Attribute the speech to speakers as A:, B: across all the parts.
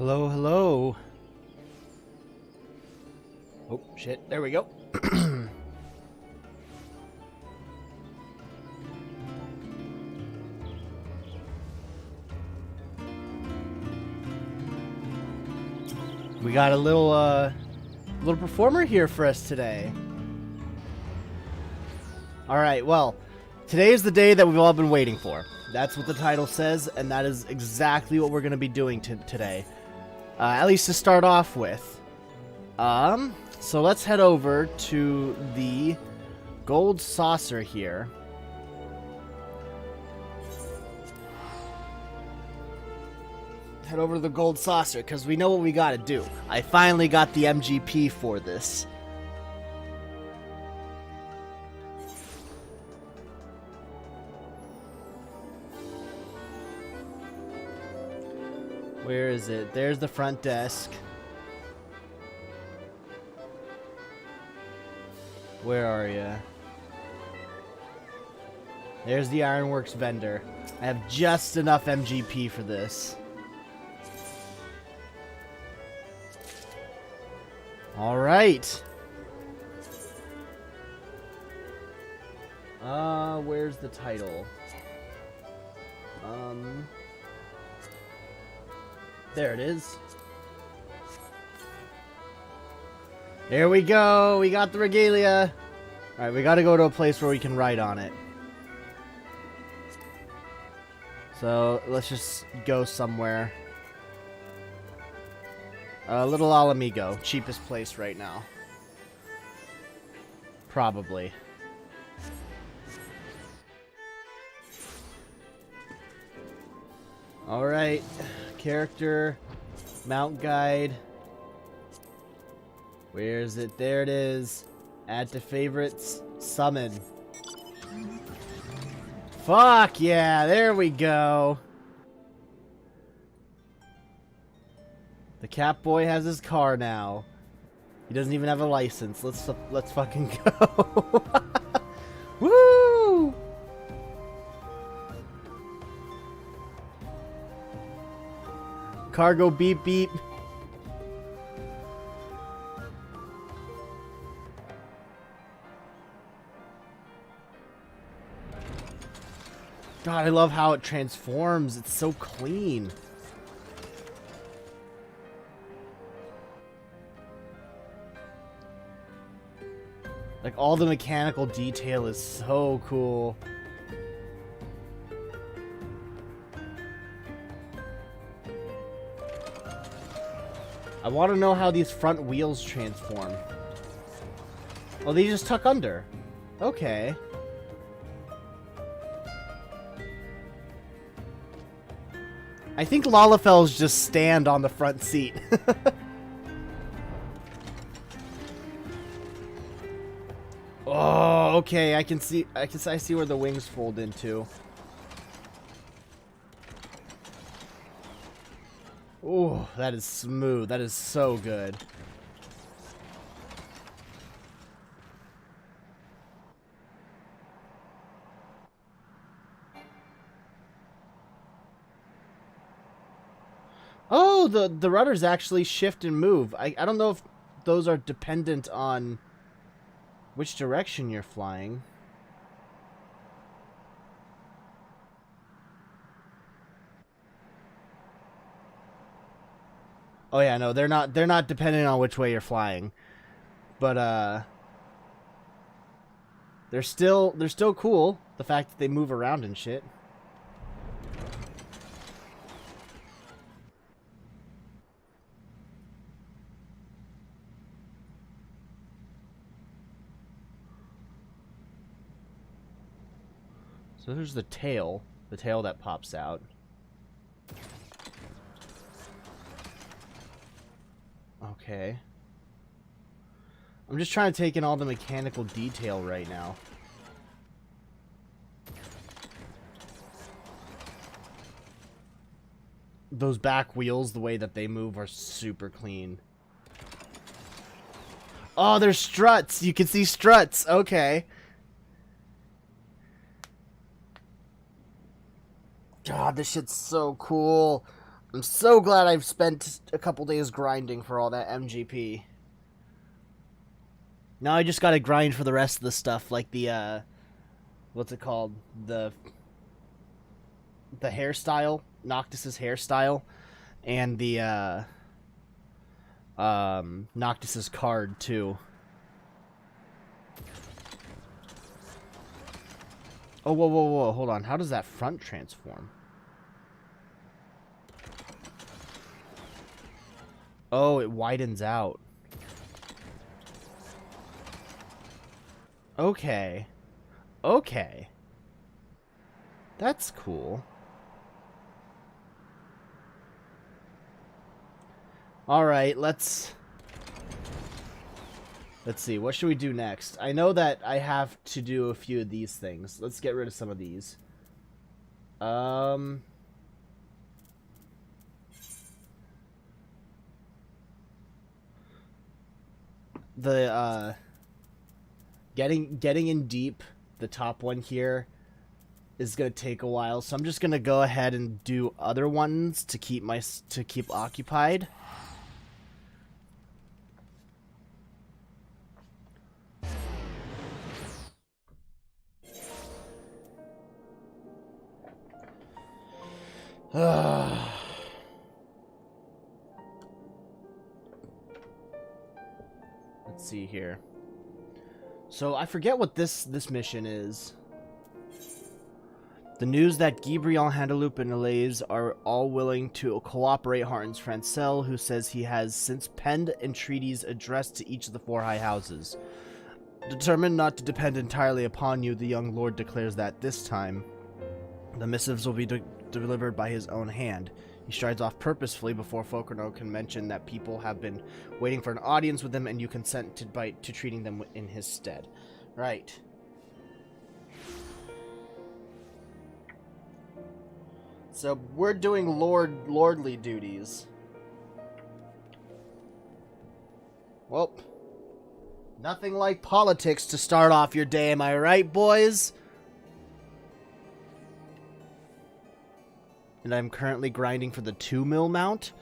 A: Hello, hello. Oh, shit. There we go. We got a little performer here for us today. Alright, well, today is the day that we've all been waiting for. That's what the title says, and that is exactly what we're going to be doing today. At least to start off with. So let's head over to the gold saucer here. Head over to the gold saucer, because we know what we got to do. I finally got the MGP for this. Where is it? There's the front desk. Where are you? There's the Ironworks vendor. I have just enough MGP for this. Alright. Where's the title? There it is. There we go. We got the regalia. Alright, we gotta go to a place where we can write on it. So, let's just go somewhere. Little Alamigo. Cheapest place right now. Probably. Alright. Character. Mount guide. Where is it? There it is. Add to favorites. Summon. Fuck yeah, there we go. The Catboy has his car now. He doesn't even have a license. Let's fucking go. Woo! Cargo beep beep. God, I love how it transforms. It's so clean. Like, all the mechanical detail is so cool. I want to know how these front wheels transform. Oh, they just tuck under. Okay. I think Lalafels just stand on the front seat. Oh, okay. I see where the wings fold into. Oh, that is smooth. That is so good. Oh, the rudders actually shift and move. I don't know if those are dependent on which direction you're flying. Oh yeah, no, they're not dependent on which way you're flying. But they're still cool, the fact that they move around and shit. So there's the tail that pops out. Okay. I'm just trying to take in all the mechanical detail right now. Those back wheels, the way that they move, are super clean. Oh, there's struts! You can see struts! Okay. God, this shit's so cool. I'm so glad I've spent a couple days grinding for all that MGP. Now I just gotta grind for the rest of the stuff, like the, what's it called? The hairstyle, Noctis's hairstyle, and the, Noctis's card, too. Oh, whoa, whoa, whoa, hold on. How does that front transform? Oh, it widens out. Okay. Okay. That's cool. Alright, let's see. What should we do next? I know that I have to do a few of these things. Let's get rid of some of these. Getting in deep, the top one here is gonna take a while, so I'm just gonna go ahead and do other ones to keep occupied. Let's see here. So I forget what this mission is. The news that Gabriel, Handeloop, and Elise are all willing to cooperate heartens Francel, who says he has since penned entreaties addressed to each of the 4 high houses. Determined not to depend entirely upon you, the young lord declares that this time the missives will be delivered by his own hand. He strides off purposefully before Fokerno can mention that people have been waiting for an audience with him and you consent to treating them in his stead. Right. So we're doing lordly duties. Well, nothing like politics to start off your day, am I right, boys? And I'm currently grinding for the 2 mil mount.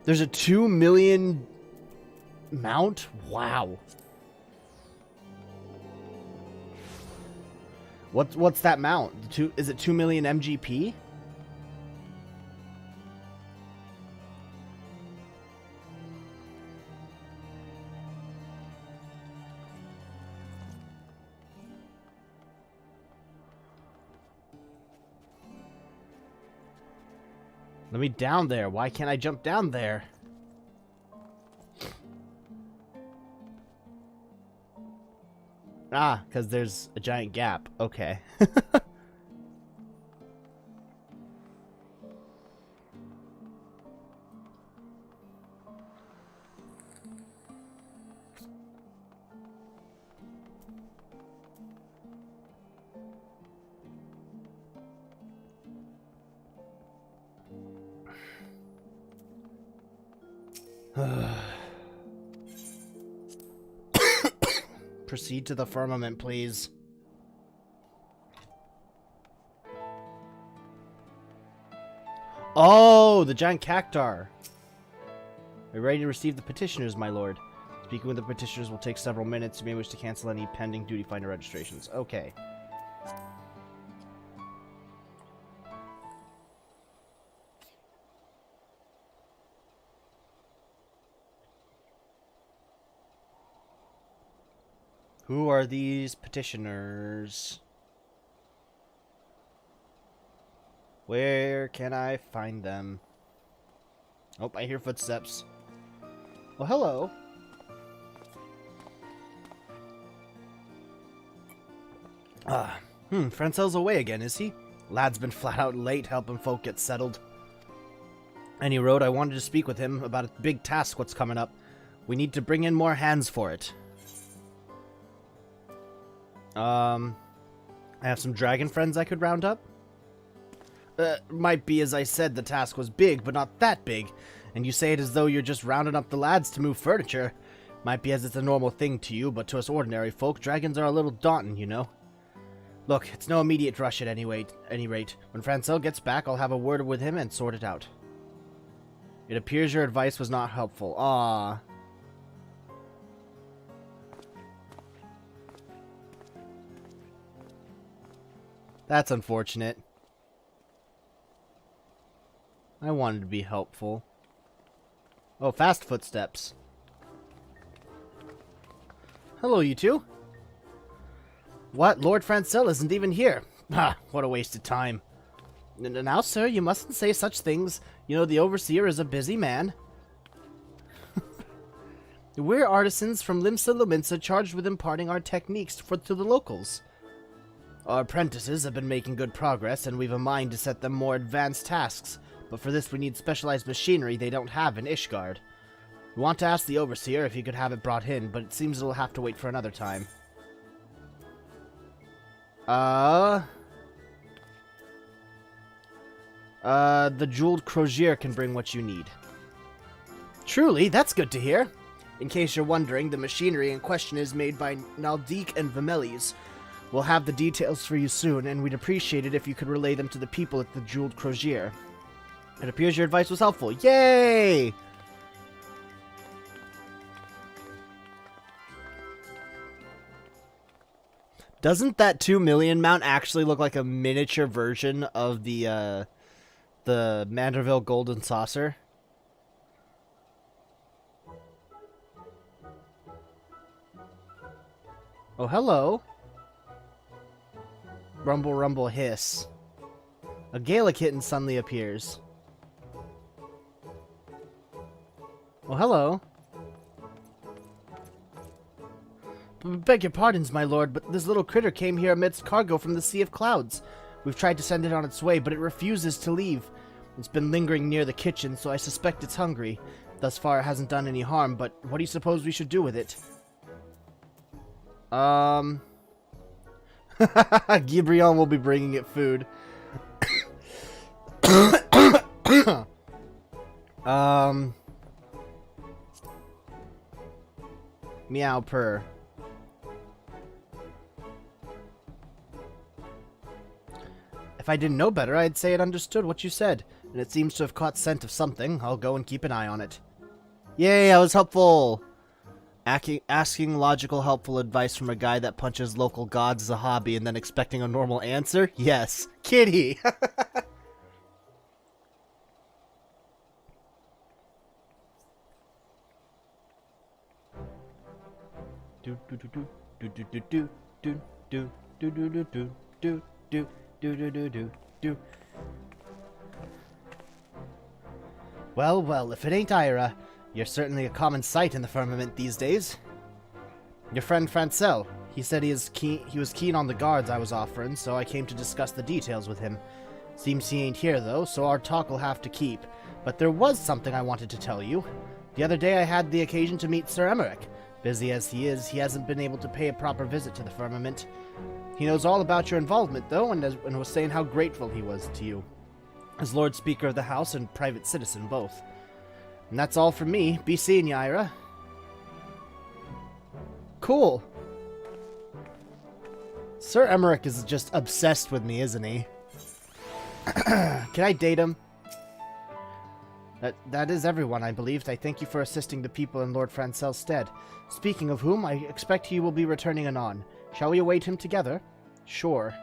A: There's a 2 million mount? Wow. What's that mount? Is it 2 million MGP? Let me down there. Why can't I jump down there? Ah, because there's a giant gap. Okay. Proceed to the firmament, please. Oh, the giant cactar. Are you ready to receive the petitioners, my lord? Speaking with the petitioners will take several minutes. You may wish to cancel any pending duty finder registrations. Okay. Who are these petitioners? Where can I find them? Oh, I hear footsteps. Well, hello. Francel's away again, is he? Lad's been flat out late helping folk get settled. Any road, I wanted to speak with him about a big task what's coming up. We need to bring in more hands for it. I have some dragon friends I could round up. Might be as I said, the task was big, but not that big. And you say it as though you're just rounding up the lads to move furniture. Might be as it's a normal thing to you, but to us ordinary folk, dragons are a little daunting, you know. Look, it's no immediate rush at any rate. When Francel gets back, I'll have a word with him and sort it out. It appears your advice was not helpful. Ah. That's unfortunate. I wanted to be helpful. Oh, fast footsteps. Hello, you two. What? Lord Francel isn't even here. Ah, what a waste of time. Now, sir, you mustn't say such things. You know, the Overseer is a busy man. We're artisans from Limsa Luminsa charged with imparting our techniques to the locals. Our apprentices have been making good progress, and we've a mind to set them more advanced tasks, but for this we need specialized machinery they don't have in Ishgard. We want to ask the Overseer if he could have it brought in, but it seems it'll have to wait for another time. The jeweled crozier can bring what you need. Truly, that's good to hear. In case you're wondering, the machinery in question is made by Naldik and Vimelis. We'll have the details for you soon, and we'd appreciate it if you could relay them to the people at the jeweled crozier. It appears your advice was helpful. Yay! Doesn't that 2 million mount actually look like a miniature version of the Manderville Golden Saucer? Oh, hello. Rumble, rumble, hiss. A Gaelic kitten suddenly appears. Oh, hello. Beg your pardons, my lord, but this little critter came here amidst cargo from the Sea of Clouds. We've tried to send it on its way, but it refuses to leave. It's been lingering near the kitchen, so I suspect it's hungry. Thus far, it hasn't done any harm, but what do you suppose we should do with it? Gibrion will be bringing it food. Meow purr. If I didn't know better, I'd say it understood what you said, and it seems to have caught scent of something. I'll go and keep an eye on it. Yay, I was helpful! Asking logical, helpful advice from a guy that punches local gods is a hobby and then expecting a normal answer? Yes. Kitty! Well, well, if it ain't Ira, you're certainly a common sight in the firmament these days. Your friend Francel, he said he was keen on the guards I was offering, so I came to discuss the details with him. Seems he ain't here, though, so our talk will have to keep. But there was something I wanted to tell you. The other day I had the occasion to meet Sir Emeric. Busy as he is, he hasn't been able to pay a proper visit to the firmament. He knows all about your involvement, though, and was saying how grateful he was to you, as Lord Speaker of the House and private citizen both. And that's all from me. Be seeing you, Ira. Cool. Sir Emeric is just obsessed with me, isn't he? Can I date him? That is everyone, I believe. I thank you for assisting the people in Lord Francel's stead. Speaking of whom, I expect he will be returning anon. Shall we await him together? Sure.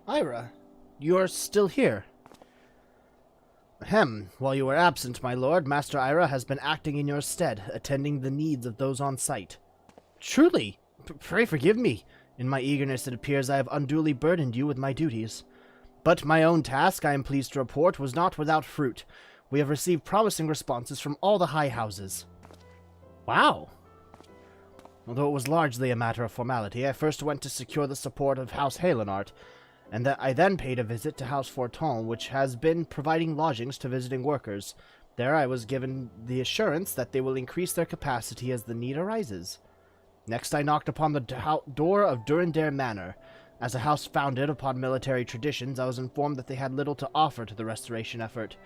A: Ira, you're still here. Ahem. While you were absent, my lord, Master Ira has been acting in your stead, attending the needs of those on site. Truly? Pray forgive me. In my eagerness, it appears I have unduly burdened you with my duties. But my own task, I am pleased to report, was not without fruit. We have received promising responses from all the high houses. Wow. Although it was largely a matter of formality, I first went to secure the support of House Halenart, and I then paid a visit to House Forton, which has been providing lodgings to visiting workers. There I was given the assurance that they will increase their capacity as the need arises. Next I knocked upon the door of Durandare Manor. As a house founded upon military traditions, I was informed that they had little to offer to the restoration effort.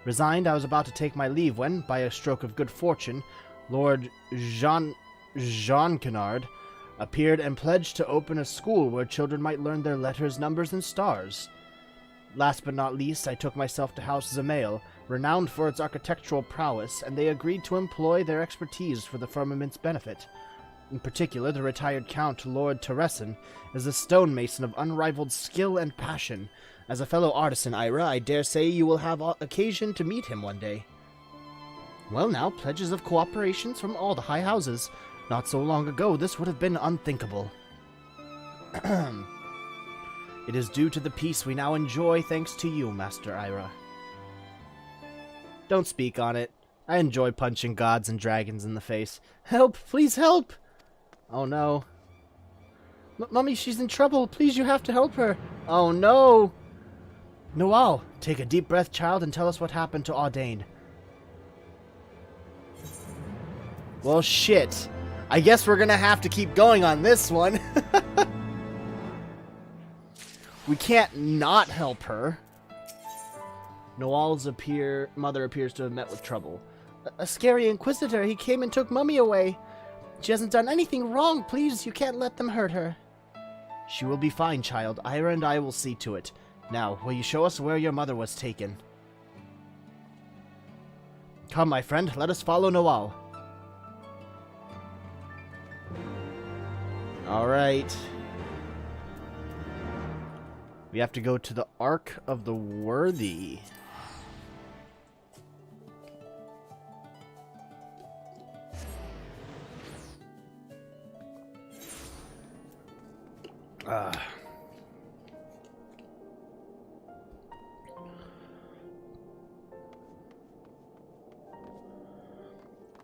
A: Resigned, I was about to take my leave when, by a stroke of good fortune, Lord Jean Kennard, appeared and pledged to open a school where children might learn their letters, numbers, and stars. Last but not least, I took myself to House Amer, renowned for its architectural prowess, and they agreed to employ their expertise for the firmament's benefit. In particular, the retired Count Lord Teresin is a stonemason of unrivaled skill and passion. As a fellow artisan, Ira, I dare say you will have occasion to meet him one day. Well now, pledges of cooperation from all the high houses. Not so long ago, this would have been unthinkable. It is due to the peace we now enjoy thanks to you, Master Ira. Don't speak on it. I enjoy punching gods and dragons in the face. Help! Please help! Oh no. Mummy, she's in trouble. Please, you have to help her. Oh no! Noel, take a deep breath, child, and tell us what happened to Audain. Well, shit. I guess we're gonna have to keep going on this one. We can't not help her. Noel's mother appears to have met with trouble. A scary inquisitor. He came and took Mummy away. She hasn't done anything wrong. Please, you can't let them hurt her. She will be fine, child. Ira and I will see to it. Now, will you show us where your mother was taken? Come, my friend. Let us follow Noel. Alright. We have to go to the Ark of the Worthy.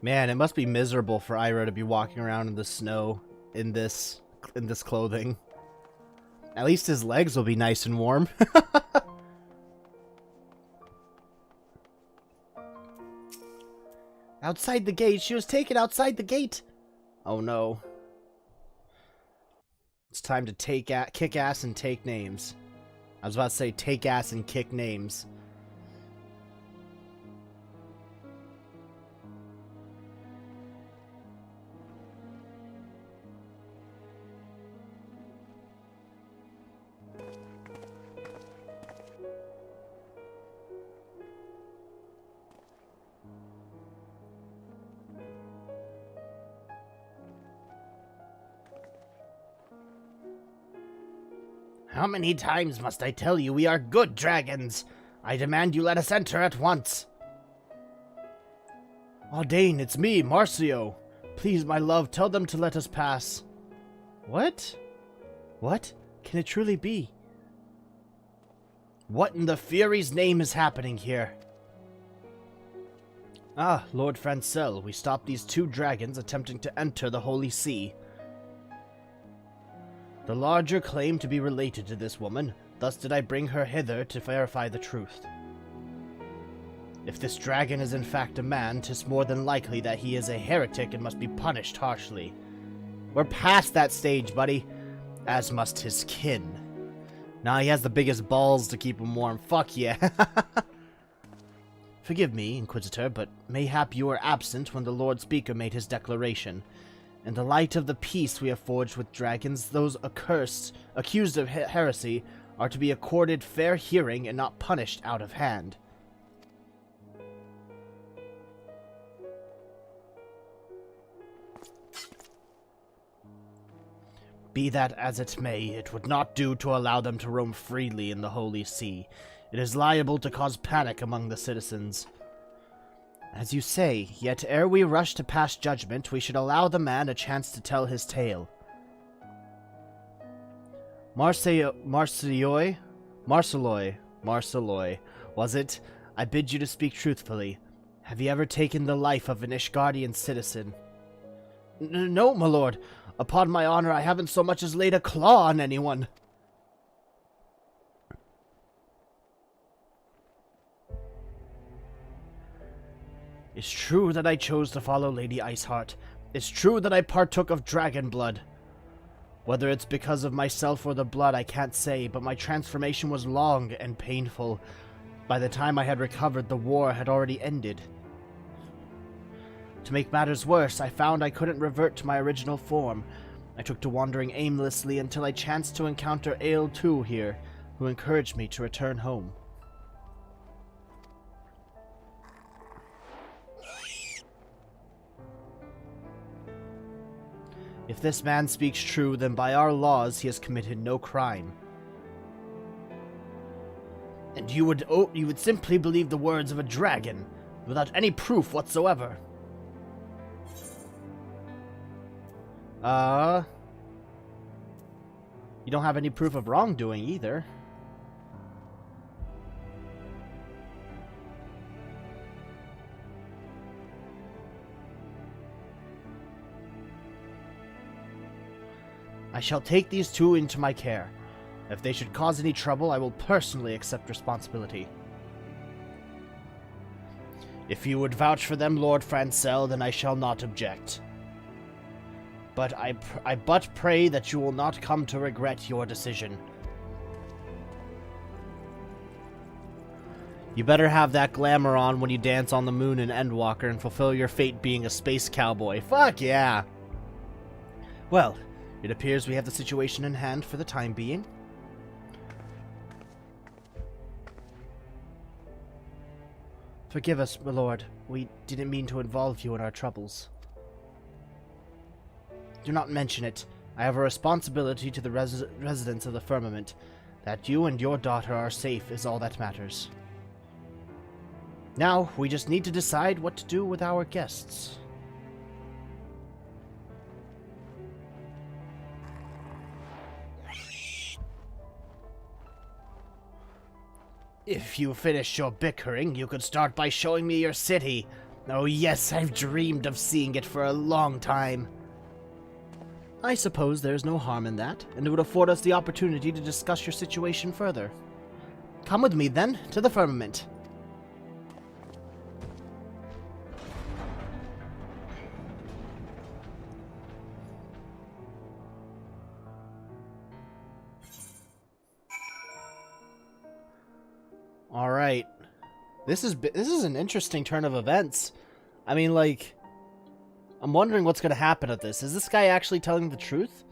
A: Man, it must be miserable for Ira to be walking around in the snow in this clothing. At least his legs will be nice and warm. Outside the gate. She was taken outside the gate. Oh no. It's time to kick ass and take names. I was about to say take ass and kick names. How many times must I tell you we are good dragons? I demand you let us enter at once. Audain, it's me, Marcio. Please, my love, tell them to let us pass. What? What? Can it truly be? What in the Fury's name is happening here? Ah, Lord Francel, we stopped these two dragons attempting to enter the Holy See. The larger claimed to be related to this woman, thus did I bring her hither to verify the truth. If this dragon is in fact a man, 'tis more than likely that he is a heretic and must be punished harshly. We're past that stage, buddy, as must his kin. Nah, he has the biggest balls to keep him warm, fuck yeah. Forgive me, Inquisitor, but mayhap you were absent when the Lord Speaker made his declaration. In the light of the peace we have forged with dragons, those accused of heresy are to be accorded fair hearing and not punished out of hand. Be that as it may, it would not do to allow them to roam freely in the Holy See. It is liable to cause panic among the citizens. As you say, yet ere we rush to pass judgment, we should allow the man a chance to tell his tale. Marceloy, was it? I bid you to speak truthfully. Have you ever taken the life of an Ishgardian citizen? No, my lord. Upon my honor, I haven't so much as laid a claw on anyone. It's true that I chose to follow Lady Iceheart. It's true that I partook of dragon blood. Whether it's because of myself or the blood, I can't say, but my transformation was long and painful. By the time I had recovered, the war had already ended. To make matters worse, I found I couldn't revert to my original form. I took to wandering aimlessly until I chanced to encounter Ale2 here, who encouraged me to return home. If this man speaks true, then by our laws he has committed no crime. And you would simply believe the words of a dragon, without any proof whatsoever. You don't have any proof of wrongdoing either. I shall take these two into my care. If they should cause any trouble, I will personally accept responsibility. If you would vouch for them, Lord Francel, then I shall not object. But I but pray that you will not come to regret your decision. You better have that glamour on when you dance on the moon in Endwalker and fulfill your fate being a space cowboy. Fuck yeah! Well, it appears we have the situation in hand for the time being. Forgive us, my lord. We didn't mean to involve you in our troubles. Do not mention it. I have a responsibility to the residents of the firmament. That you and your daughter are safe is all that matters. Now, we just need to decide what to do with our guests. If you finish your bickering, you could start by showing me your city. Oh yes, I've dreamed of seeing it for a long time. I suppose there's no harm in that, and it would afford us the opportunity to discuss your situation further. Come with me, then, to the firmament. Alright. This is an interesting turn of events. I mean, like, I'm wondering what's going to happen at this. Is this guy actually telling the truth?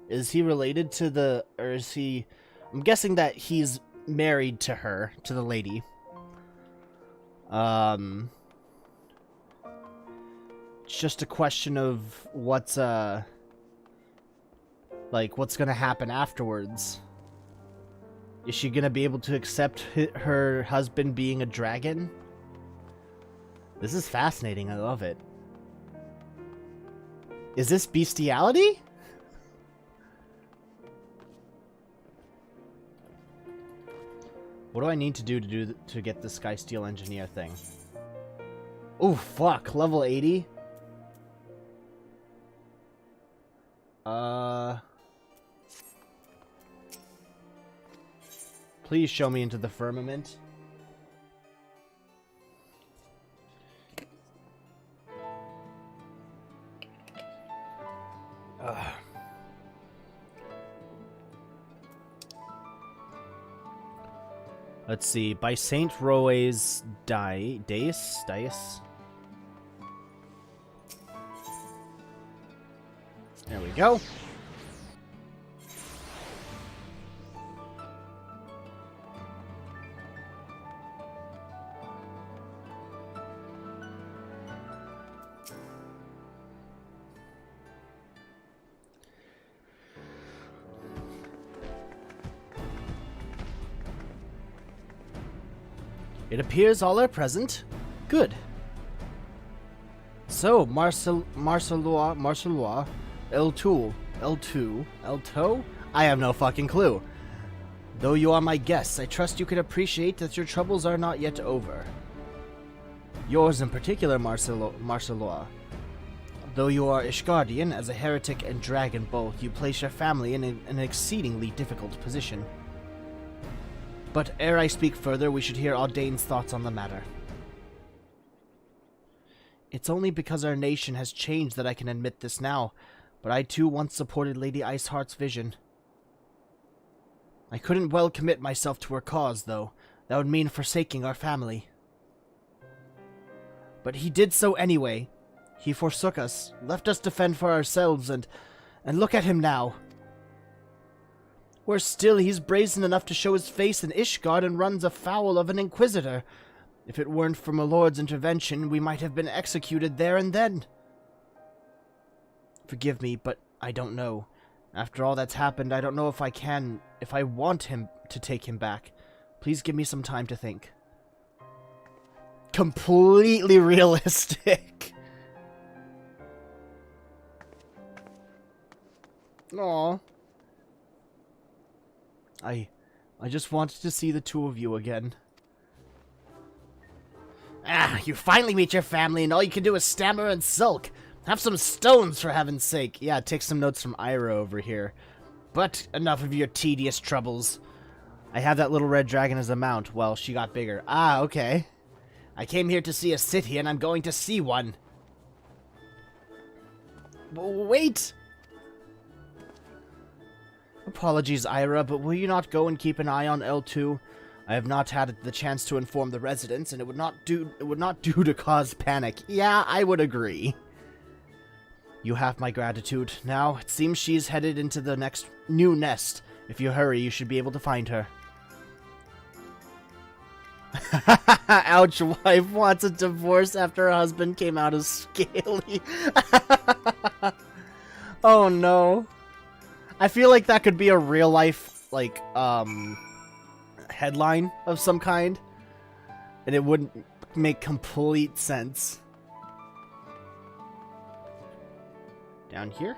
A: Is he related to the... Or is he... I'm guessing that he's married to her, to the lady. It's just a question of what's, like, what's going to happen afterwards. Is she going to be able to accept her husband being a dragon? This is fascinating. I love it. Is this bestiality? What do I need to do to get this Sky Steel Engineer thing? Oh fuck, level 80? Please show me into the firmament. Let's see. By Saint Roe's Dice. There we go. It appears all are present. Good. So, Marcelois, L2, I have no fucking clue. Though you are my guests, I trust you can appreciate that your troubles are not yet over. Yours in particular, Marcelois. Though you are Ishgardian, as a heretic and dragon both, you place your family in an exceedingly difficult position. But ere I speak further, we should hear Audain's thoughts on the matter. It's only because our nation has changed that I can admit this now, but I too once supported Lady Iceheart's vision. I couldn't well commit myself to her cause, though. That would mean forsaking our family. But he did so anyway. He forsook us, left us to fend for ourselves, and look at him now. Worse still, he's brazen enough to show his face in Ishgard and runs afoul of an Inquisitor. If it weren't for my lord's intervention, we might have been executed there and then. Forgive me, but I don't know. After all that's happened, I don't know if I want him to take him back. Please give me some time to think. Completely realistic. Aww. I just wanted to see the two of you again. Ah, you finally meet your family and all you can do is stammer and sulk. Have some stones, for heaven's sake. Yeah, take some notes from Ira over here. But enough of your tedious troubles. I have that little red dragon as a mount. Well, she got bigger. Ah, okay. I came here to see a city and I'm going to see one. Wait! Apologies, Ira, but will you not go and keep an eye on L2? I have not had the chance to inform the residents, and it would not do to cause panic. Yeah, I would agree. You have my gratitude. Now, it seems she's headed into the next new nest. If you hurry, you should be able to find her. Ouch, wife wants a divorce after her husband came out as scaly. Oh no. I feel like that could be a real life, like, headline of some kind. And it wouldn't make complete sense. Down here?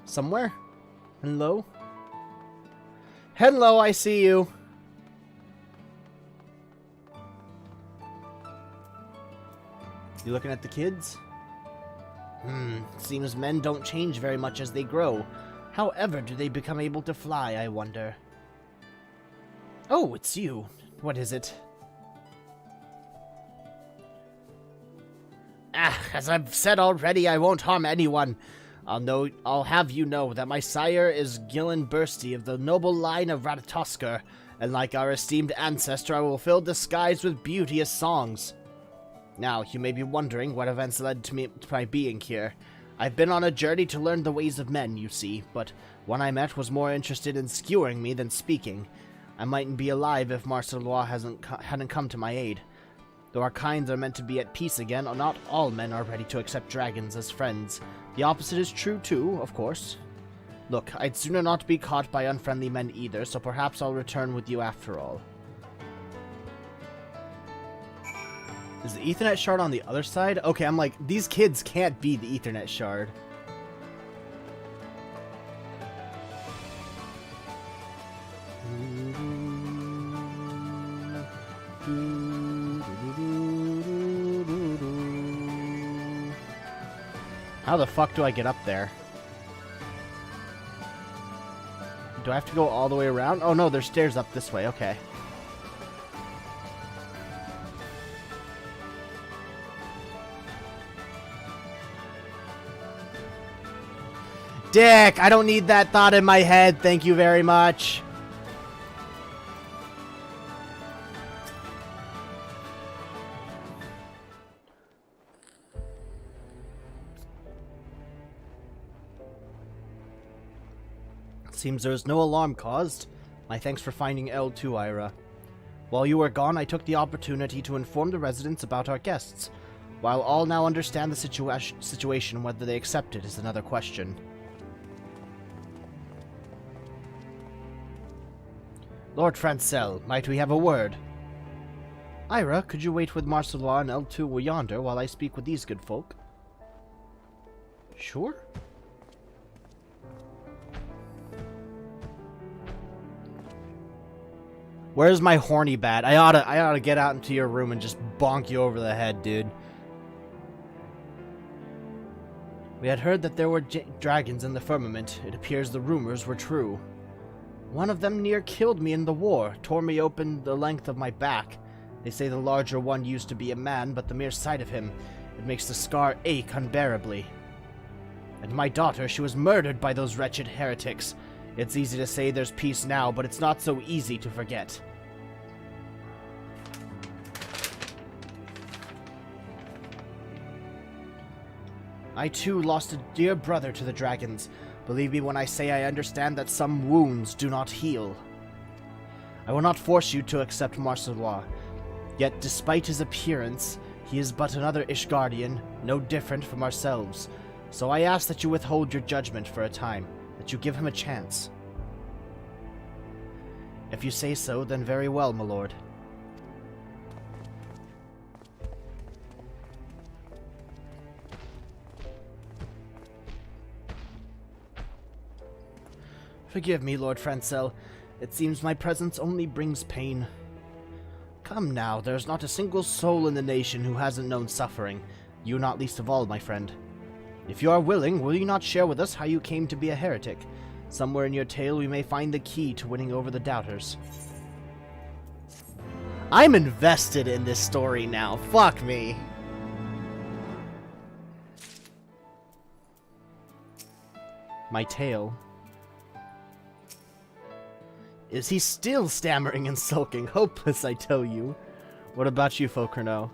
A: Somewhere? Hello? Hello, I see you. You looking at the kids? Seems men don't change very much as they grow. However, do they become able to fly, I wonder? Oh, it's you. What is it? As I've said already, I won't harm anyone. I'll have you know that my sire is Gillen Bursty of the noble line of Ratatoskr, and like our esteemed ancestor, I will fill the skies with beauteous songs. Now, you may be wondering what events led to my being here. I've been on a journey to learn the ways of men, you see, but one I met was more interested in skewering me than speaking. I mightn't be alive if Marcelois hadn't come to my aid. Though our kinds are meant to be at peace again, not all men are ready to accept dragons as friends. The opposite is true too, of course. Look, I'd sooner not be caught by unfriendly men either, so perhaps I'll return with you after all. Is the Ethernet shard on the other side? Okay, I'm like, these kids can't be the Ethernet shard. How the fuck do I get up there? Do I have to go all the way around? Oh no, there's stairs up this way, okay. Dick, I don't need that thought in my head, thank you very much. Seems there was no alarm caused. My thanks for finding L2, Ira. While you were gone, I took the opportunity to inform the residents about our guests. While all now understand the situation, whether they accept it is another question. Lord Francel, might we have a word? Ira, could you wait with Marcelois and L2 yonder while I speak with these good folk? Sure. Where's my horny bat? I oughta get out into your room and just bonk you over the head, dude. We had heard that there were dragons in the firmament. It appears the rumors were true. One of them near killed me in the war, tore me open the length of my back. They say the larger one used to be a man, but the mere sight of him, it makes the scar ache unbearably. And my daughter, she was murdered by those wretched heretics. It's easy to say there's peace now, but it's not so easy to forget. I too lost a dear brother to the dragons. Believe me when I say I understand that some wounds do not heal. I will not force you to accept Marcelois. Yet despite his appearance, he is but another Ishgardian, no different from ourselves. So I ask that you withhold your judgment for a time, that you give him a chance. If you say so, then very well, my lord. Forgive me, Lord Francel. It seems my presence only brings pain. Come now, there's not a single soul in the nation who hasn't known suffering. You not least of all, my friend. If you are willing, will you not share with us how you came to be a heretic? Somewhere in your tale we may find the key to winning over the doubters. I'm invested in this story now. Fuck me. My tale. Is he still stammering and sulking? Hopeless, I tell you. What about you, Fokerno?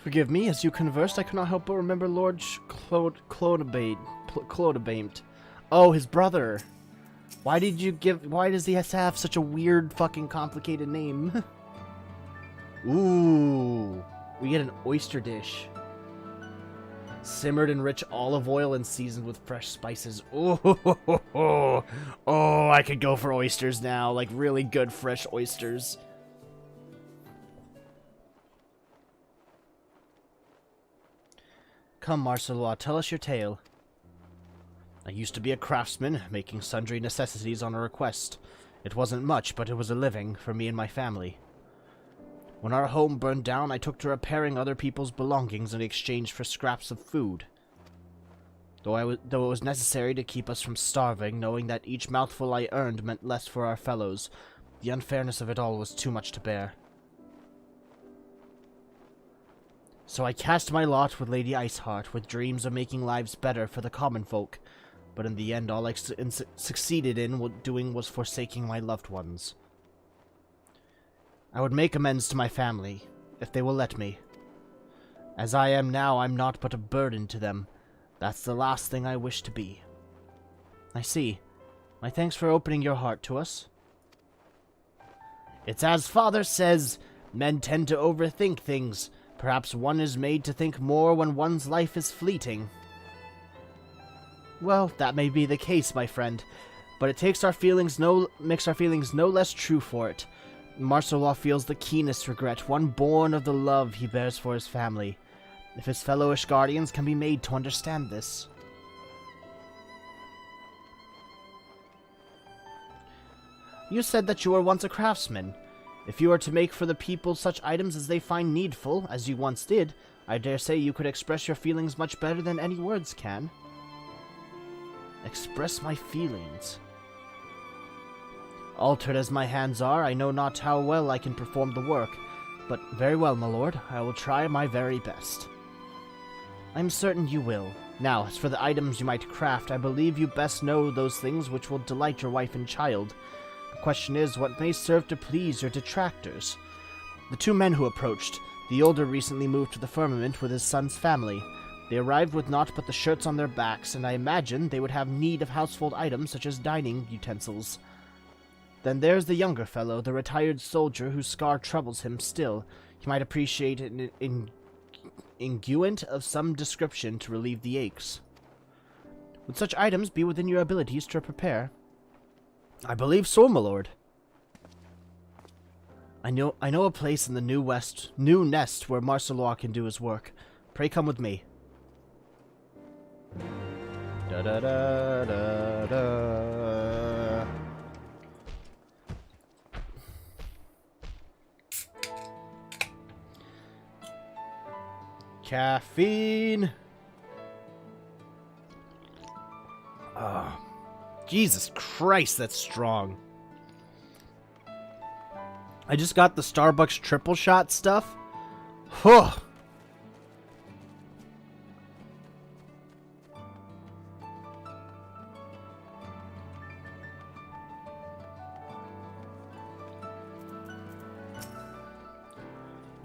A: Forgive me, as you conversed, I could not help but remember Lord Clodabate. Oh, his brother. Why does he have to have such a weird, fucking complicated name? Ooh. We get an oyster dish. Simmered in rich olive oil and seasoned with fresh spices. Oh, I could go for oysters now. Like, really good fresh oysters. Come, Marcelois, tell us your tale. I used to be a craftsman, making sundry necessities on a request. It wasn't much, but it was a living for me and my family. When our home burned down, I took to repairing other people's belongings in exchange for scraps of food. Though it was necessary to keep us from starving, knowing that each mouthful I earned meant less for our fellows, the unfairness of it all was too much to bear. So I cast my lot with Lady Iceheart, with dreams of making lives better for the common folk, but in the end all I succeeded in doing was forsaking my loved ones. I would make amends to my family, if they will let me. As I am now, I'm not but a burden to them. That's the last thing I wish to be. I see. My thanks for opening your heart to us. It's as Father says, men tend to overthink things. Perhaps one is made to think more when one's life is fleeting. Well, that may be the case, my friend, but it makes our feelings no less true for it. Marcelois feels the keenest regret, one born of the love he bears for his family. If his fellow Ishgardians can be made to understand this. You said that you were once a craftsman. If you are to make for the people such items as they find needful, as you once did, I dare say you could express your feelings much better than any words can. Express my feelings. Altered as my hands are, I know not how well I can perform the work, but very well, my lord, I will try my very best. I'm certain you will. Now, as for the items you might craft, I believe you best know those things which will delight your wife and child. The question is, what may serve to please your detractors? The two men who approached, the older recently moved to the firmament with his son's family. They arrived with naught but the shirts on their backs, and I imagine they would have need of household items such as dining utensils. Then there's the younger fellow, the retired soldier whose scar troubles him still. He might appreciate an unguent of some description to relieve the aches. Would such items be within your abilities to prepare? I believe so, my lord. I know a place in the new nest where Marcelois can do his work. Pray come with me. Da da da da da. Caffeine. Oh, Jesus Christ, that's strong. I just got the Starbucks triple shot stuff. Huh.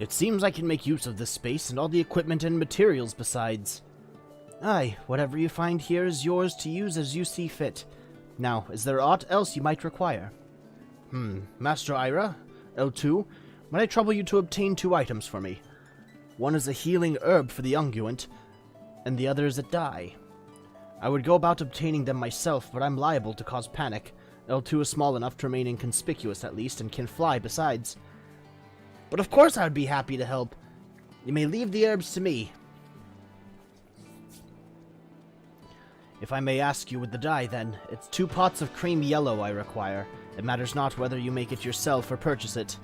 A: It seems I can make use of this space and all the equipment and materials besides. Aye, whatever you find here is yours to use as you see fit. Now, is there aught else you might require? Master Ira, L2, might I trouble you to obtain 2 items for me? One is a healing herb for the unguent, and the other is a dye. I would go about obtaining them myself, but I'm liable to cause panic. L2 is small enough to remain inconspicuous at least, and can fly besides. But of course I would be happy to help. You may leave the herbs to me. If I may ask you with the dye, then, it's 2 pots of cream yellow I require. It matters not whether you make it yourself or purchase it.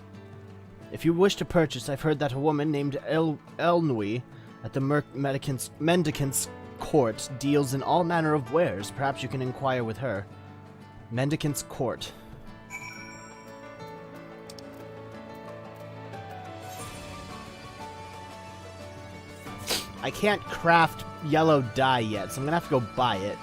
A: If you wish to purchase, I've heard that a woman named Elnui at the Mendicant's Court deals in all manner of wares. Perhaps you can inquire with her. Mendicant's Court. I can't craft yellow dye yet, so I'm gonna have to go buy it.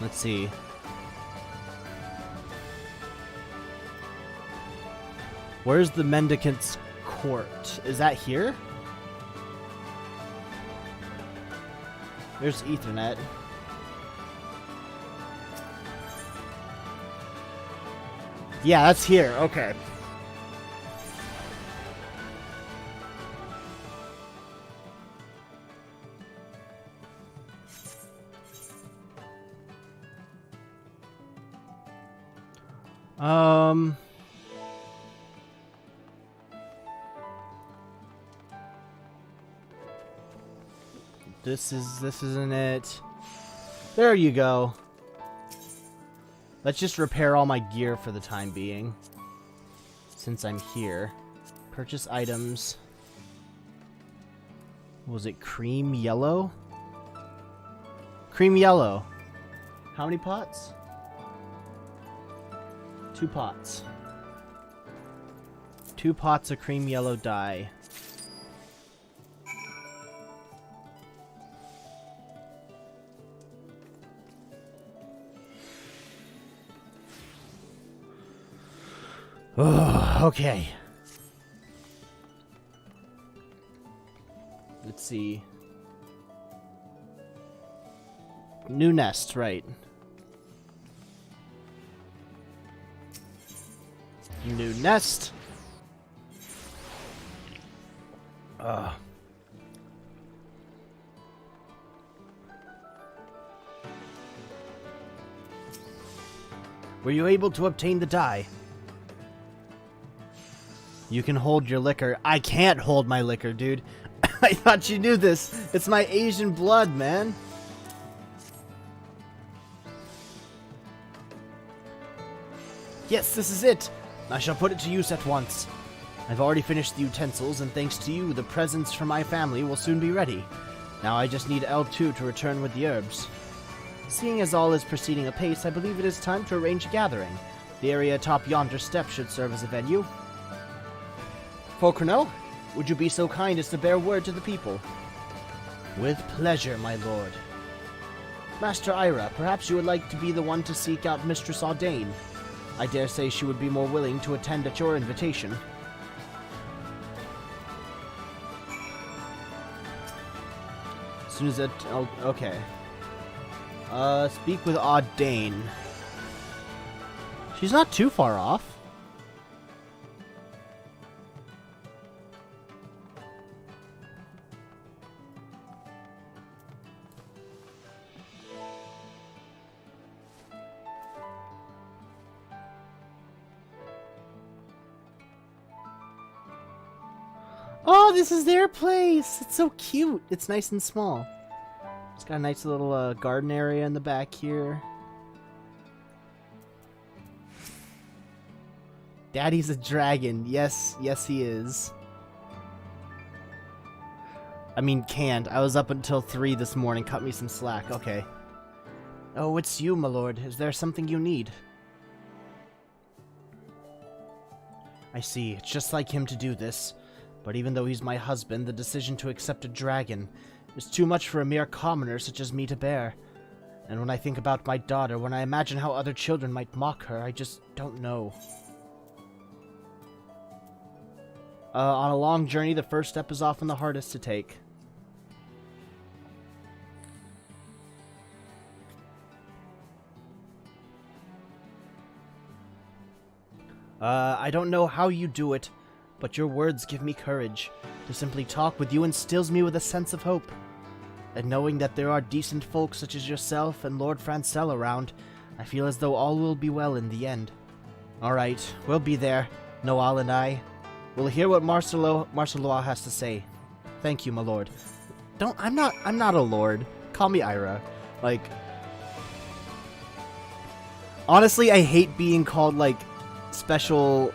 A: Let's see. Where's the Mendicant's Court? Is that here? There's Ethernet. Yeah, that's here. Okay. This isn't it. There you go. Let's just repair all my gear for the time being. Since I'm here. Purchase items. Was it cream yellow? Cream yellow. How many pots? 2 pots. 2 pots of cream yellow dye. Oh, okay. Let's see. New nest, right. New nest. Were you able to obtain the dye? You can hold your liquor. I can't hold my liquor, dude. I thought you knew this. It's my Asian blood, man. Yes, this is it. I shall put it to use at once. I've already finished the utensils, and thanks to you, the presents for my family will soon be ready. Now I just need L2 to return with the herbs. Seeing as all is proceeding apace, I believe it is time to arrange a gathering. The area atop yonder step should serve as a venue. Folkerno, would you be so kind as to bear word to the people? With pleasure, my lord. Master Ira, perhaps you would like to be the one to seek out Mistress Audain. I dare say she would be more willing to attend at your invitation. As soon as it... Oh, okay. Speak with Audain. She's not too far off. Oh, this is their place! It's so cute! It's nice and small. It's got a nice little garden area in the back here. Daddy's a dragon. Yes, yes he is. I mean, can't. I was up until 3 this morning. Cut me some slack. Okay. Oh, it's you, my lord. Is there something you need? I see. It's just like him to do this. But even though he's my husband, the decision to accept a dragon is too much for a mere commoner such as me to bear. And when I think about my daughter, when I imagine how other children might mock her, I just don't know. On a long journey, the first step is often the hardest to take. I don't know how you do it, but your words give me courage. To simply talk with you instills me with a sense of hope. And knowing that there are decent folk such as yourself and Lord Francel around, I feel as though all will be well in the end. Alright, we'll be there, Noel and I. We'll hear what Marcelois has to say. Thank you, my lord. I'm not a lord. Call me Ira. Like, honestly, I hate being called, like, special,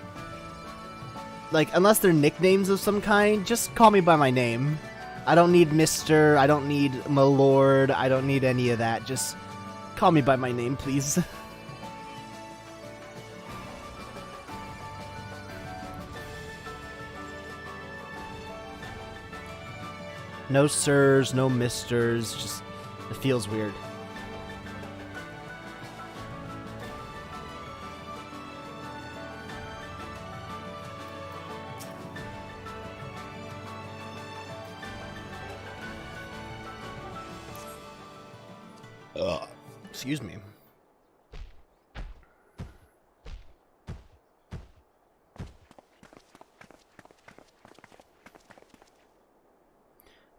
A: like, unless they're nicknames of some kind, just call me by my name. I don't need Mr., I don't need my lord, I don't need any of that, just call me by my name, please. No sirs, no misters, just, it feels weird. Excuse me.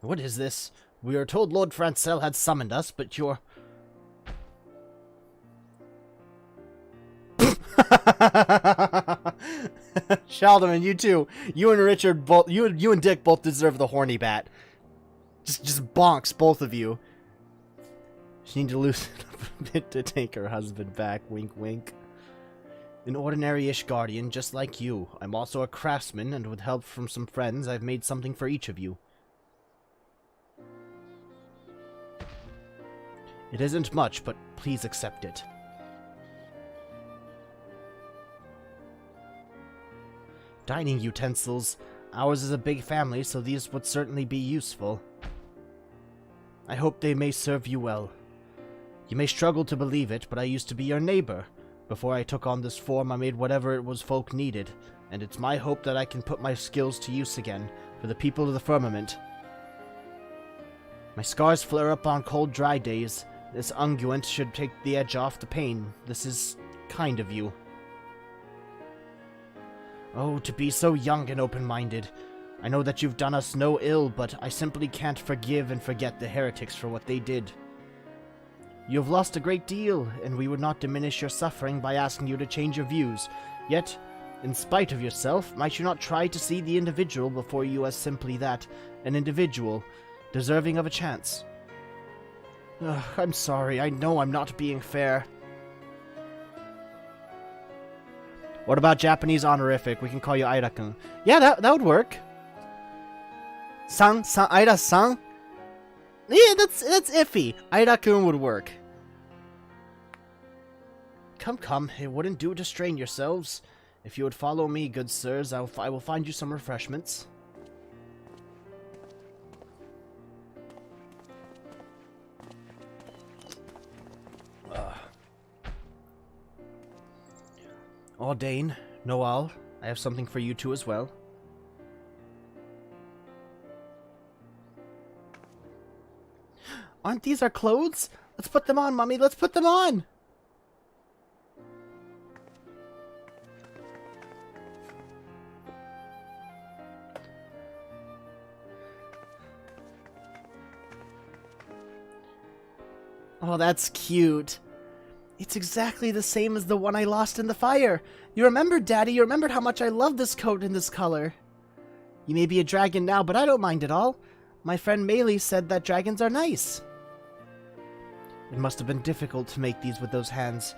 A: What is this? We are told Lord Francel had summoned us, but you're... Sheldon, you too. You and Richard both... You and Dick both deserve the horny bat. Just bonks, both of you. She need to loosen up a bit to take her husband back. Wink, wink. An ordinary-ish guardian, just like you. I'm also a craftsman, and with help from some friends, I've made something for each of you. It isn't much, but please accept it. Dining utensils. Ours is a big family, so these would certainly be useful. I hope they may serve you well. You may struggle to believe it, but I used to be your neighbor. Before I took on this form, I made whatever it was folk needed, and it's my hope that I can put my skills to use again, for the people of the firmament. My scars flare up on cold, dry days. This unguent should take the edge off the pain. This is kind of you. Oh, to be so young and open-minded. I know that you've done us no ill, but I simply can't forgive and forget the heretics for what they did. You have lost a great deal, and we would not diminish your suffering by asking you to change your views. Yet, in spite of yourself, might you not try to see the individual before you as simply that, an individual, deserving of a chance? Ugh, I'm sorry, I know I'm not being fair. What about Japanese honorific? We can call you Aira-kun. Yeah, that would work. Aira-san? Yeah, that's iffy. Aira-kun would work. Come, it wouldn't do to strain yourselves. If you would follow me, good sirs, I will find you some refreshments. Dane, Noel, I have something for you two as well. Aren't these our clothes? Let's put them on, Mummy, let's put them on! Oh, that's cute. It's exactly the same as the one I lost in the fire. You remembered, Daddy. You remembered how much I love this coat in this color. You may be a dragon now, but I don't mind at all. My friend Meili said that dragons are nice. It must have been difficult to make these with those hands.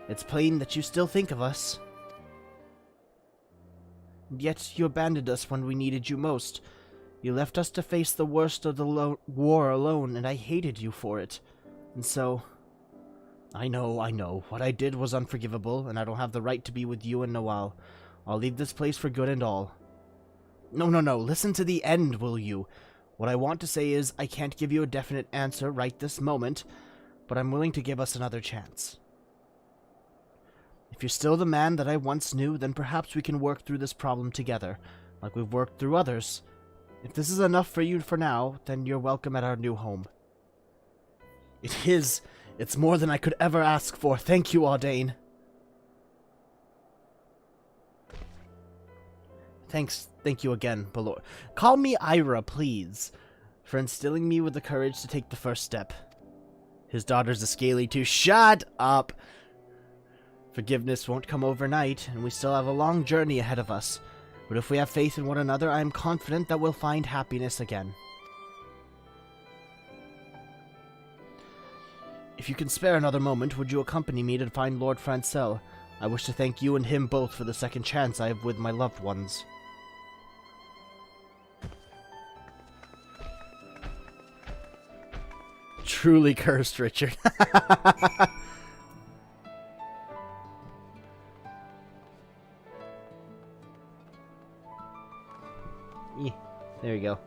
A: It's plain that you still think of us. Yet you abandoned us when we needed you most. You left us to face the worst of the war alone, and I hated you for it. And so... I know. What I did was unforgivable, and I don't have the right to be with you and Noel. I'll leave this place for good and all. No. Listen to the end, will you? What I want to say is, I can't give you a definite answer right this moment, but I'm willing to give us another chance. If you're still the man that I once knew, then perhaps we can work through this problem together, like we've worked through others. If this is enough for you for now, then you're welcome at our new home. It is. It's more than I could ever ask for. Thank you, Audain. Thank you again, Balor. Call me Ira, please, for instilling me with the courage to take the first step. His daughter's a scaly too. Shut up! Forgiveness won't come overnight, and we still have a long journey ahead of us. But if we have faith in one another, I am confident that we'll find happiness again. If you can spare another moment, would you accompany me to find Lord Francel? I wish to thank you and him both for the second chance I have with my loved ones. Truly cursed, Richard. There you go.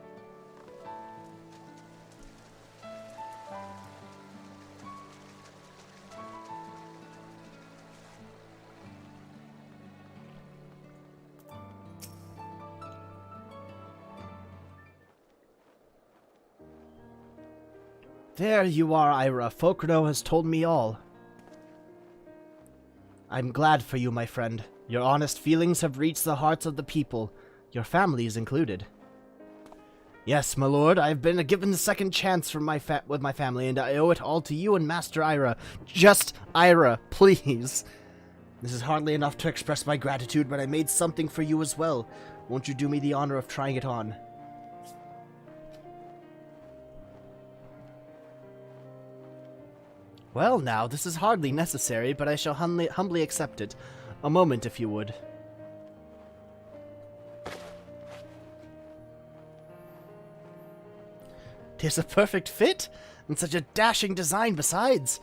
A: There you are, Ira. Folkno has told me all. I'm glad for you, my friend. Your honest feelings have reached the hearts of the people, your family is included. Yes, my lord, I have been given the second chance with my family, and I owe it all to you and Master Ira. Just Ira, please. This is hardly enough to express my gratitude, but I made something for you as well. Won't you do me the honor of trying it on? Well, now, this is hardly necessary, but I shall humbly accept it. A moment, if you would. 'Tis a perfect fit, and such a dashing design besides.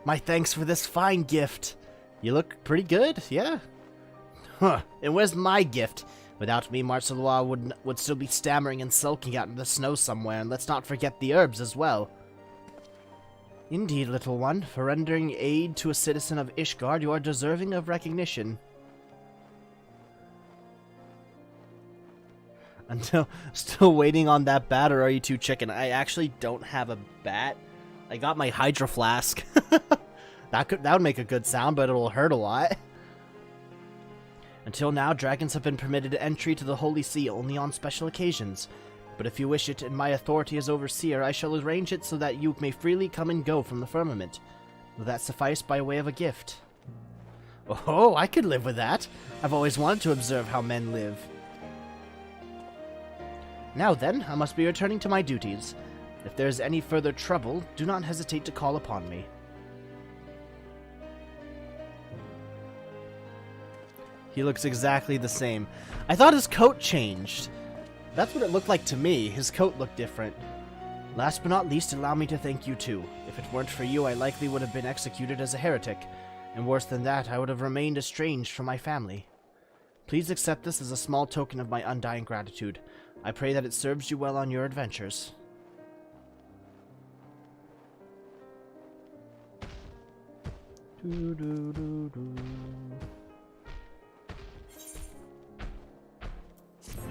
A: My thanks for this fine gift. You look pretty good, yeah? Huh, and where's my gift? Without me, Marcelois would still be stammering and sulking out in the snow somewhere, and let's not forget the herbs as well. Indeed, little one, for rendering aid to a citizen of Ishgard, you are deserving of recognition. Still waiting on that bat, or are you too chicken? I actually don't have a bat. I got my Hydro Flask. That would make a good sound, but it'll hurt a lot. Until now, dragons have been permitted entry to the Holy See only on special occasions. But if you wish it, in my authority as overseer, I shall arrange it so that you may freely come and go from the firmament. Will that suffice by way of a gift? Oh, I could live with that. I've always wanted to observe how men live. Now then, I must be returning to my duties. If there is any further trouble, do not hesitate to call upon me. He looks exactly the same. I thought his coat changed. That's what it looked like to me. His coat looked different. Last but not least, allow me to thank you too. If it weren't for you, I likely would have been executed as a heretic. And worse than that, I would have remained estranged from my family. Please accept this as a small token of my undying gratitude. I pray that it serves you well on your adventures.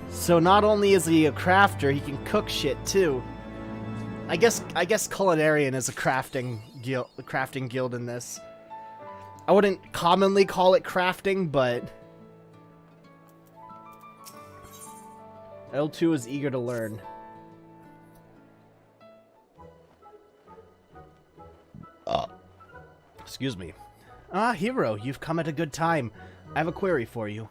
A: So not only is he a crafter, he can cook shit too. I guess Culinarian is a crafting guild in this. I wouldn't commonly call it crafting, but L2 is eager to learn. Excuse me. Ah, hero, you've come at a good time. I have a query for you.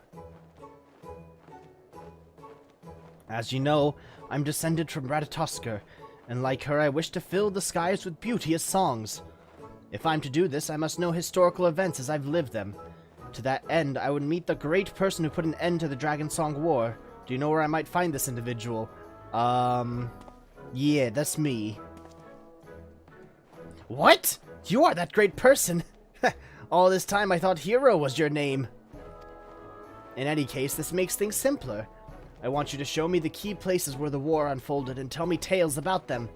A: As you know, I'm descended from Ratatoskr, and like her, I wish to fill the skies with beauteous songs. If I'm to do this, I must know historical events as I've lived them. To that end, I would meet the great person who put an end to the Dragon Song War. Do you know where I might find this individual? Yeah, that's me. What? You are that great person? All this time I thought Hero was your name. In any case, this makes things simpler. I want you to show me the key places where the war unfolded and tell me tales about them.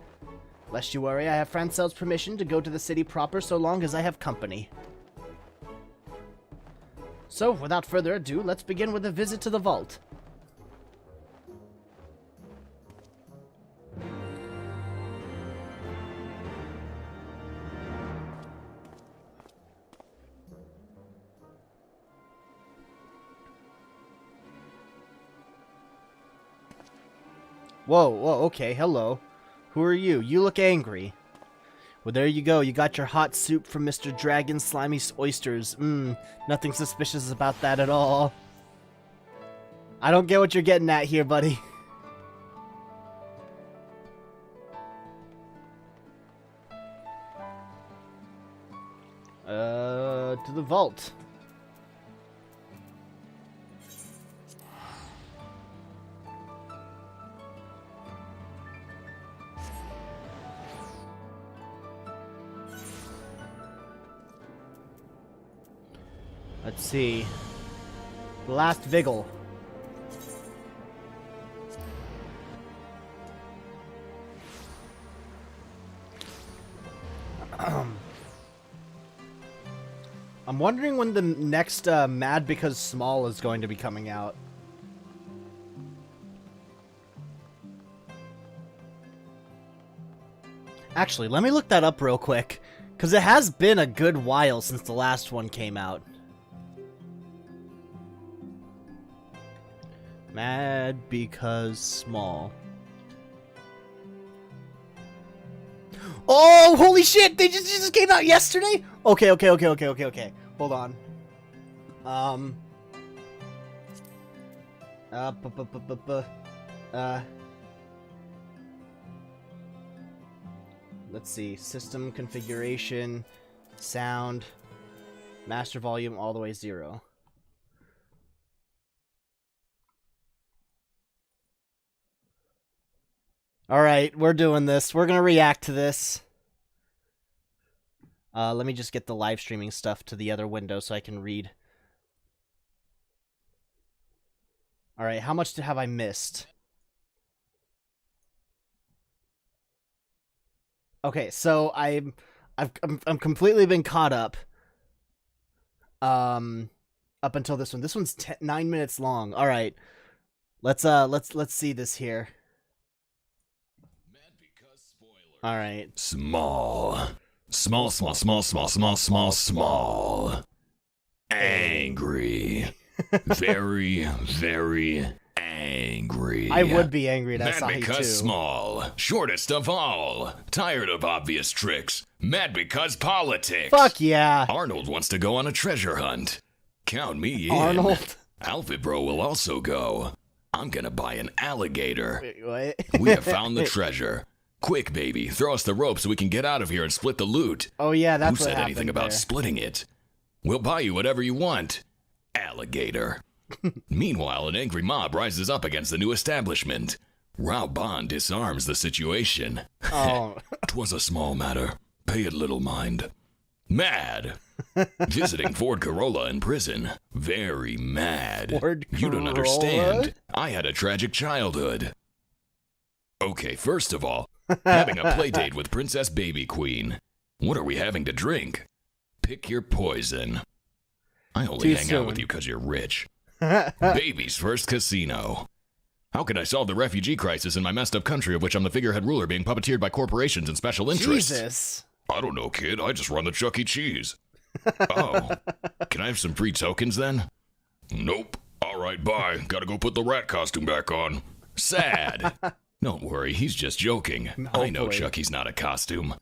A: Lest you worry, I have Francel's permission to go to the city proper so long as I have company. So, without further ado, let's begin with a visit to the vault. Whoa, okay, hello. Who are you? You look angry. Well, there you go. You got your hot soup from Mr. Dragon's slimy oysters. Nothing suspicious about that at all. I don't get what you're getting at here, buddy. To the vault. Let's see. The last Vigil. I'm wondering when the next Mad Because Small is going to be coming out. Actually, let me look that up real quick, because it has been a good while since the last one came out. Mad Because Small. Oh, holy shit! They just came out yesterday? Okay. Hold on. Let's see. System configuration, sound, master volume all the way 0. Alright, we're doing this. We're gonna react to this. Let me just get the live streaming stuff to the other window so I can read. Alright, how much have I missed? Okay, so I'm completely been caught up. Up until this one. This one's 9 minutes long. Alright. Let's see this here. Alright.
B: Small. Angry. Very, very angry.
A: I would be angry at
B: Mad
A: Asahi
B: because
A: too.
B: small. Shortest of all. Tired of obvious tricks. Mad because politics.
A: Fuck yeah.
B: Arnold wants to go on a treasure hunt. Count me in.
A: Arnold?
B: Alfred Bro will also go. I'm gonna buy an alligator.
A: Wait, what?
B: We have found the treasure. Quick, baby, throw us the rope so we can get out of here and split the loot.
A: Oh yeah, that's
B: Who
A: what
B: said
A: happened
B: anything about
A: there.
B: splitting it? We'll buy you whatever you want. Alligator. Meanwhile, an angry mob rises up against the new establishment. Rao Bond disarms the situation.
A: Oh.
B: 'Twas a small matter. Pay it little mind. Mad. Visiting Ford Corolla in prison. Very mad.
A: Ford
B: You don't
A: Corolla?
B: understand. I had a tragic childhood. Okay, first of all, having a play date with Princess Baby Queen. What are we having to drink? Pick your poison. I only
A: Too
B: hang
A: soon.
B: out with you because you're rich. Baby's first casino. How can I solve the refugee crisis in my messed up country of which I'm the figurehead ruler being puppeteered by corporations and special interests?
A: Jesus.
B: I don't know, kid. I just run the Chuck E. Cheese. Oh. Can I have some free tokens then? Nope. All right, bye. Gotta go put the rat costume back on. Sad. Don't worry, he's just joking. I know
A: Hopefully.
B: Chucky's not a costume.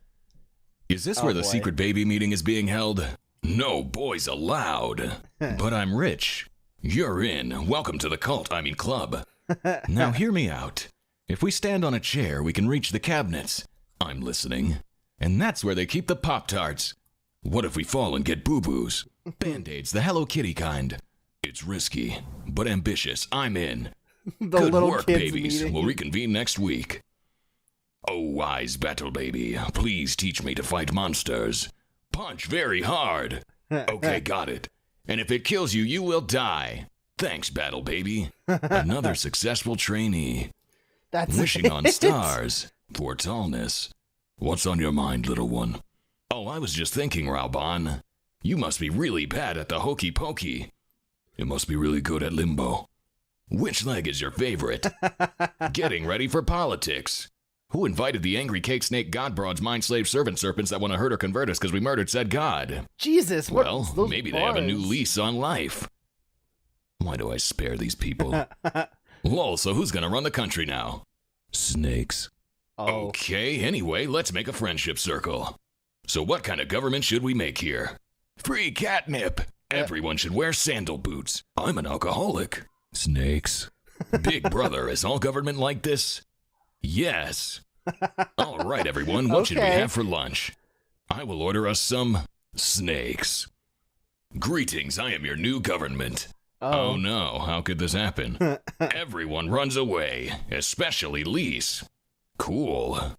B: Is this where the
A: boy.
B: secret baby meeting is being held? No boys allowed. But I'm rich. You're in. Welcome to the cult, club. Now hear me out. If we stand on a chair, we can reach the cabinets. I'm listening. And that's where they keep the Pop-Tarts. What if we fall and get boo-boos? Band-Aids, the Hello Kitty kind. It's risky, but ambitious. I'm in.
A: The
B: Good
A: little
B: work,
A: kids
B: babies.
A: meeting.
B: We'll reconvene next week. Oh, wise battle baby, please teach me to fight monsters. Punch very hard. Okay, got it. And if it kills you, you will die. Thanks, battle baby. Another successful trainee.
A: That's
B: Wishing on
A: it.
B: stars for tallness. What's on your mind, little one? Oh, I was just thinking, Raoban. You must be really bad at the hokey pokey. You must be really good at limbo. Which leg is your favorite? Getting ready for politics. Who invited the angry cake snake god broads, mind slave servant serpents that want to hurt or convert us because we murdered said god?
A: Jesus, what?
B: Well, maybe they have a new lease on life. Why do I spare these people? Lol, so who's gonna run the country now? Snakes.
A: Oh.
B: Okay, anyway, let's make a friendship circle. So what kind of government should we make here? Free catnip. Everyone should wear sandal boots. I'm an alcoholic. Snakes. Big brother, is all government like this? Yes. All right, everyone, what should we have for lunch? I will order us some snakes. Greetings, I am your new government. Oh no, how could this happen? Everyone runs away, especially Lise. Cool.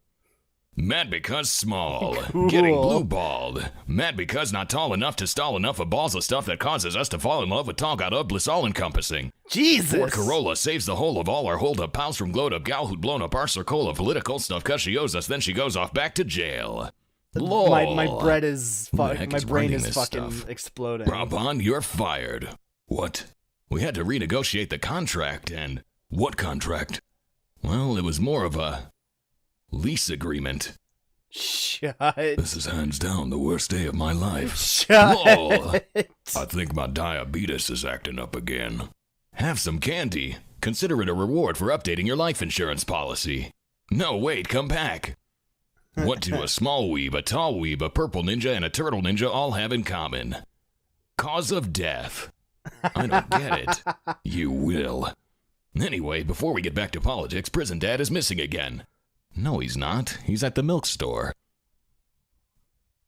B: Mad because small.
A: Cool.
B: Getting blue-balled. Mad because not tall enough to stall enough of balls of stuff that causes us to fall in love with tall god of bliss all-encompassing.
A: Jesus!
B: Ford Corolla saves the whole of all our hold-up pals from glowed-up gal who'd blown up our circle of political stuff cause she owes us, then she goes off back to jail. Lol.
A: My bread is my brain is fucking
B: stuff?
A: exploding.
B: Raoban, you're fired. What? We had to renegotiate the contract, and... What contract? Well, it was more of a... lease agreement.
A: Shut.
B: This is hands down the worst day of my life.
A: Shut.
B: Lol. I think my diabetes is acting up again. Have some candy. Consider it a reward for updating your life insurance policy. No, wait, come back. What do a small weeb, a tall weeb, a purple ninja, and a turtle ninja all have in common? Cause of death. I don't get it. You will. Anyway, before we get back to politics, Prison Dad is missing again. No, he's not. He's at the milk store.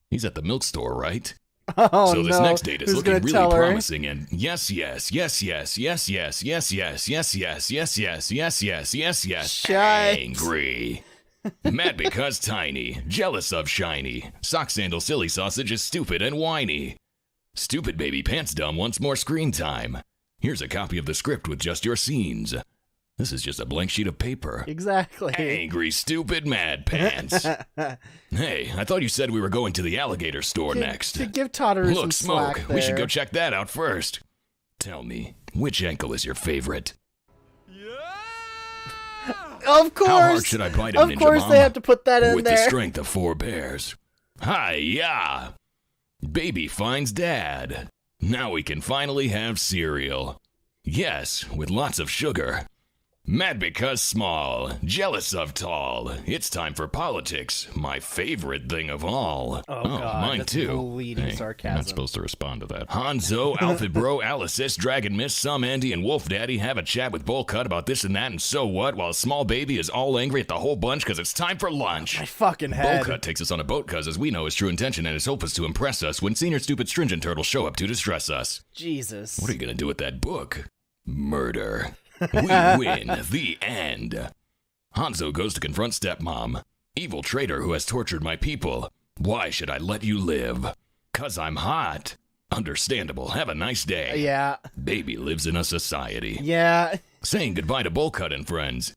B: He's at the milk store, right?
A: Oh,
B: so this
A: no.
B: next date is
A: Who's
B: looking
A: gonna
B: really
A: tell her?
B: promising, and yes, yes, yes, yes, yes, yes, yes, yes, yes, yes, yes, yes, yes, yes, yes, yes,
A: Shut.
B: angry. Mad because tiny, jealous of shiny. Sock sandal silly sausage is stupid and whiny. Stupid baby pants dumb wants more screen time. Here's a copy of the script with just your scenes. This is just a blank sheet of paper.
A: Exactly.
B: Angry, stupid, mad pants. Hey, I thought you said we were going to the alligator store next.
A: To give Totter some
B: Look, Smoke,
A: slack
B: we should
A: there.
B: go check that out first. Tell me, which ankle is your favorite?
A: Of course.
B: How hard should I bite him,
A: Of
B: Ninja
A: course
B: Mom?
A: they have to put that in
B: With
A: there.
B: the strength of 4 bears. Hi-ya! Baby finds dad. Now we can finally have cereal. Yes, with lots of sugar. Mad because small, jealous of tall. It's time for politics, my favorite thing of all.
A: Oh, God,
B: mine
A: that's
B: too.
A: bleeding
B: Hey,
A: sarcasm.
B: You're not supposed to respond to that. Hanzo, Alfred Bro, Alice, Dragon Miss, Some Andy, and Wolf Daddy have a chat with Bull Cut about this and that and so what, while Small Baby is all angry at the whole bunch because it's time for lunch.
A: My fucking head.
B: Bullcut takes us on a boat cause as we know his true intention and his hope is to impress us when senior stupid stringent turtles show up to distress us.
A: Jesus.
B: What are you gonna do with that book? Murder. We win. The end. Hanzo goes to confront stepmom. Evil traitor who has tortured my people. Why should I let you live? 'Cause I'm hot. Understandable. Have a nice day.
A: Yeah.
B: Baby lives in a society.
A: Yeah.
B: Saying goodbye to Bullcut and friends.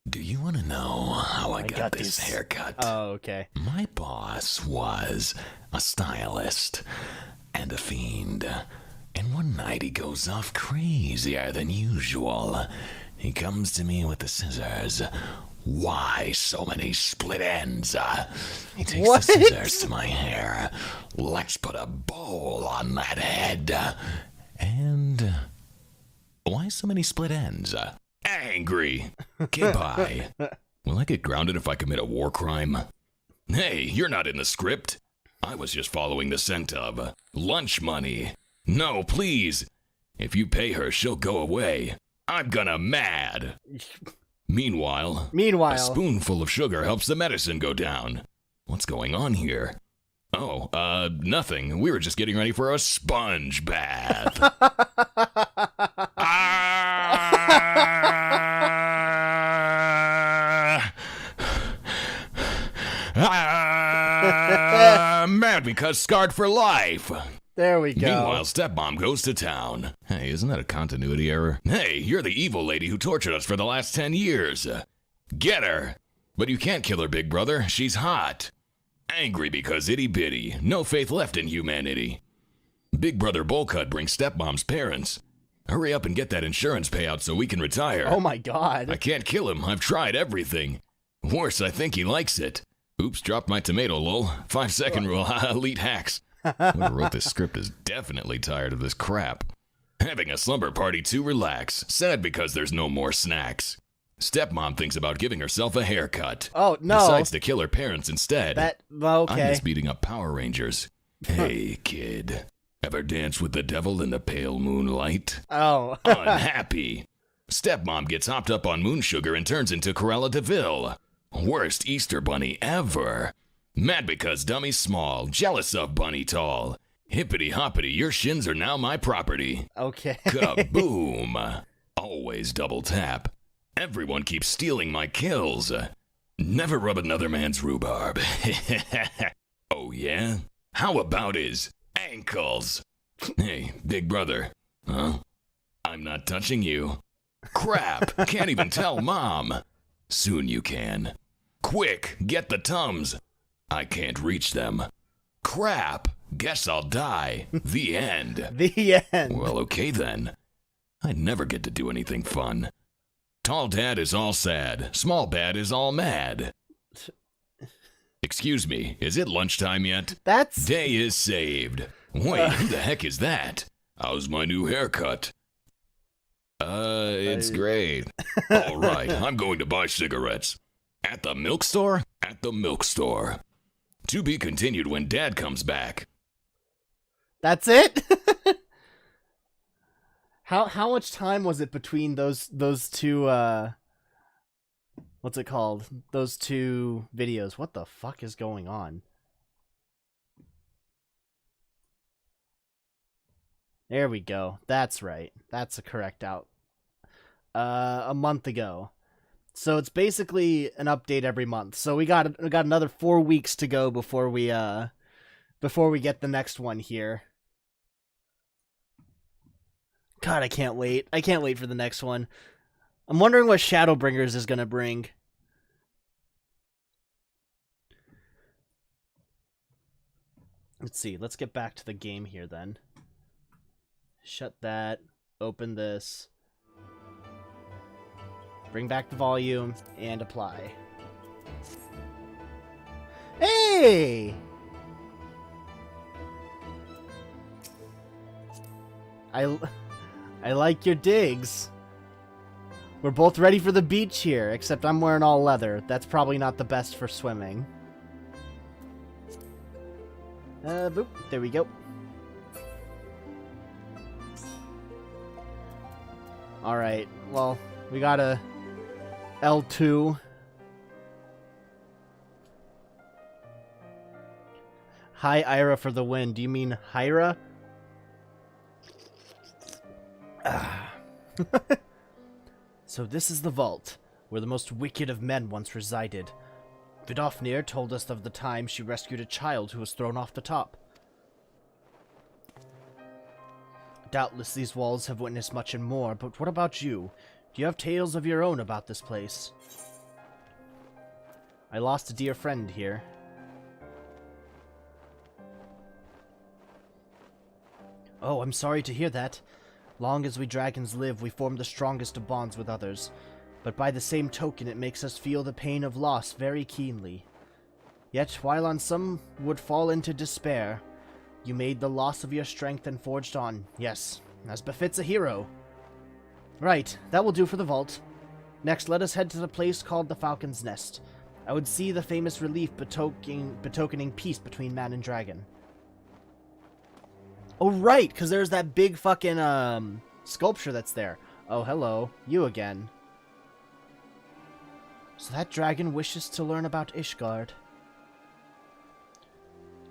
B: Do you want to know how I got this haircut?
A: Oh, okay.
B: My boss was a stylist and a fiend. And one night he goes off crazier than usual. He comes to me with the scissors. Why so many split ends? He takes
A: What?
B: the scissors to my hair. Let's put a bowl on that head. And why so many split ends? Angry. Okay, bye. Will I get grounded if I commit a war crime? Hey, you're not in the script. I was just following the scent of lunch money. No, please. If you pay her, she'll go away. I'm gonna mad. Meanwhile, a spoonful of sugar helps the medicine go down. What's going on here? Oh, nothing. We were just getting ready for a sponge bath. Mad because scarred for life.
A: There we go.
B: Meanwhile, stepmom goes to town. Hey, isn't that a continuity error? Hey, you're the evil lady who tortured us for the last 10 years. Get her. But you can't kill her, big brother. She's hot. Angry because itty bitty. No faith left in humanity. Big brother Bullcut brings stepmom's parents. Hurry up and get that insurance payout so we can retire.
A: Oh my god.
B: I can't kill him. I've tried everything. Worse, I think he likes it. Oops, dropped my tomato, lol. 5-second rule, elite hacks. Whoever wrote this script is definitely tired of this crap. Having a slumber party to relax. Sad because there's no more snacks. Stepmom thinks about giving herself a haircut.
A: Oh, no.
B: Decides to kill her parents instead.
A: Okay.
B: I miss beating up Power Rangers. Hey, kid. Ever dance with the devil in the pale moonlight?
A: Oh.
B: Unhappy. Stepmom gets hopped up on moon sugar and turns into Cruella de Vil. Worst Easter bunny ever. Mad because dummy's small, jealous of bunny tall. Hippity hoppity, your shins are now my property.
A: Okay.
B: Kaboom. Always double tap. Everyone keeps stealing my kills. Never rub another man's rhubarb. Oh yeah? How about his ankles? Hey, big brother. Huh? I'm not touching you. Crap, can't even tell mom. Soon you can. Quick, get the Tums. I can't reach them. Crap, guess I'll die. The end.
A: The end.
B: Well, okay then. I never get to do anything fun. Tall dad is all sad. Small bad is all mad. Excuse me, is it lunchtime yet? Day is saved. Wait, who the heck is that? How's my new haircut? It's great. All right, I'm going to buy cigarettes. At the milk store? At the milk store. To be continued when Dad comes back.
A: That's it? How much time was it between those two what's it called? Those two videos. What the fuck is going on? There we go. That's right. That's a correct out. A month ago. So it's basically an update every month. So we got another 4 weeks to go before we get the next one here. God, I can't wait. I can't wait for the next one. I'm wondering what Shadowbringers is gonna bring. Let's see. Let's get back to the game here then. Shut that. Open this. Bring back the volume and apply. Hey! I like your digs. We're both ready for the beach here, except I'm wearing all leather. That's probably not the best for swimming. Boop. There we go. Alright, well, we got a L2. Hi, Ira for the win. Do you mean Hyra? So this is the vault, where the most wicked of men once resided. Vidofnir told us of the time she rescued a child who was thrown off the top. Doubtless these walls have witnessed much and more, but what about you? Do you have tales of your own about this place? I lost a dear friend here. Oh, I'm sorry to hear that. Long as we dragons live, we form the strongest of bonds with others. But by the same token, it makes us feel the pain of loss very keenly. Yet, while on some would fall into despair, you made the loss of your strength and forged on. Yes, as befits a hero. Right, that will do for the vault. Next, let us head to the place called the Falcon's Nest. I would see the famous relief betokening peace between man and dragon. Oh, right, because there's that big fucking, sculpture that's there. Oh, hello. You again. So that dragon wishes to learn about Ishgard.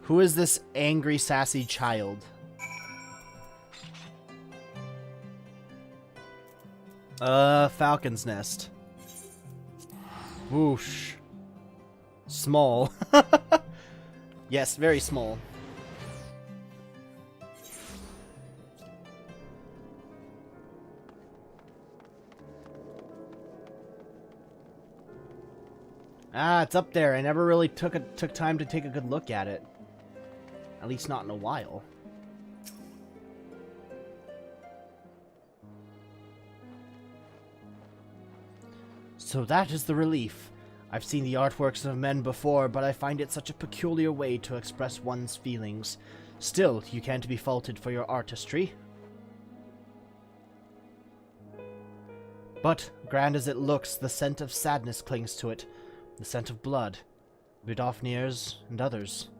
A: Who is this angry, sassy child? Falcon's Nest. Whoosh. Small. Yes, very small. Ah, it's up there. I never really took time to take a good look at it. At least not in a while. So that is the relief. I've seen the artworks of men before, but I find it such a peculiar way to express one's feelings. Still, you can't be faulted for your artistry. But, grand as it looks, the scent of sadness clings to it. The scent of blood. Vidofnir's and others.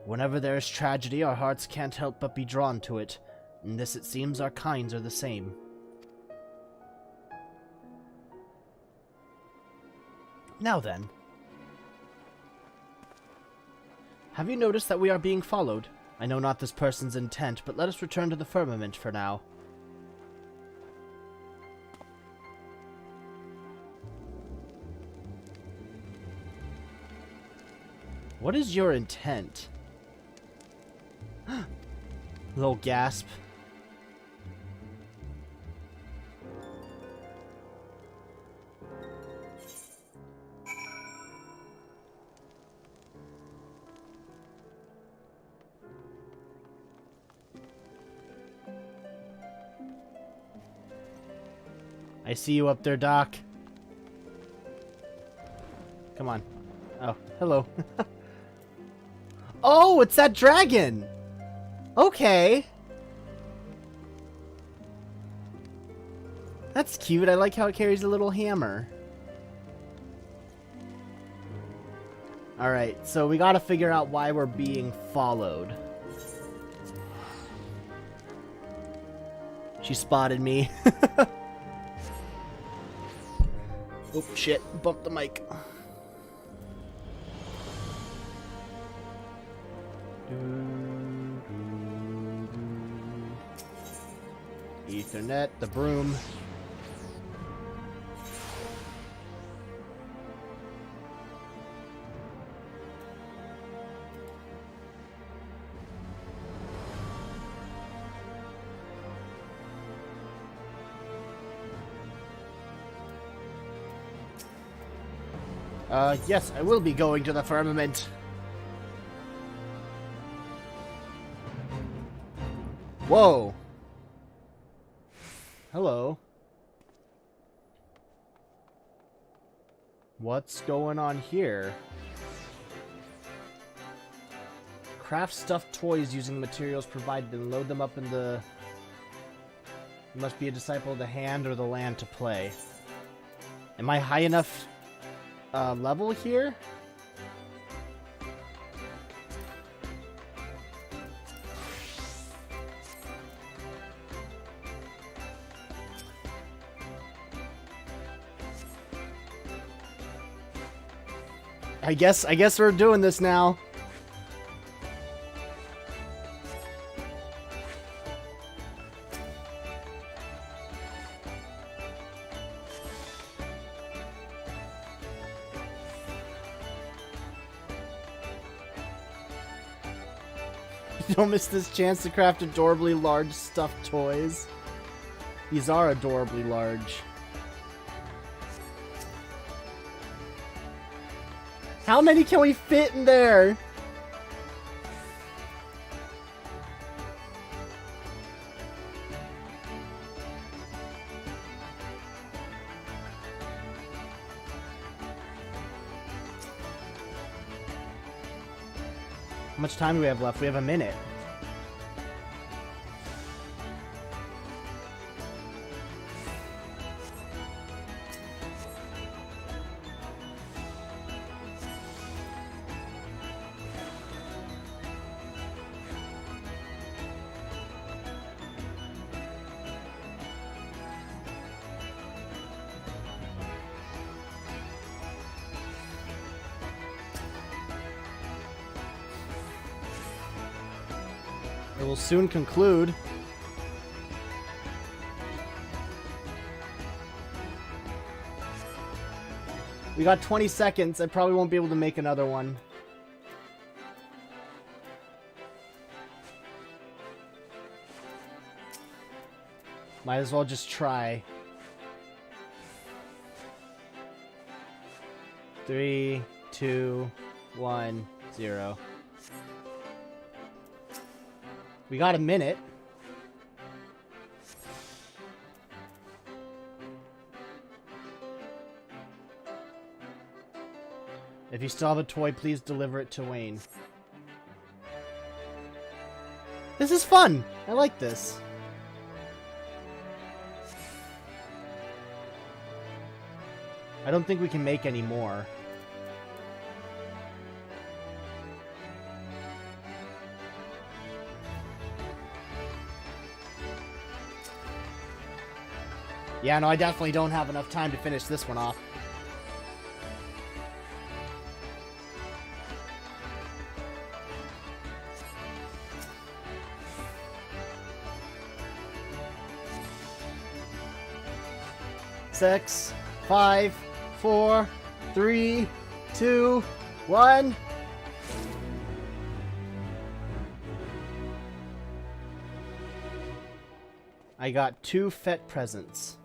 A: Whenever there is tragedy, our hearts can't help but be drawn to it. In this, it seems, our kinds are the same. Now then. Have you noticed that we are being followed? I know not this person's intent, but let us return to the firmament for now. What is your intent? Little gasp. I see you up there, Doc. Come on. Oh, hello. Oh, it's that dragon! Okay. That's cute. I like how it carries a little hammer. Alright, so we gotta figure out why we're being followed. She spotted me. Oh, shit. Bumped the mic. Ethernet, the broom. Yes, I will be going to the firmament. Whoa. Hello. What's going on here? Craft stuffed toys using materials provided and load them up in the... You must be a disciple of the hand or the land to play. Am I high enough level here? I guess we're doing this now. Don't miss this chance to craft adorably large stuffed toys. These are adorably large. How many can we fit in there? How much time do we have left? We have a minute. It will soon conclude. We got 20 seconds. I probably won't be able to make another one. Might as well just try. 3, 2, 1, 0. We got a minute. If you still have a toy, please deliver it to Wayne. This is fun. I like this. I don't think we can make any more. Yeah, no, I definitely don't have enough time to finish this one off. Six, 5, 4, 3, 2, 1. I got 2 FET presents.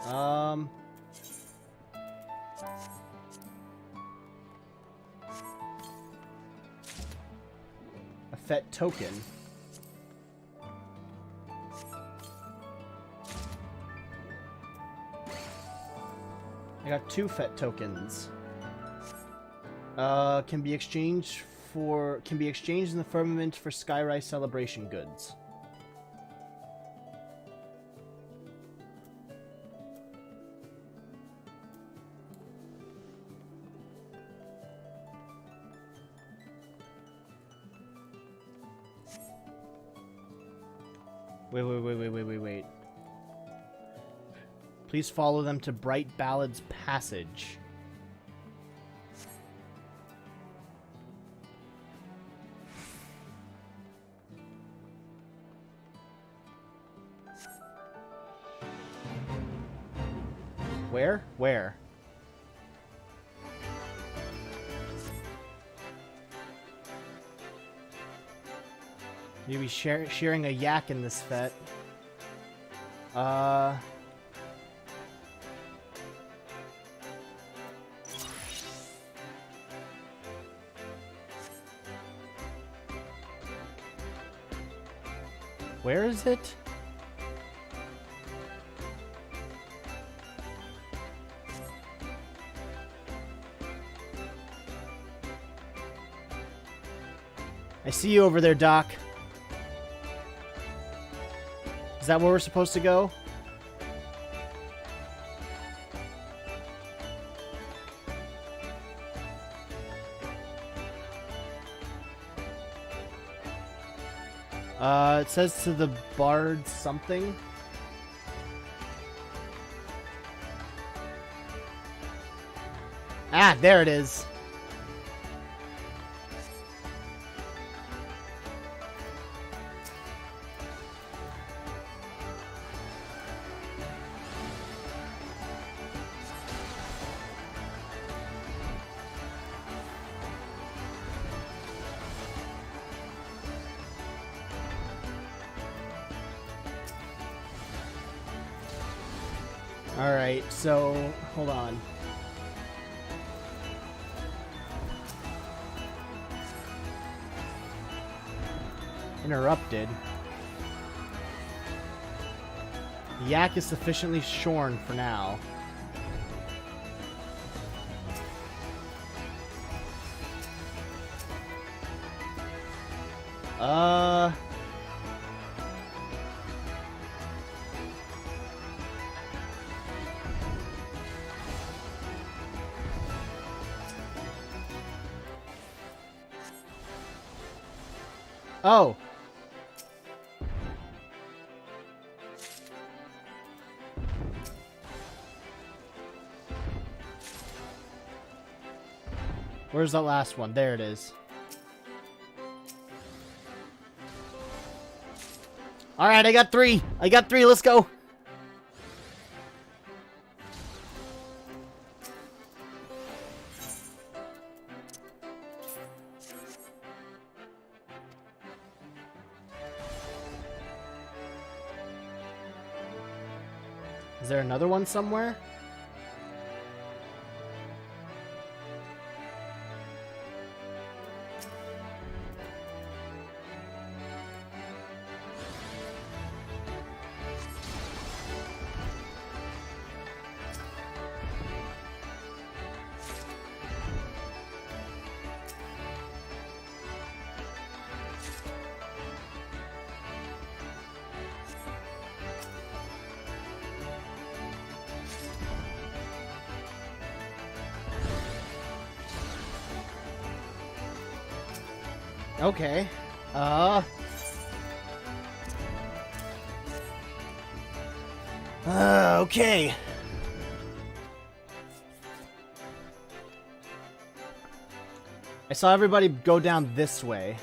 A: A FET token. I got 2 FET tokens. Can be exchanged in the firmament for Skyrise celebration goods. Wait. Please follow them to Bright Ballad's Passage. Where? Where? Maybe sharing a yak in this FET. Where is it? I see you over there, Doc. Is that where we're supposed to go? It says to the bard something. Ah, there it is. Alright, so, hold on. Interrupted. The yak is sufficiently shorn for now. Oh. Where's that last one? There it is. Alright, I got 3. Let's go. Is there another one somewhere? Okay. Okay. I saw everybody go down this way.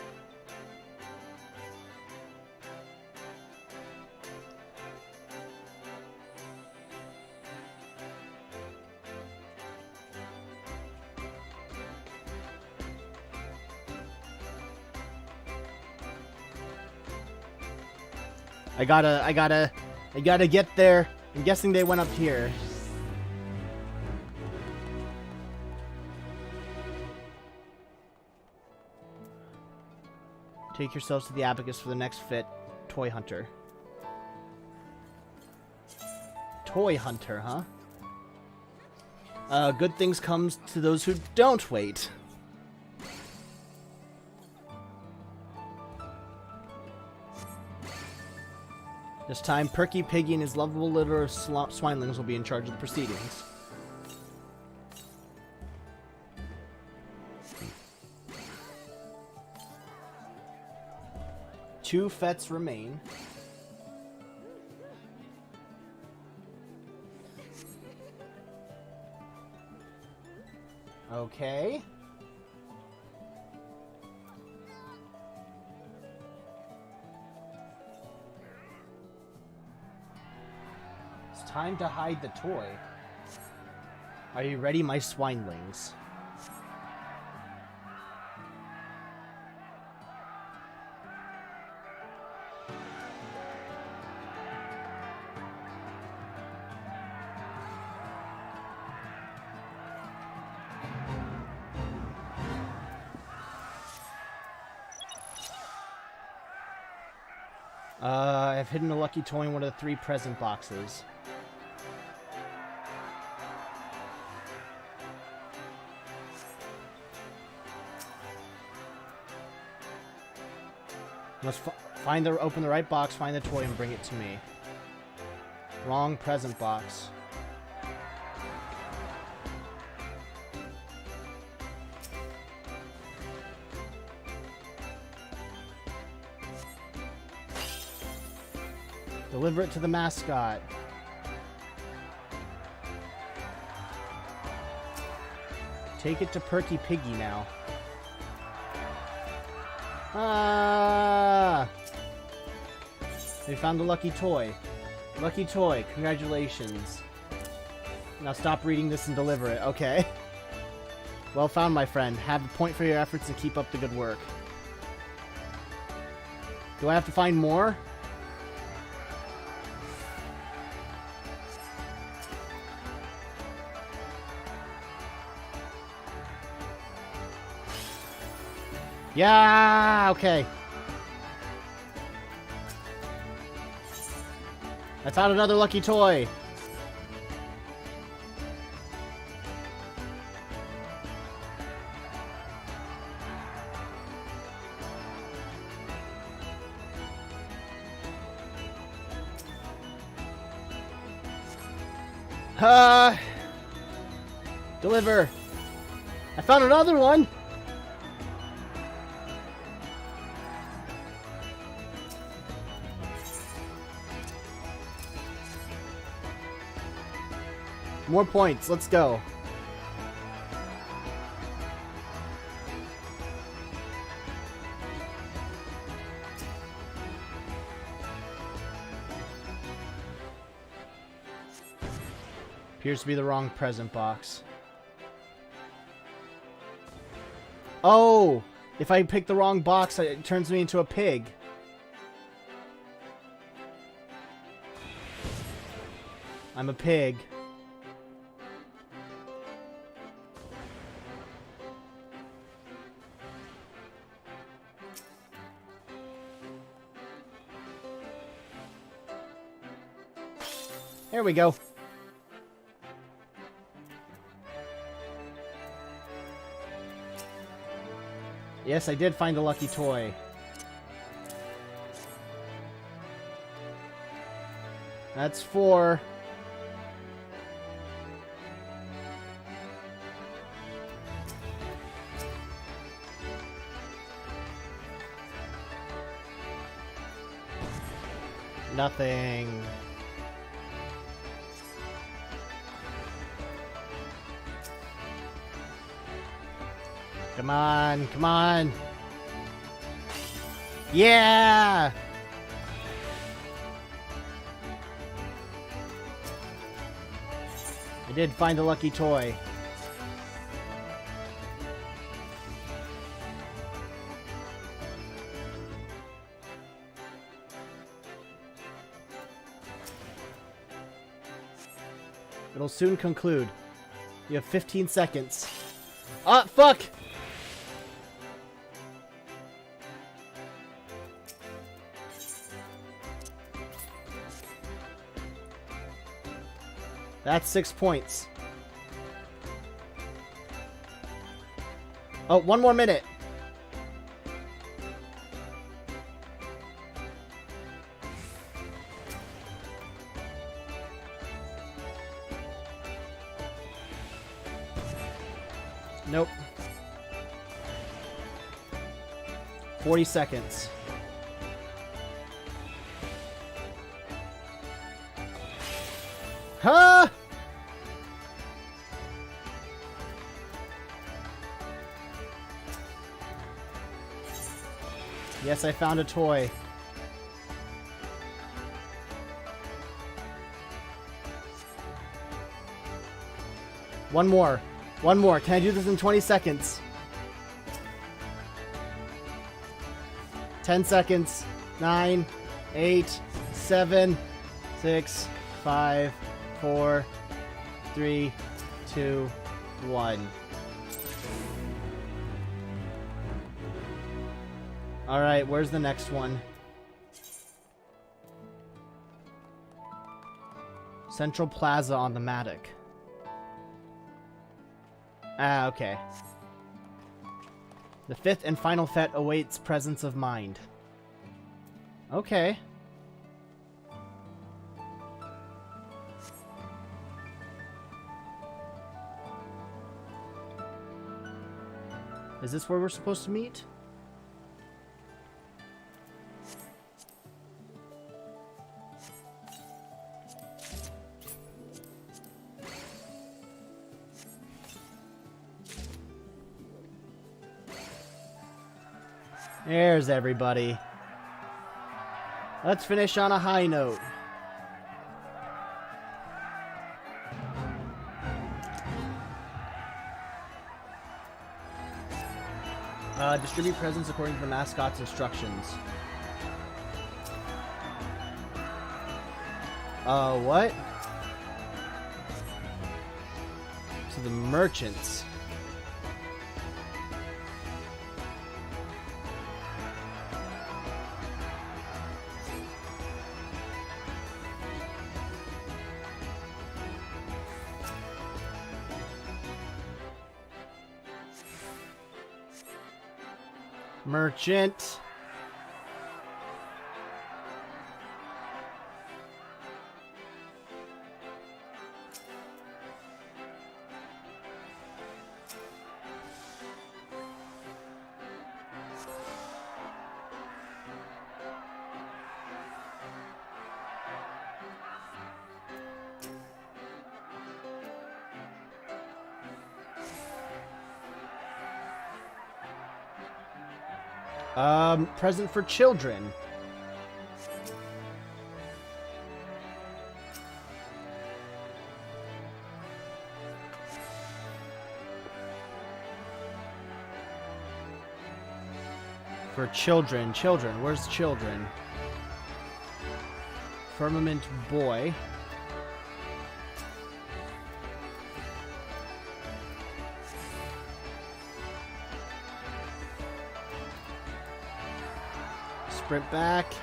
A: I gotta get there. I'm guessing they went up here. Take yourselves to the abacus for the next fit. Toy hunter. Toy hunter, huh? Good things comes to those who don't wait. This time, Perky, Piggy, and his lovable litter of swinelings will be in charge of the proceedings. Two fets remain. Okay. It's time to hide the toy. Are you ready, my swinelings? I've hidden a lucky toy in one of the 3 present boxes. Must open the right box, find the toy, and bring it to me. Wrong present box. Deliver it to the mascot. Take it to Perky Piggy now. Ah! We found the lucky toy. Lucky toy, congratulations. Now stop reading this and deliver it. Okay. Well found, my friend. Have a point for your efforts and keep up the good work. Do I have to find more? Yeah, okay. I found another lucky toy. Deliver. I found another one. More points. Let's go. Appears to be the wrong present box. Oh! If I pick the wrong box, it turns me into a pig. I'm a pig. There we go. Yes, I did find a lucky toy. That's 4. Nothing. Come on, come on. Yeah! I did find a lucky toy. It'll soon conclude. You have 15 seconds. Ah, fuck! That's 6 points. Oh, 1 more minute. Nope. 40 seconds. Huh? Yes, I found a toy. One more. One more. Can I do this in 20 seconds? 10 seconds. 9, 8, 7, 6, 5, 4, 3, 2, 1. Alright, where's the next one? Central Plaza on the Matic. Ah, okay. The 5th and final fet awaits presence of mind. Okay. Is this where we're supposed to meet? There's everybody. Let's finish on a high note. Distribute presents according to the mascot's instructions. What? To the merchants. Merchant. Present for children. For children. Children. Where's children? Firmament boy. sprint back.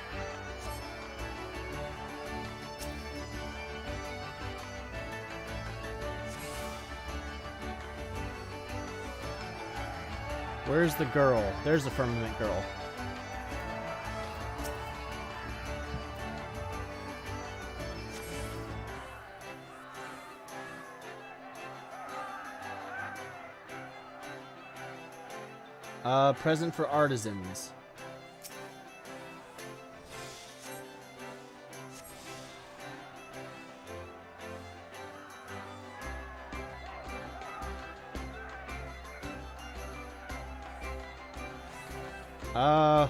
A: Where's the girl? There's the firmament girl. Present for artisans.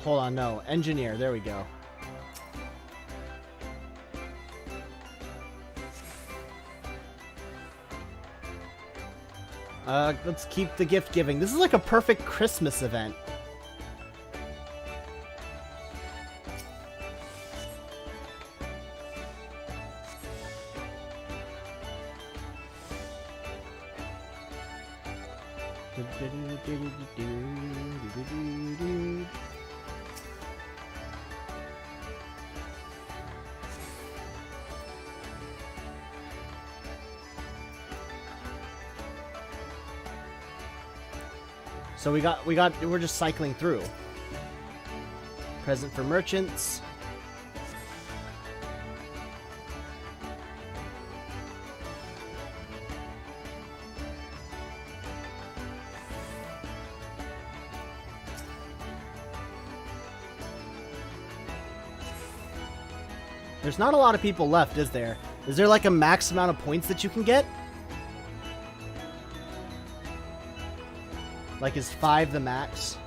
A: Hold on, no. Engineer, there we go. Let's keep the gift giving. This is like a perfect Christmas event. So we're just cycling through. Present for merchants. There's not a lot of people left, is there? Is there like a max amount of points that you can get? Like, is 5 the max?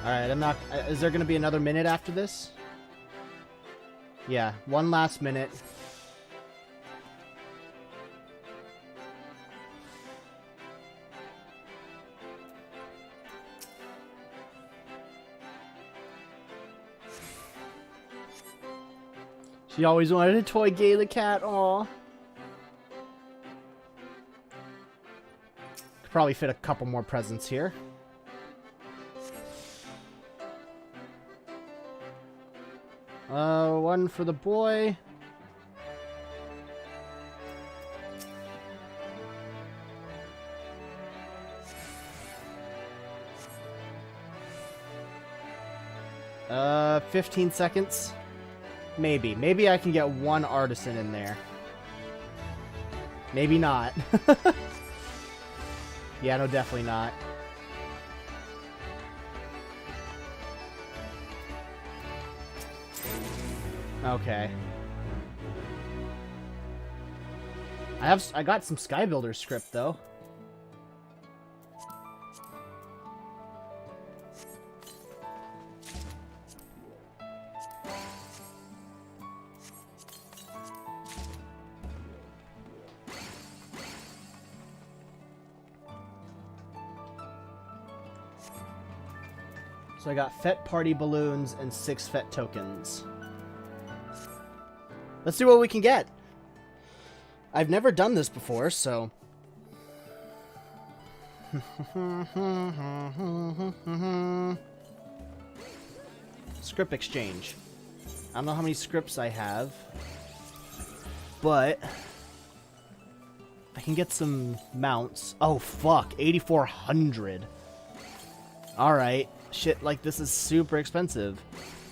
A: Alright, I'm not... Is there going to be another minute after this? Yeah, one last minute. She always wanted a toy Gay the cat, aw. Could probably fit a couple more presents here. One for the boy. Uh, 15 seconds. Maybe. Maybe I can get one artisan in there. Maybe not. Yeah, no, definitely not. Okay. I got some Skybuilder script though. So I got Fet Party Balloons and 6 Fet Tokens. Let's see what we can get. I've never done this before, so... Script exchange. I don't know how many scripts I have, but I can get some mounts. Oh, fuck. 8,400. Alright. Shit, like, this is super expensive.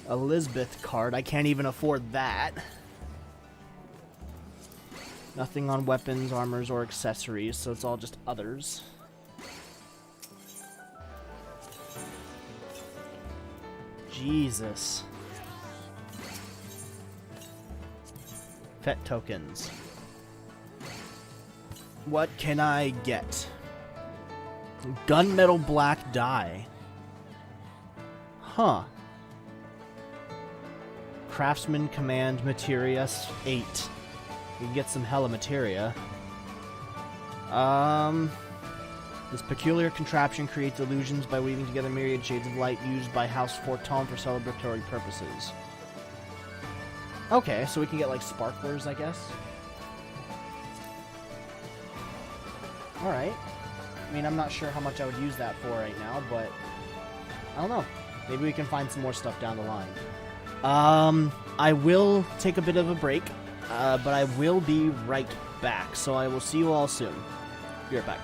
A: Elizabeth card. I can't even afford that. Nothing on weapons, armors, or accessories, so it's all just others. Jesus. Fet tokens. What can I get? Gunmetal black dye. Huh. Craftsman command materia 8. We can get some hella materia. This peculiar contraption creates illusions by weaving together myriad shades of light used by House Forton for celebratory purposes. Okay, so we can get, like, sparklers, I guess. Alright. I mean, I'm not sure how much I would use that for right now, but I don't know. Maybe we can find some more stuff down the line. I will take a bit of a break, but I will be right back, so I will see you all soon. Be right back.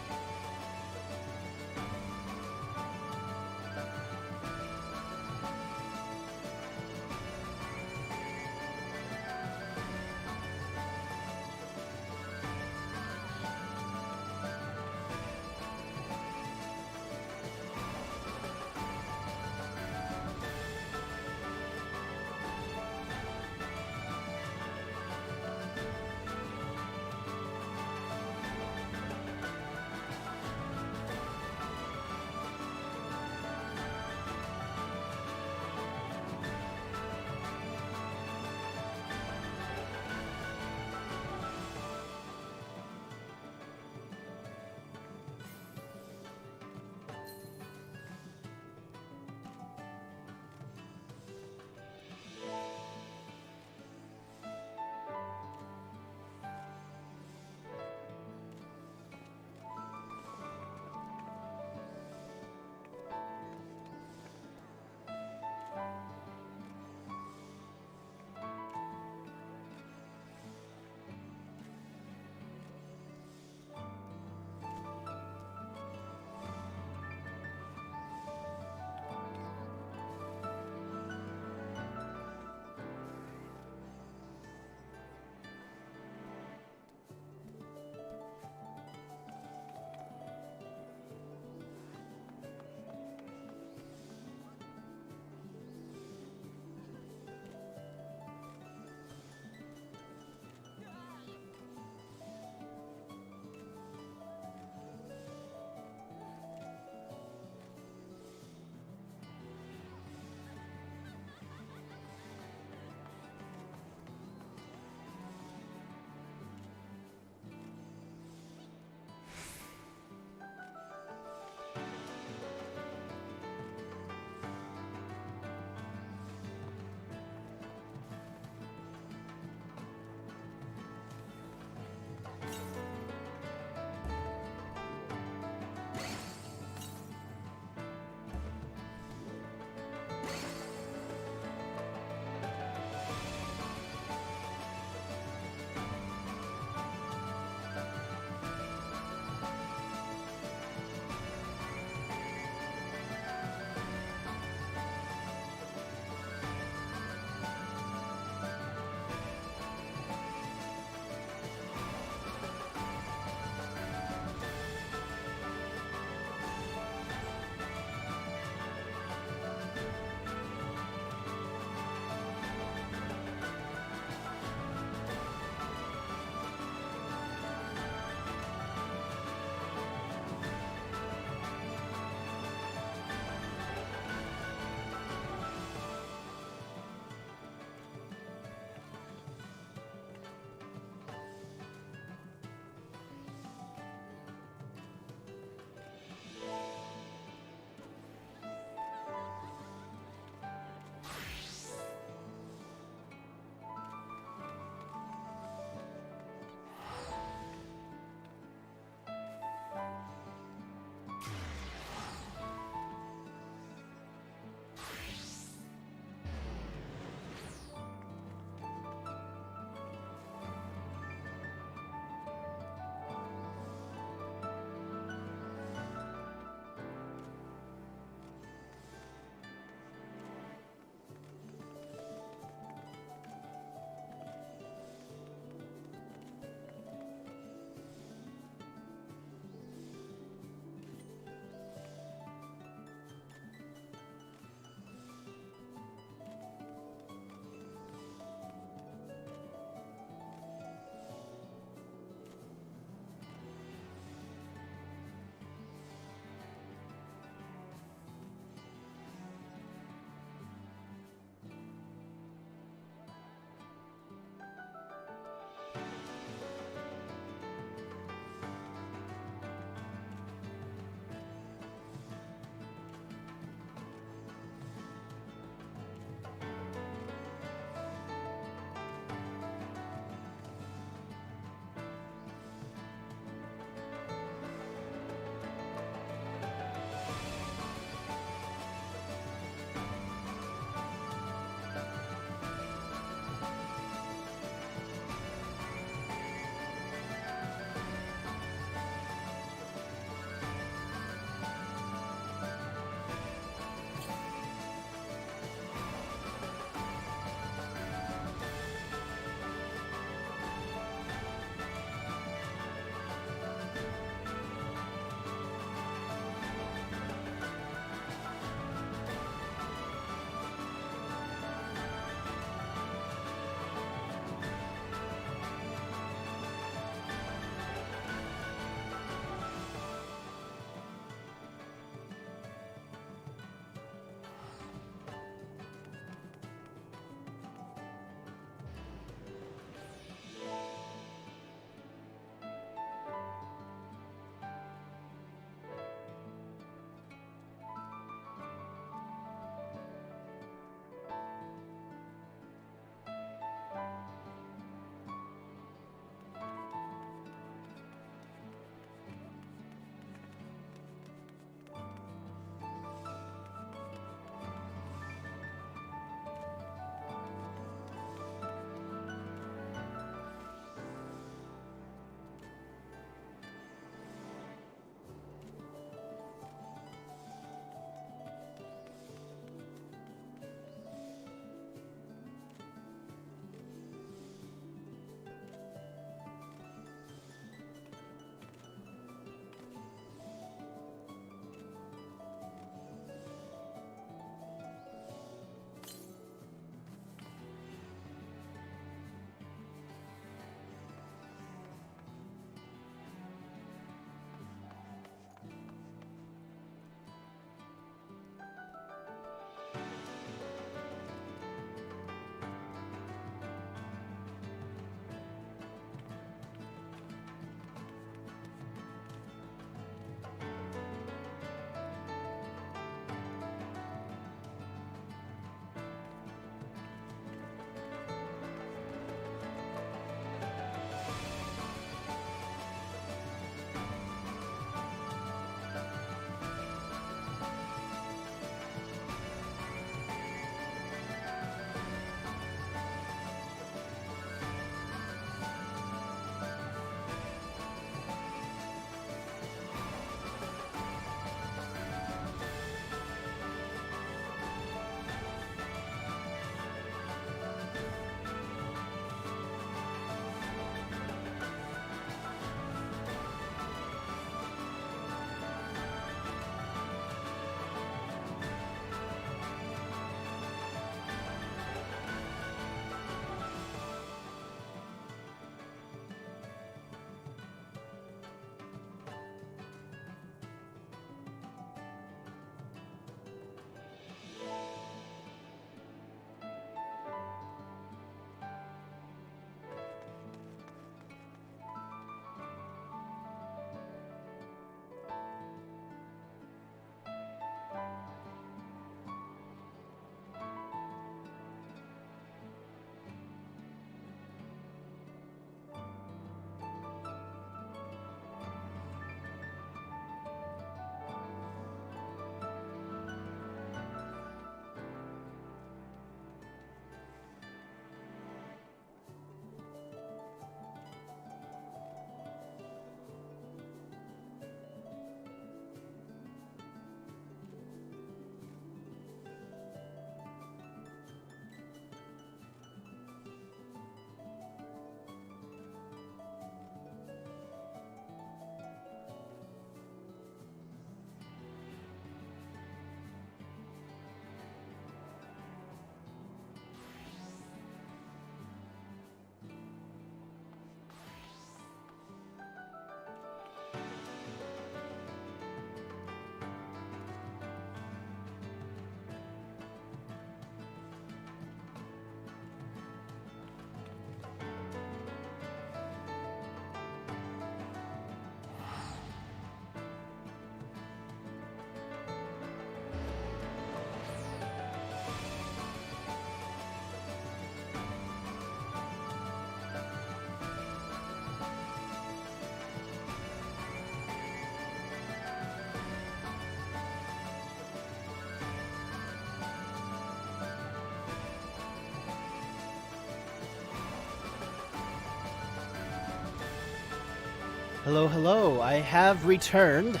A: Hello, hello. I have returned.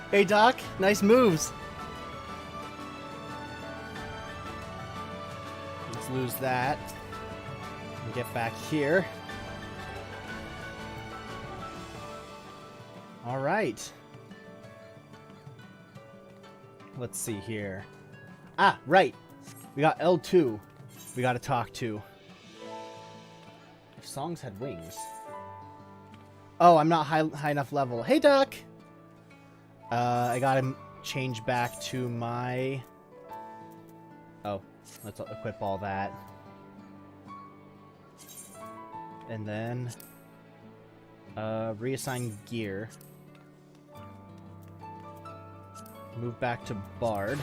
A: Hey, Doc. Nice moves. Let's lose that. And get back here. All right. Let's see here. Ah, right. We got L2. We gotta talk to. If songs had wings. Oh, I'm not high enough level. Hey, Doc! I gotta change back to my... Oh, let's equip all that. And then... reassign gear. Move back to Bard.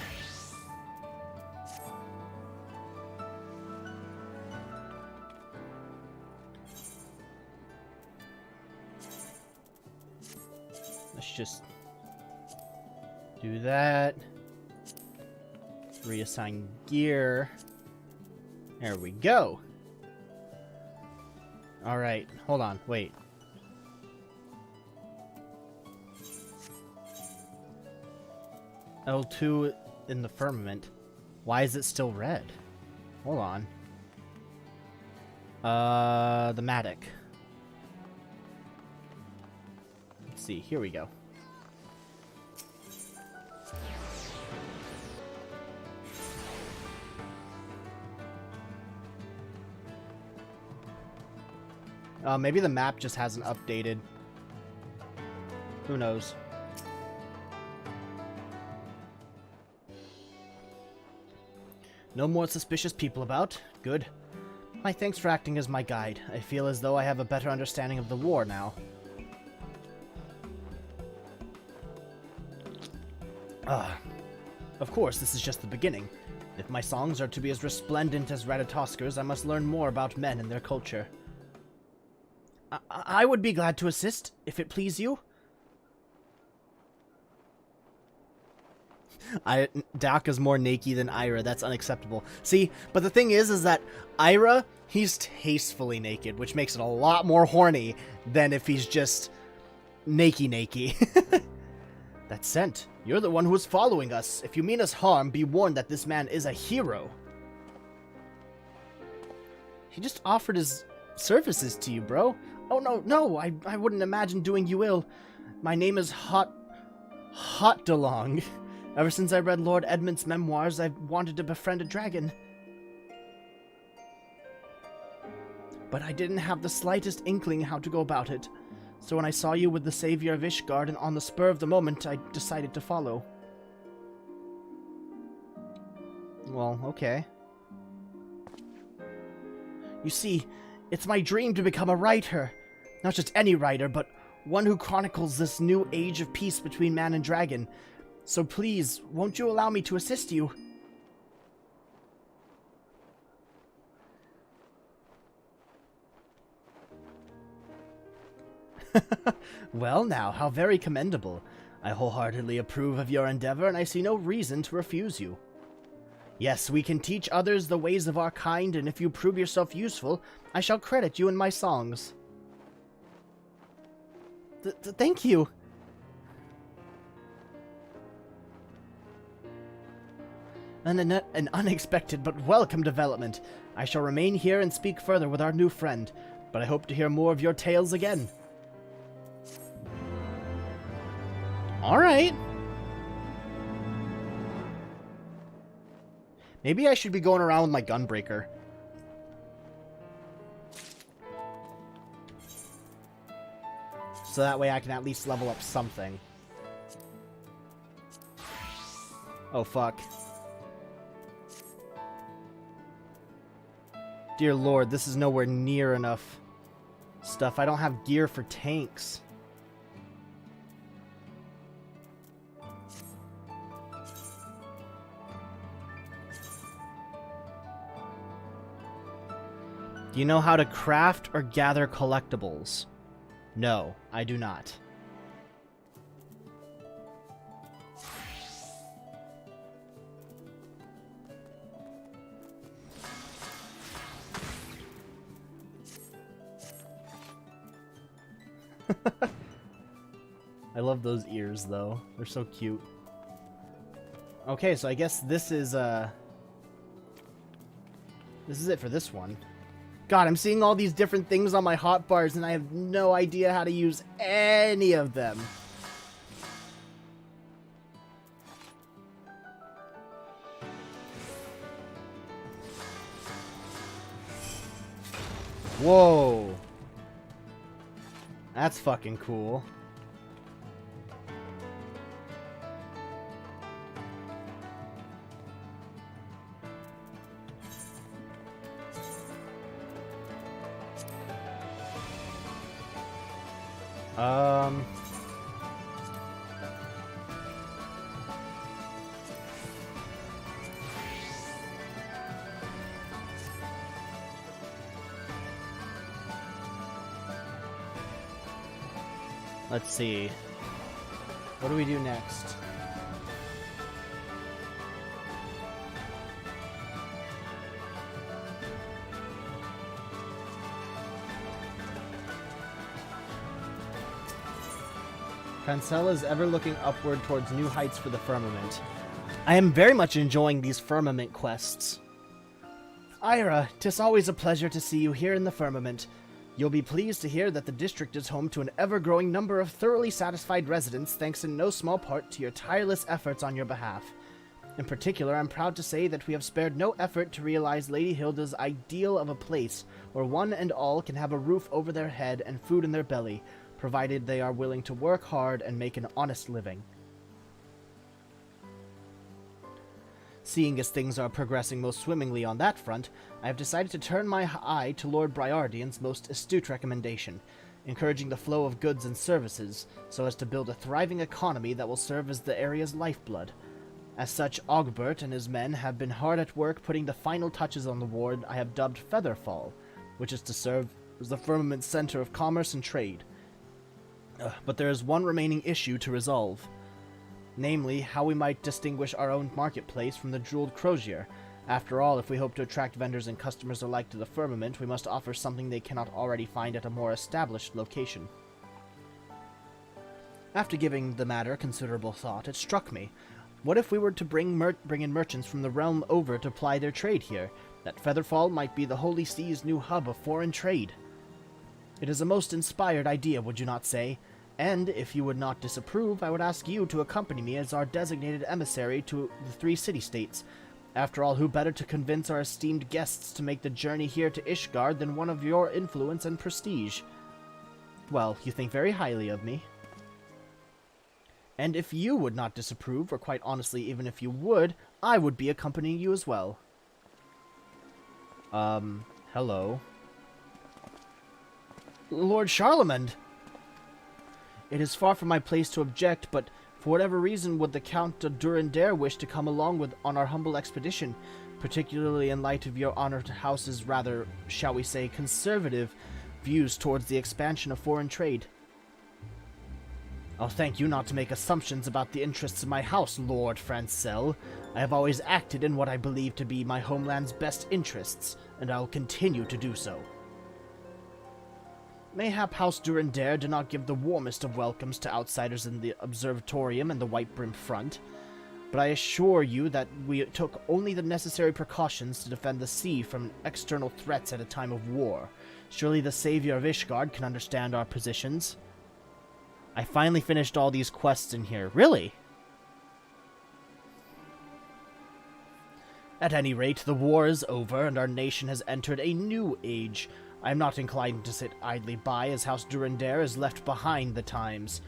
A: Let's just do that. Reassign gear. There we go. Alright, hold on, wait. L2 in the firmament. Why is it still red? Hold on. The Matic. Let's see, here we go. Maybe the map just hasn't updated. Who knows? No more suspicious people about. Good. My thanks for acting as my guide. I feel as though I have a better understanding of the war now. Of course, this is just the beginning. If my songs are to be as resplendent as Ratatosker's, I must learn more about men and their culture. I would be glad to assist, if it please you. Doc is more naked than Ira. That's unacceptable. See, but the thing is that Ira, he's tastefully naked, which makes it a lot more horny than if he's just naked. That scent. You're the one who is following us. If you mean us harm, be warned that this man is a hero. He just offered his services to you, bro. Oh, no, I wouldn't imagine doing you ill. My name is Hot DeLong. Ever since I read Lord Edmund's memoirs, I've wanted to befriend a dragon. But I didn't have the slightest inkling how to go about it. So when I saw you with the savior of Ishgard, and on the spur of the moment, I decided to follow. Well, okay. You see, it's my dream to become a writer. Not just any writer, but one who chronicles this new age of peace between man and dragon. So please, won't you allow me to assist you? Well now, how very commendable. I wholeheartedly approve of your endeavor, and I see no reason to refuse you. Yes, we can teach others the ways of our kind, and if you prove yourself useful, I shall credit you in my songs. Thank you. An unexpected but welcome development. I shall remain here and speak further with our new friend, but I hope to hear more of your tales again. Alright. Maybe I should be going around with my gunbreaker. So that way I can at least level up something. Oh, fuck. Dear Lord, this is nowhere near enough stuff. I don't have gear for tanks. Do you know how to craft or gather collectibles? No, I do not. I love those ears, though. They're so cute. Okay, so I guess this is it for this one. God, I'm seeing all these different things on my hotbars, and I have no idea how to use any of them. Whoa. That's fucking cool. Let's see. What do we do next? Cancella is ever looking upward towards new heights for the firmament. I am very much enjoying these firmament quests. Ira, 'tis always a pleasure to see you here in the firmament. You'll be pleased to hear that the district is home to an ever-growing number of thoroughly satisfied residents, thanks in no small part to your tireless efforts on your behalf. In particular, I'm proud to say that we have spared no effort to realize Lady Hilda's ideal of a place where one and all can have a roof over their head and food in their belly, provided they are willing to work hard and make an honest living. Seeing as things are progressing most swimmingly on that front, I have decided to turn my eye to Lord Briardian's most astute recommendation, encouraging the flow of goods and services, so as to build a thriving economy that will serve as the area's lifeblood. As such, Ogbert and his men have been hard at work putting the final touches on the ward I have dubbed Featherfall, which is to serve as the firmament's center of commerce and trade. But there is one remaining issue to resolve. Namely, how we might distinguish our own marketplace from the jeweled crozier. After all, if we hope to attract vendors and customers alike to the firmament, we must offer something they cannot already find at a more established location. After giving the matter considerable thought, it struck me. What if we were to bring in merchants from the realm over to ply their trade here? That Featherfall might be the Holy Sea's new hub of foreign trade. It is a most inspired idea, would you not say? And, if you would not disapprove, I would ask you to accompany me as our designated emissary to the 3 city-states. After all, who better to convince our esteemed guests to make the journey here to Ishgard than one of your influence and prestige? Well, you think very highly of me. And if you would not disapprove, or quite honestly, even if you would, I would be accompanying you as well. Hello. Lord Charlemagne! It is far from my place to object, but for whatever reason would the Count de Durandare wish to come along on our humble expedition, particularly in light of your honored house's rather, shall we say, conservative views towards the expansion of foreign trade? I'll thank you not to make assumptions about the interests of my house, Lord Francel. I have always acted in what I believe to be my homeland's best interests, and I'll continue to do so. Mayhap House Durandare do not give the warmest of welcomes to outsiders in the Observatorium and the White Brim Front, but I assure you that we took only the necessary precautions to defend the sea from external threats at a time of war. Surely the savior of Ishgard can understand our positions. I finally finished all these quests in here. Really? At any rate, the war is over, and our nation has entered a new age. I am not inclined to sit idly by as House Durandare is left behind the times.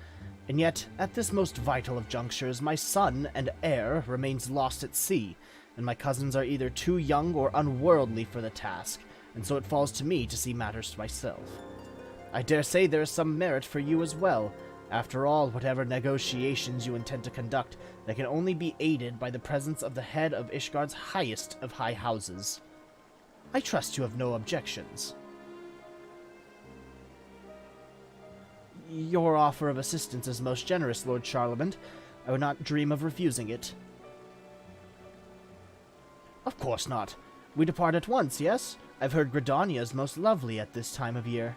A: And yet, at this most vital of junctures, my son and heir remains lost at sea, and my cousins are either too young or unworldly for the task, and so it falls to me to see matters to myself. I dare say there is some merit for you as well. After all, whatever negotiations you intend to conduct, they can only be aided by the presence of the head of Ishgard's highest of high houses. I trust you have no objections. Your offer of assistance is most generous, Lord Charlemagne. I would not dream of refusing it. Of course not. We depart at once, yes? I've heard Gridania is most lovely at this time of year.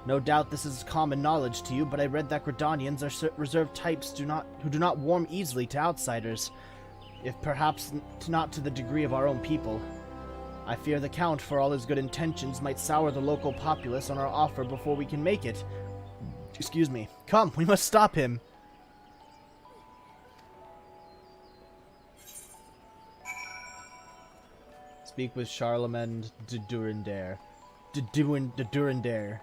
A: No doubt this is common knowledge to you, but I read that Gridanians are reserved types who do not warm easily to outsiders, if perhaps not to the degree of our own people. I fear the Count, for all his good intentions, might sour the local populace on our offer before we can make it. Excuse me. Come, we must stop him. Speak with Charlemagne de Durandare. De Durandare.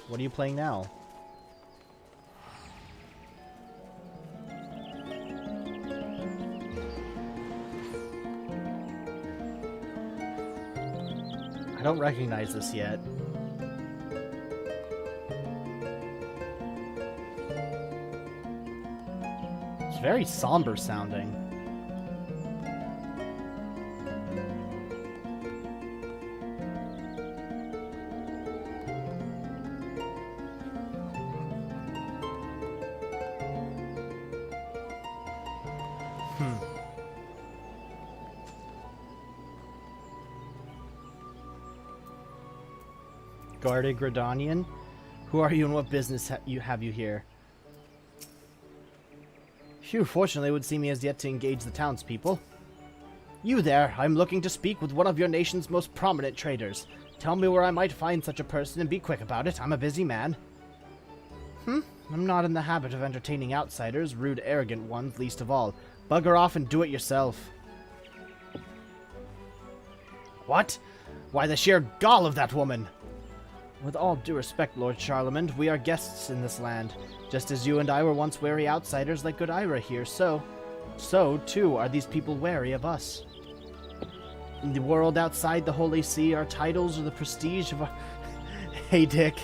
A: What are you playing now? I don't recognize this yet. It's very somber sounding. Garde Gridanian? Who are you and what business have you here? Phew, fortunately it would seem he has yet to engage the townspeople. You there, I'm looking to speak with one of your nation's most prominent traders. Tell me where I might find such a person and be quick about it. I'm a busy man. I'm not in the habit of entertaining outsiders, rude, arrogant ones, least of all. Bugger off and do it yourself. What? Why, the sheer gall of that woman! With all due respect, Lord Charlemagne, we are guests in this land, just as you and I were once wary outsiders like good Ira here, so too are these people wary of us. In the world outside the Holy See, our titles or the prestige of our... Hey, Dick.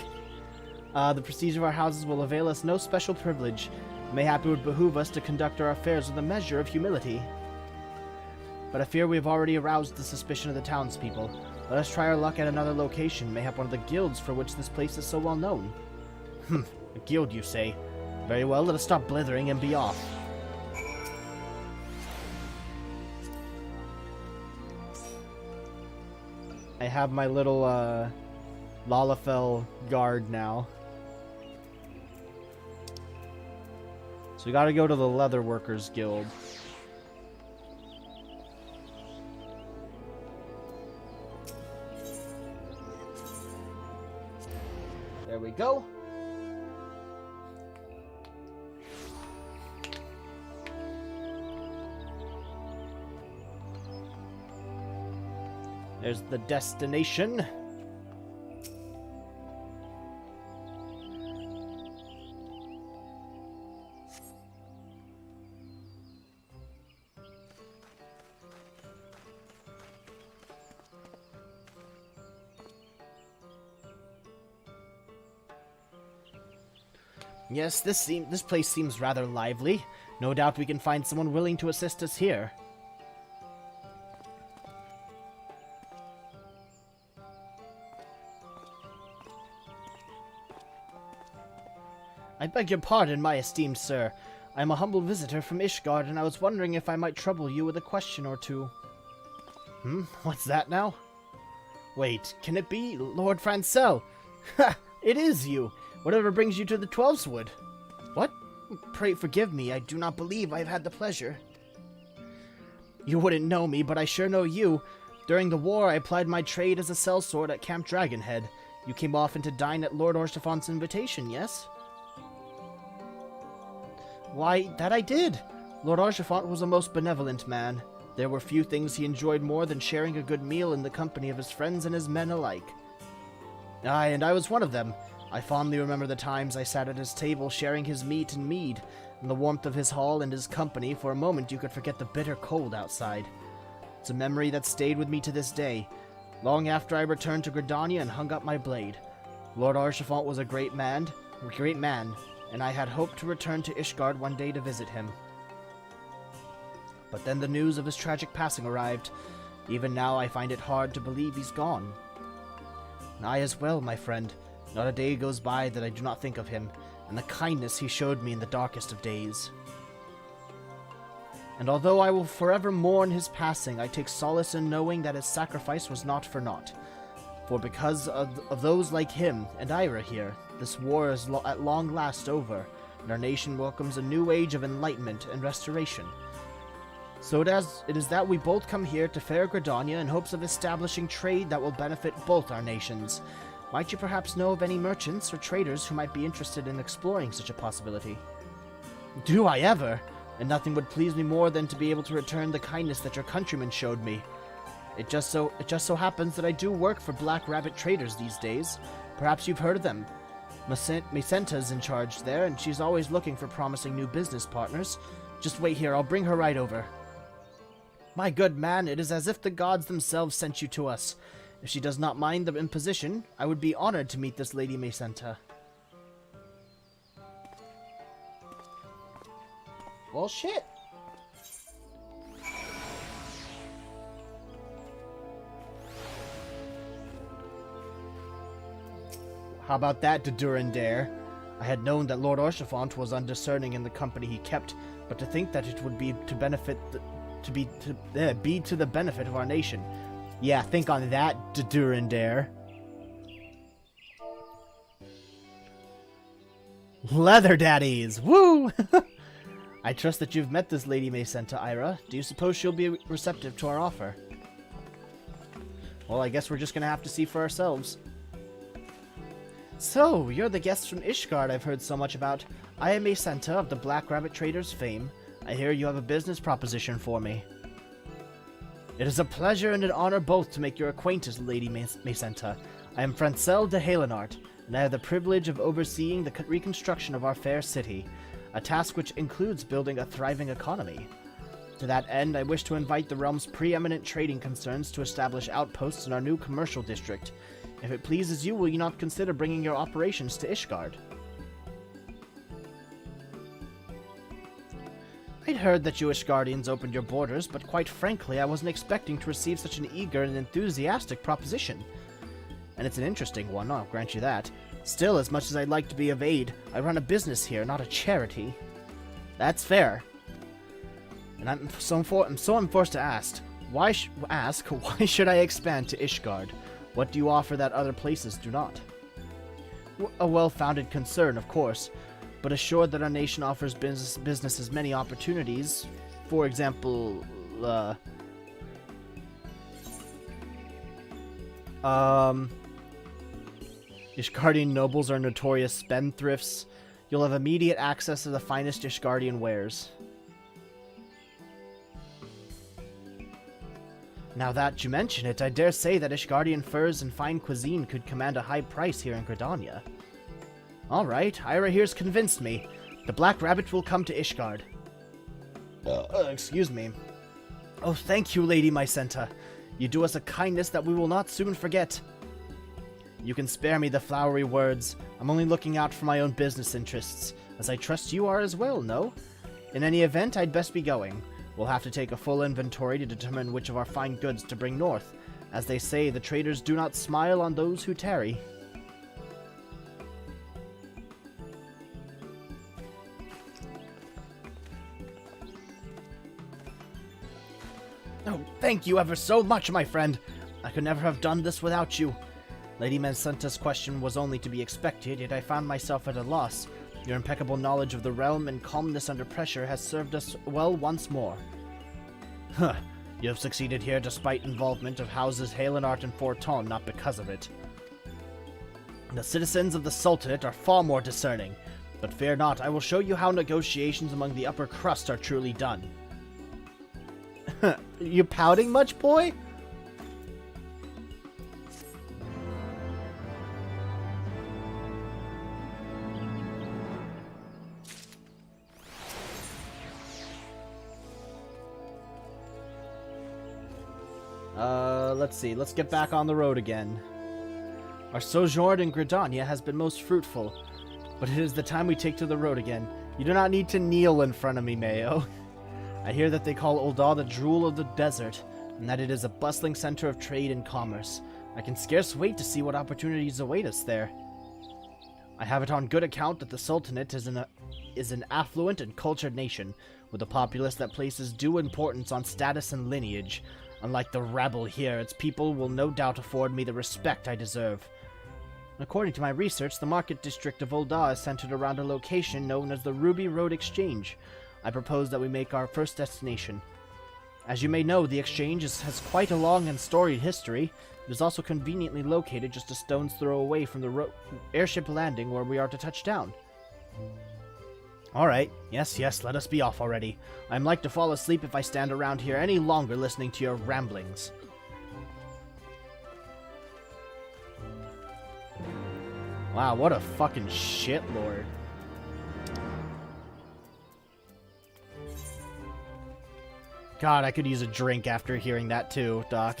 A: The prestige of our houses will avail us no special privilege. Mayhap it would behoove us to conduct our affairs with a measure of humility. But I fear we have already aroused the suspicion of the townspeople. Let us try our luck at another location, mayhap one of the guilds for which this place is so well known. A guild, you say? Very well, let us stop blithering and be off. I have my little, Lalafell guard now. So we gotta go to the Leather Workers Guild. There we go. There's the destination. Yes, this place seems rather lively. No doubt we can find someone willing to assist us here. I beg your pardon, my esteemed sir. I am a humble visitor from Ishgard, and I was wondering if I might trouble you with a question or two. What's that now? Wait, can it be Lord Francel? Ha! It is you! Whatever brings you to the Twelveswood? What? Pray forgive me, I do not believe I have had the pleasure. You wouldn't know me, but I sure know you. During the war, I applied my trade as a sellsword at Camp Dragonhead. You came often to dine at Lord Orstafant's invitation, yes? Why, that I did. Lord Orstafant was a most benevolent man. There were few things he enjoyed more than sharing a good meal in the company of his friends and his men alike. Aye, and I was one of them. I fondly remember the times I sat at his table sharing his meat and mead. In the warmth of his hall and his company, for a moment you could forget the bitter cold outside. It's a memory that stayed with me to this day, long after I returned to Gridania and hung up my blade. Lord Orstafant was a great man, and I had hoped to return to Ishgard one day to visit him. But then the news of his tragic passing arrived. Even now I find it hard to believe he's gone. And I as well, my friend. Not a day goes by that I do not think of him, and the kindness he showed me in the darkest of days. and although I will forever mourn his passing, I take solace in knowing that his sacrifice was not for naught. For because of those like him and Ira here, this war is at long last over, and our nation welcomes a new age of enlightenment and restoration. So it is that we both come here to fair Gridania in hopes of establishing trade that will benefit both our nations. Might you perhaps know of any merchants or traders who might be interested in exploring such a possibility? Do I ever? And nothing would please me more than to be able to return the kindness that your countrymen showed me. It just so happens that I do work for Black Rabbit Traders these days. Perhaps you've heard of them. Macenta's in charge there, and she's always looking for promising new business partners. Just wait here, I'll bring her right over. My good man, it is as if the gods themselves sent you to us. If she does not mind the imposition, I would be honored to meet this Lady Macenta. Well, shit. How about that, de Durandare? I had known that Lord Orchifont was undiscerning in the company he kept, but to think that it would be to benefit be to the benefit of our nation. Yeah, think on that, de Durandare. Leather daddies! Woo! I trust that you've met this Lady Macenta, Ira. Do you suppose she'll be receptive to our offer? Well, I guess we're just gonna have to see for ourselves. So, you're the guest from Ishgard I've heard so much about. I am Macenta of the Black Rabbit Traders fame. I hear you have a business proposition for me. It is a pleasure and an honor both to make your acquaintance, Lady Macenta. I am Francel de Helenart, and I have the privilege of overseeing the reconstruction of our fair city, a task which includes building a thriving economy. To that end, I wish to invite the realm's preeminent trading concerns to establish outposts in our new commercial district. If it pleases you, will you not consider bringing your operations to Ishgard? I'd heard that you Ishgardians opened your borders, but quite frankly, I wasn't expecting to receive such an eager and enthusiastic proposition. And it's an interesting one, I'll grant you that. Still, as much as I'd like to be of aid, I run a business here, not a charity. That's fair. And I'm forced to ask, why should I expand to Ishgard? What do you offer that other places do not? A well-founded concern, of course, but assured that our nation offers businesses many opportunities. For example, Ishgardian nobles are notorious spendthrifts. You'll have immediate access to the finest Ishgardian wares. Now that you mention it, I dare say that Ishgardian furs and fine cuisine could command a high price here in Gridania. Alright, Ira here's convinced me. The Black Rabbit will come to Ishgard. Excuse me. Oh, thank you, Lady Macenta. You do us a kindness that we will not soon forget. You can spare me the flowery words. I'm only looking out for my own business interests, as I trust you are as well, no? In any event, I'd best be going. We'll have to take a full inventory to determine which of our fine goods to bring north. As they say, the traders do not smile on those who tarry. Oh, thank you ever so much, my friend. I could never have done this without you. Lady Macenta's question was only to be expected, yet I found myself at a loss. Your impeccable knowledge of the realm and calmness under pressure has served us well once more. Huh. You have succeeded here despite involvement of houses Helenart and Forton, not because of it. The citizens of the Sultanate are far more discerning, but fear not, I will show you how negotiations among the upper crust are truly done. You pouting much, boy? Let's see. Let's get back on the road again. Our sojourn in Gridania has been most fruitful, but it is the time we take to the road again. You do not need to kneel in front of me, Mayo. I hear that they call Ul'dah the jewel of the desert, and that it is a bustling center of trade and commerce. I can scarce wait to see what opportunities await us there. I have it on good account that the Sultanate is is an affluent and cultured nation, with a populace that places due importance on status and lineage. Unlike the rabble here, its people will no doubt afford me the respect I deserve. According to my research, the market district of Ul'dah is centered around a location known as the Ruby Road Exchange. I propose that we make our first destination. As you may know, the exchange has quite a long and storied history. It is also conveniently located just a stone's throw away from the airship landing where we are to touch down. Alright, yes, let us be off already. I'm like to fall asleep if I stand around here any longer listening to your ramblings. Wow, what a fucking shitlord. God, I could use a drink after hearing that too, Doc.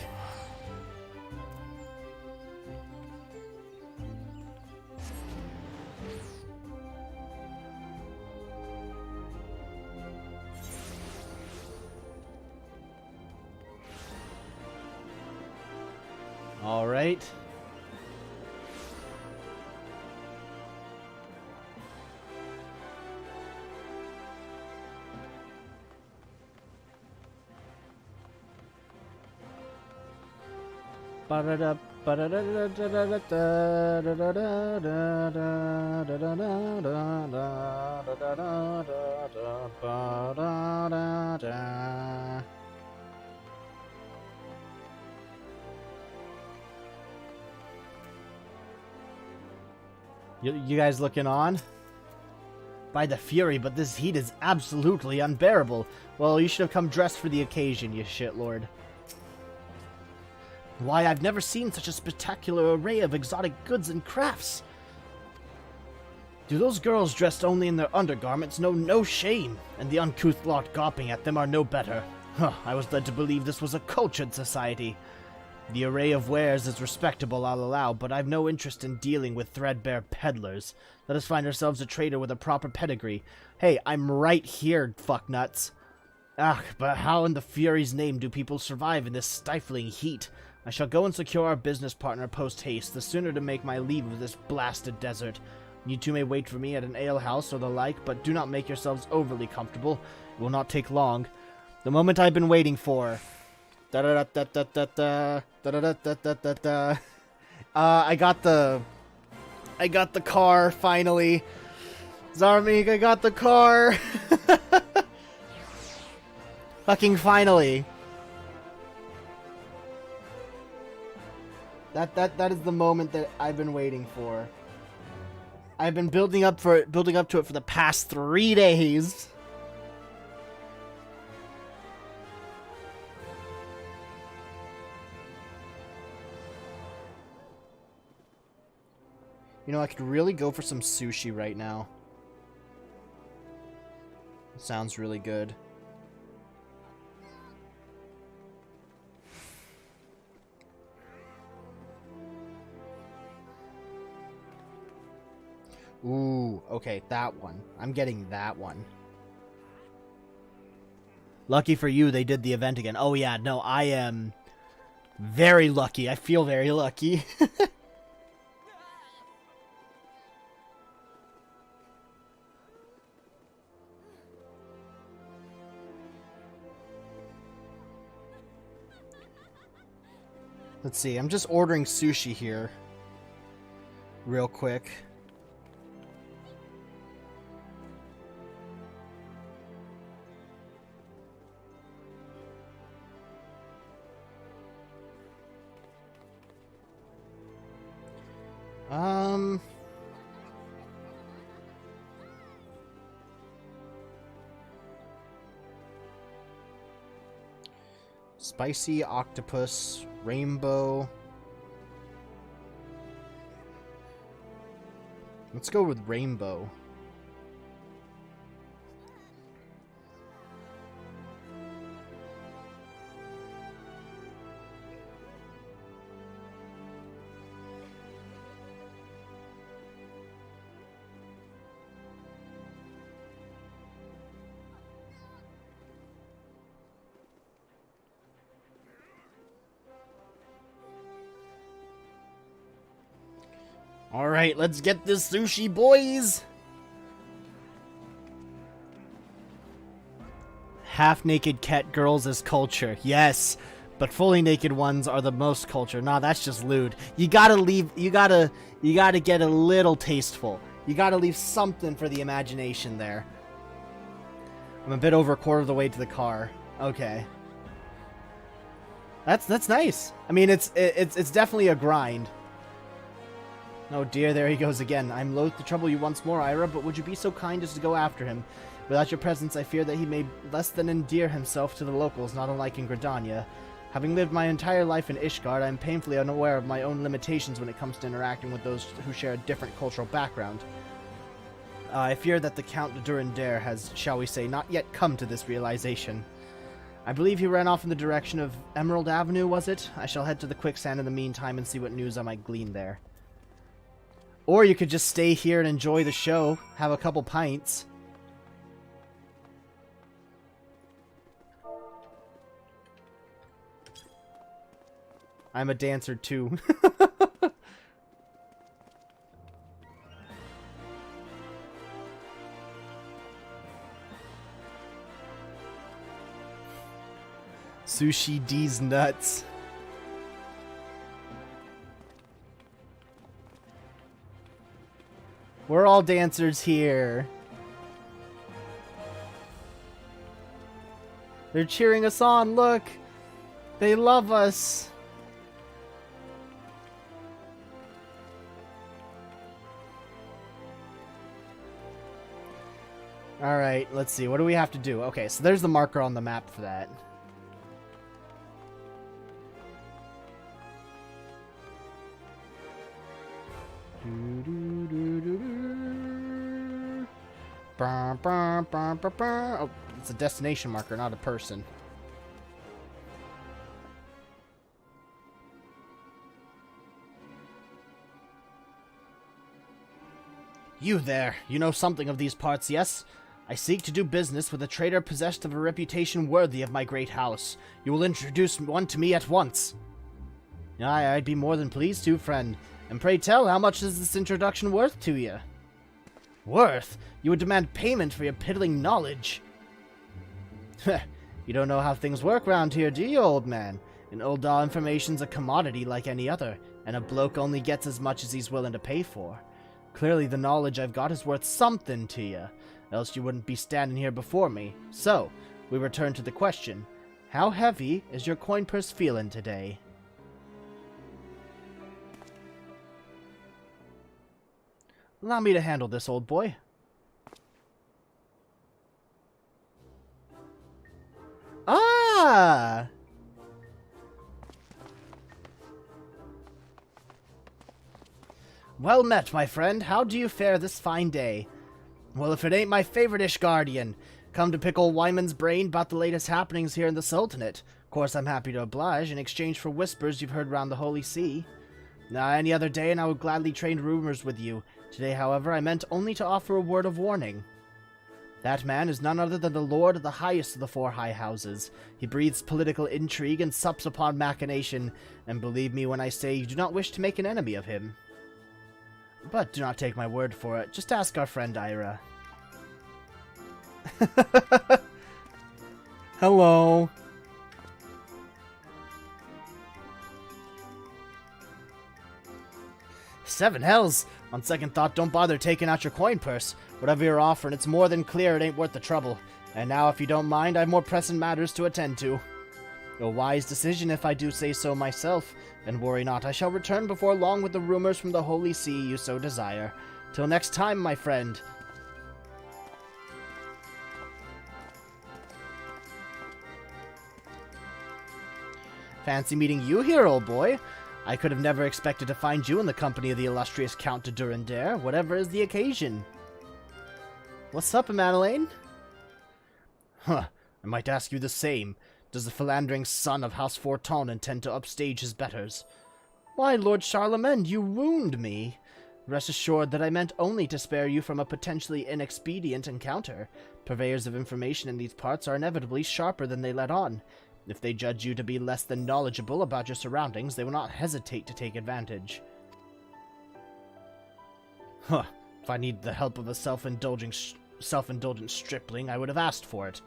A: All right. You guys looking on? By the Fury, but this heat is absolutely unbearable. Well, you should have come dressed for the occasion, you shitlord. Why, I've never seen such a spectacular array of exotic goods and crafts. Do those girls dressed only in their undergarments know no shame, and the uncouth lot gawping at them are no better? Huh, I was led to believe this was a cultured society. The array of wares is respectable, I'll allow, but I've no interest in dealing with threadbare peddlers. Let us find ourselves a trader with a proper pedigree. Hey, I'm right here, fucknuts. Ugh, but how in the Fury's name do people survive in this stifling heat? I shall go and secure our business partner post-haste, the sooner to make my leave of this blasted desert. You two may wait for me at an alehouse or the like, but do not make yourselves overly comfortable. It will not take long. The moment I've been waiting for. I got the car, finally. Zarmig, I got the car. Fucking finally. That is the moment that I've been waiting for. I've been building up to it for the past 3 days. You know, I could really go for some sushi right now. It sounds really good. Ooh, okay, that one. I'm getting that one. Lucky for you, they did the event again. Oh yeah, no, I am very lucky. I feel very lucky. Let's see, I'm just ordering sushi here. Real quick. Spicy octopus, rainbow. Let's go with rainbow. Alright, let's get this sushi, boys! Half-naked cat girls is culture. Yes, but fully naked ones are the most culture. Nah, that's just lewd. You gotta leave. You gotta get a little tasteful. You gotta leave something for the imagination there. I'm a bit over a quarter of the way to the car. Okay. That's nice. I mean, it's definitely a grind. Oh dear, there he goes again. I'm loath to trouble you once more, Ira, but would you be so kind as to go after him? Without your presence, I fear that he may less than endear himself to the locals, not unlike in Gridania. Having lived my entire life in Ishgard, I am painfully unaware of my own limitations when it comes to interacting with those who share a different cultural background. I fear that the Count de Durandare has, shall we say, not yet come to this realization. I believe he ran off in the direction of Emerald Avenue, was it? I shall head to the quicksand in the meantime and see what news I might glean there. Or you could just stay here and enjoy the show, have a couple pints. I'm a dancer too. Sushi D's nuts. We're all dancers here. They're cheering us on, look! They love us! Alright, let's see. What do we have to do? Okay, so there's the marker on the map for that. Oh, it's a destination marker, not a person. You there, you know something of these parts, yes? I seek to do business with a trader possessed of a reputation worthy of my great house. You will introduce one to me at once. Aye, I'd be more than pleased to, friend. And pray tell, how much is this introduction worth to you? Worth? You would demand payment for your piddling knowledge. You don't know how things work round here, do you, old man? In Uldar, information's a commodity like any other, and a bloke only gets as much as he's willing to pay for. Clearly the knowledge I've got is worth something to you, else you wouldn't be standing here before me. So, we return to the question. How heavy is your coin purse feeling today? Allow me to handle this, old boy. Ah! Well met, my friend. How do you fare this fine day? Well, if it ain't my favorite Ishgardian. Come to pick old Wyman's brain about the latest happenings here in the Sultanate. Of course, I'm happy to oblige, in exchange for whispers you've heard round the Holy See. Now, any other day, and I would gladly trade rumors with you. Today, however, I meant only to offer a word of warning. That man is none other than the lord of the highest of the four high houses. He breathes political intrigue and sups upon machination, and believe me when I say you do not wish to make an enemy of him. But do not take my word for it. Just ask our friend Ira. Hello. Seven hells! On second thought, don't bother taking out your coin purse. Whatever you're offering, it's more than clear it ain't worth the trouble. And now, if you don't mind, I've more pressing matters to attend to. A wise decision, if I do say so myself. And worry not, I shall return before long with the rumors from the Holy See you so desire. Till next time, my friend. Fancy meeting you here, old boy. I could have never expected to find you in the company of the illustrious Count de Durandare, whatever is the occasion. What's up, Madeleine? Huh, I might ask you the same. Does the philandering son of House Forton intend to upstage his betters? Why, Lord Charlemagne, you wound me. Rest assured that I meant only to spare you from a potentially inexpedient encounter. Purveyors of information in these parts are inevitably sharper than they let on. If they judge you to be less than knowledgeable about your surroundings, they will not hesitate to take advantage. Huh. If I needed the help of a self-indulgent stripling, I would have asked for it.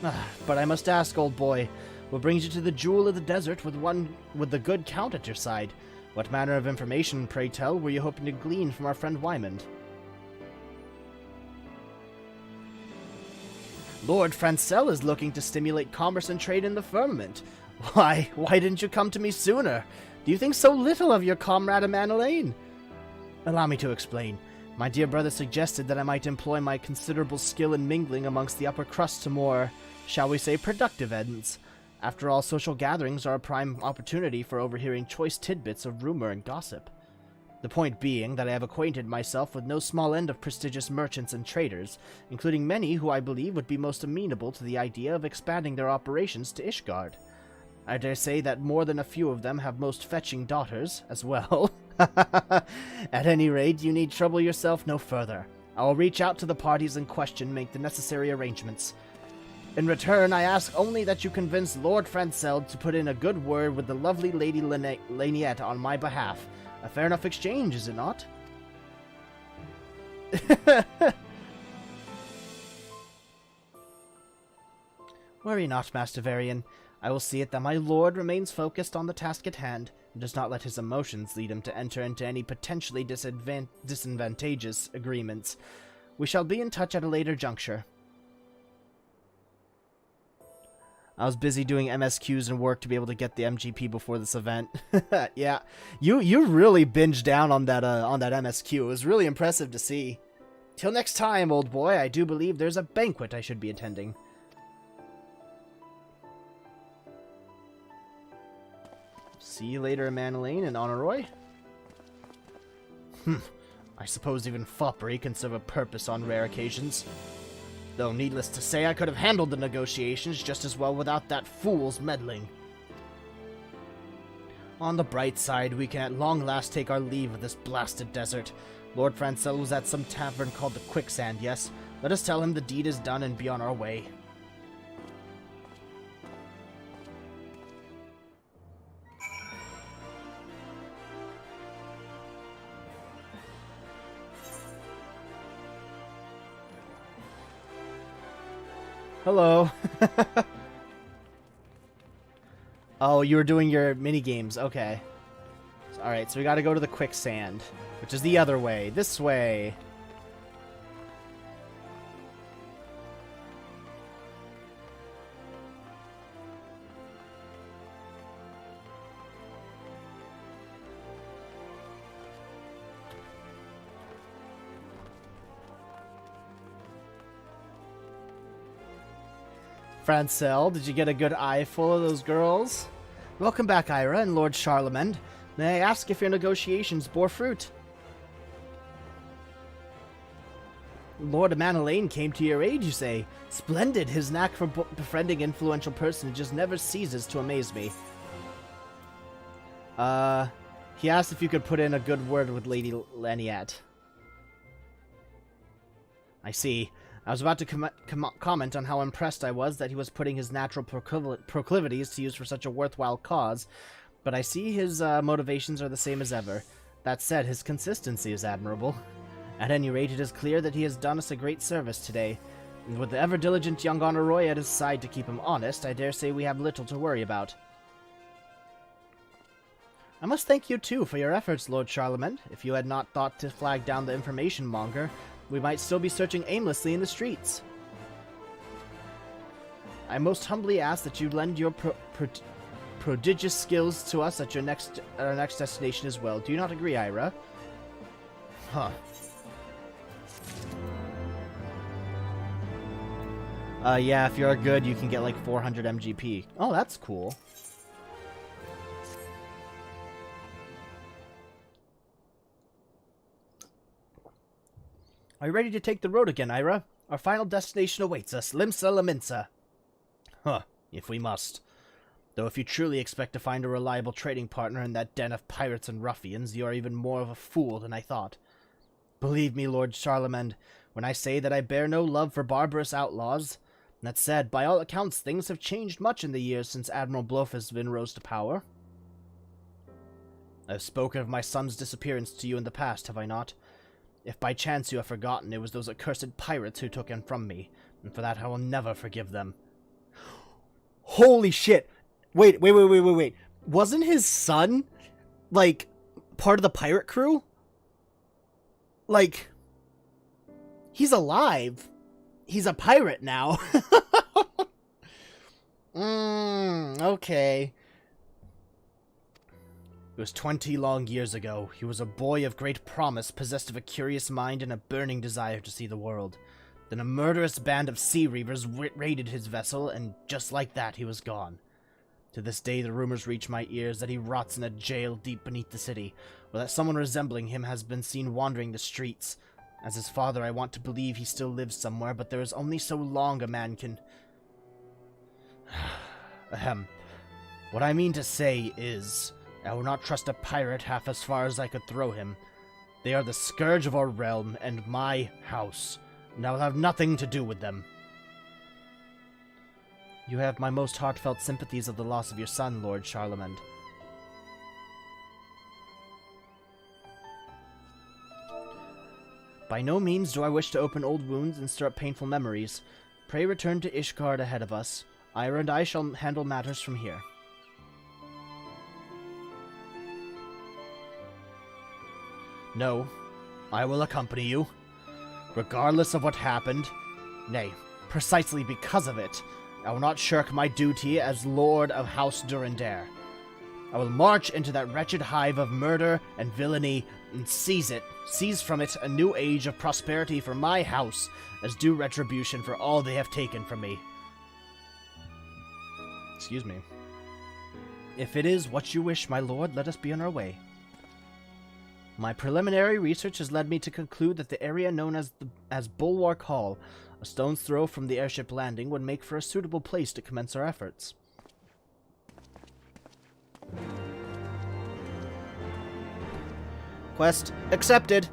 A: But I must ask, old boy, what brings you to the Jewel of the Desert with the good count at your side? What manner of information, pray tell, were you hoping to glean from our friend Wymond? Lord Francel is looking to stimulate commerce and trade in the firmament. Why didn't you come to me sooner? Do you think so little of your comrade Amer? Allow me to explain. My dear brother suggested that I might employ my considerable skill in mingling amongst the upper crust to more, shall we say, productive ends. After all, social gatherings are a prime opportunity for overhearing choice tidbits of rumor and gossip. The point being that I have acquainted myself with no small end of prestigious merchants and traders, including many who I believe would be most amenable to the idea of expanding their operations to Ishgard. I dare say that more than a few of them have most fetching daughters, as well. At any rate, you need trouble yourself no further. I will reach out to the parties in question and make the necessary arrangements. In return, I ask only that you convince Lord Francel to put in a good word with the lovely Lady Laniette on my behalf. A fair enough exchange, is it not? Worry not, Master Varian. I will see it that my lord remains focused on the task at hand, and does not let his emotions lead him to enter into any potentially disadvantageous agreements. We shall be in touch at a later juncture. I was busy doing MSQs and work to be able to get the MGP before this event. Yeah, you really binged down on that MSQ. It was really impressive to see. Till next time, old boy, I do believe there's a banquet I should be attending. See you later, Manolane and Honoroi. I suppose even foppery can serve a purpose on rare occasions. Though, needless to say, I could have handled the negotiations just as well without that fool's meddling. On the bright side, we can at long last take our leave of this blasted desert. Lord Francel was at some tavern called the Quicksand, yes? Let us tell him the deed is done and be on our way. Hello. Oh, you were doing your mini games. Okay. Alright, so we gotta go to the Quicksand, which is the other way. This way. Francel, did you get a good eyeful of those girls? Welcome back, Ira and Lord Charlemagne. May I ask if your negotiations bore fruit? Lord Manolane came to your aid, you say? Splendid! His knack for befriending influential personages never ceases to amaze me. He asked if you could put in a good word with Lady Laniette. I see. I was about to comment on how impressed I was that he was putting his natural proclivities to use for such a worthwhile cause, but I see his motivations are the same as ever. That said, his consistency is admirable. At any rate, it is clear that he has done us a great service today, and with the ever-diligent young Honoroi at his side to keep him honest, I dare say we have little to worry about. I must thank you too for your efforts, Lord Charlemagne. If you had not thought to flag down the information monger, we might still be searching aimlessly in the streets. I most humbly ask that you lend your prodigious skills to us at our next destination as well. Do you not agree, Ira? Huh. Yeah, if you're good, you can get like 400 MGP. Oh, that's cool. Are you ready to take the road again, Ira? Our final destination awaits us, Limsa Laminsa. Huh, if we must. Though if you truly expect to find a reliable trading partner in that den of pirates and ruffians, you are even more of a fool than I thought. Believe me, Lord Charlemagne, when I say that I bear no love for barbarous outlaws. That said, by all accounts, things have changed much in the years since Admiral Blofusvin rose to power. I have spoken of my son's disappearance to you in the past, have I not? If by chance you have forgotten, it was those accursed pirates who took him from me, and for that I will never forgive them. Holy shit. Wait. Wasn't his son, like, part of the pirate crew? Like, he's alive. He's a pirate now. Okay. It was 20 long years ago. He was a boy of great promise, possessed of a curious mind and a burning desire to see the world. Then a murderous band of sea reavers raided his vessel, and just like that, he was gone. To this day, the rumors reach my ears that he rots in a jail deep beneath the city, or that someone resembling him has been seen wandering the streets. As his father, I want to believe he still lives somewhere, but there is only so long a man can... Ahem. What I mean to say is, I will not trust a pirate half as far as I could throw him. They are the scourge of our realm and my house, and I will have nothing to do with them. You have my most heartfelt sympathies of the loss of your son, Lord Charlemagne. By no means do I wish to open old wounds and stir up painful memories. Pray return to Ishgard ahead of us. Ira and I shall handle matters from here. No, I will accompany you. Regardless of what happened, nay, precisely because of it, I will not shirk my duty as Lord of House Durandare. I will march into that wretched hive of murder and villainy and seize from it a new age of prosperity for my house as due retribution for all they have taken from me. Excuse me. If it is what you wish, my lord, let us be on our way. My preliminary research has led me to conclude that the area known as Bulwark Hall, a stone's throw from the airship landing, would make for a suitable place to commence our efforts. Quest accepted.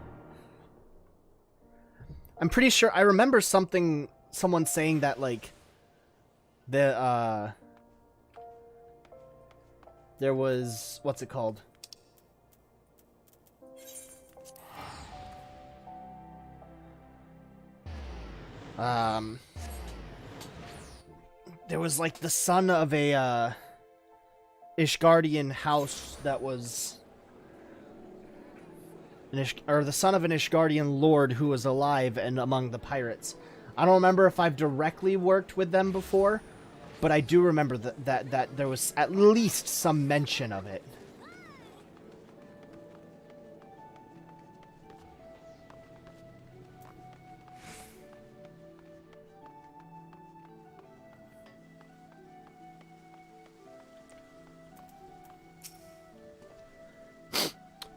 A: I'm pretty sure I remember someone saying that, like, there was, what's it called? There was, like, the son of a, Ishgardian house that was... the son of an Ishgardian lord who was alive and among the pirates. I don't remember if I've directly worked with them before, but I do remember that there was at least some mention of it.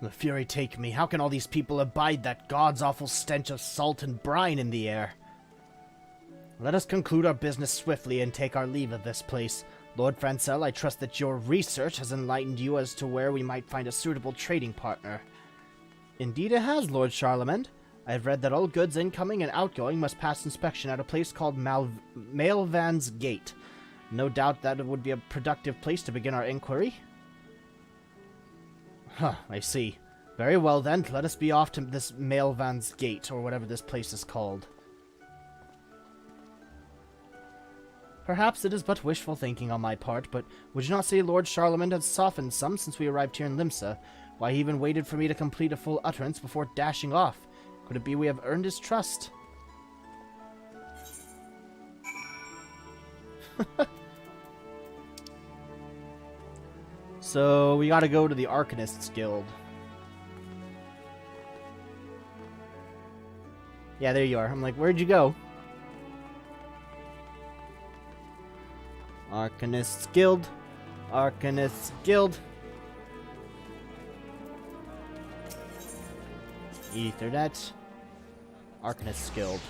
A: The fury take me. How can all these people abide that god's awful stench of salt and brine in the air? Let us conclude our business swiftly and take our leave of this place. Lord Francel, I trust that your research has enlightened you as to where we might find a suitable trading partner. Indeed it has, Lord Charlemagne. I have read that all goods incoming and outgoing must pass inspection at a place called Maelvan's Gate. No doubt that it would be a productive place to begin our inquiry. Huh, I see. Very well then, let us be off to this Maelvan's Gate, or whatever this place is called. Perhaps it is but wishful thinking on my part, but would you not say Lord Charlemagne has softened some since we arrived here in Limsa? Why, he even waited for me to complete a full utterance before dashing off. Could it be we have earned his trust? So, we gotta go to the Arcanists Guild. Yeah, there you are. I'm like, where'd you go? Arcanists Guild. Arcanists Guild. Ethernet. Arcanists Guild.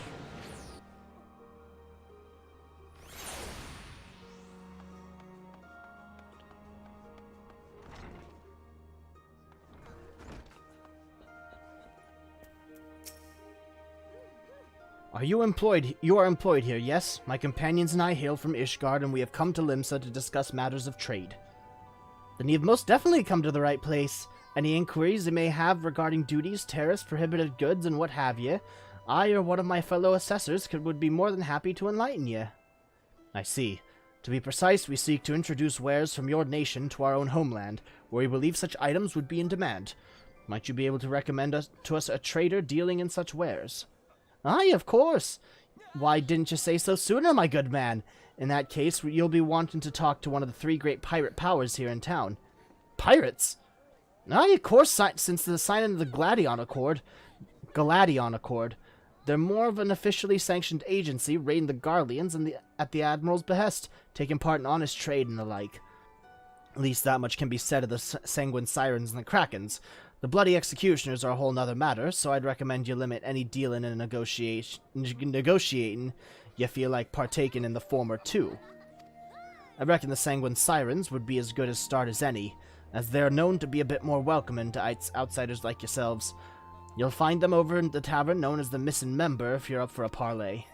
A: You are employed here, yes? My companions and I hail from Ishgard, and we have come to Limsa to discuss matters of trade. Then you've most definitely come to the right place. Any inquiries you may have regarding duties, tariffs, prohibited goods, and what have ye, I or one of my fellow assessors would be more than happy to enlighten ye. I see. To be precise, we seek to introduce wares from your nation to our own homeland, where we believe such items would be in demand. Might you be able to recommend to us a trader dealing in such wares? Aye, of course. Why didn't you say so sooner, my good man? In that case, you'll be wanting to talk to one of the 3 great pirate powers here in town. Pirates? Aye, of course, since the signing of the Galadion Accord, they're more of an officially sanctioned agency raiding the Garleans at the Admiral's behest, taking part in honest trade and the like. At least that much can be said of the Sanguine Sirens and the Krakens. The Bloody Executioners are a whole nother matter, so I'd recommend you limit any dealing and negotiating you feel like partaking in the former too. I reckon the Sanguine Sirens would be as good a start as any, as they're known to be a bit more welcoming to outsiders like yourselves. You'll find them over in the tavern known as the Missing Member if you're up for a parley.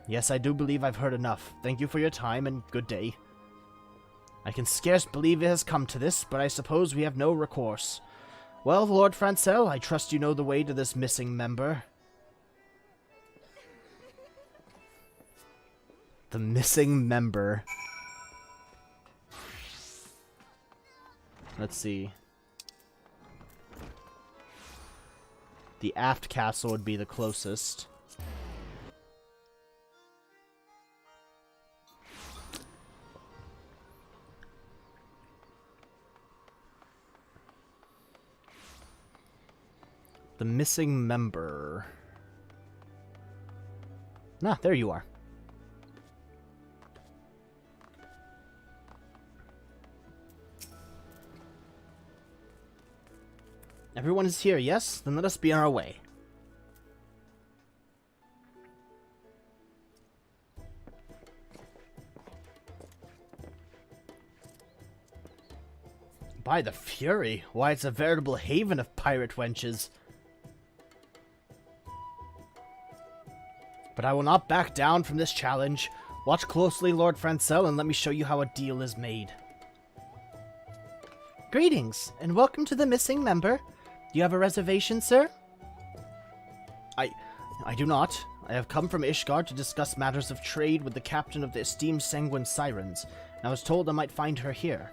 A: Yes, I do believe I've heard enough. Thank you for your time, and good day. I can scarce believe it has come to this, but I suppose we have no recourse. Well, Lord Francel, I trust you know the way to this missing member. The missing member. Let's see. The aft castle would be the closest. The missing member. Ah, there you are. Everyone is here, yes? Then let us be on our way. By the Fury, why it's a veritable haven of pirate wenches. But I will not back down from this challenge. Watch closely, Lord Francel, and let me show you how a deal is made. Greetings, and welcome to the missing member. Do you have a reservation, sir? I do not. I have come from Ishgard to discuss matters of trade with the captain of the esteemed Sanguine Sirens, and I was told I might find her here.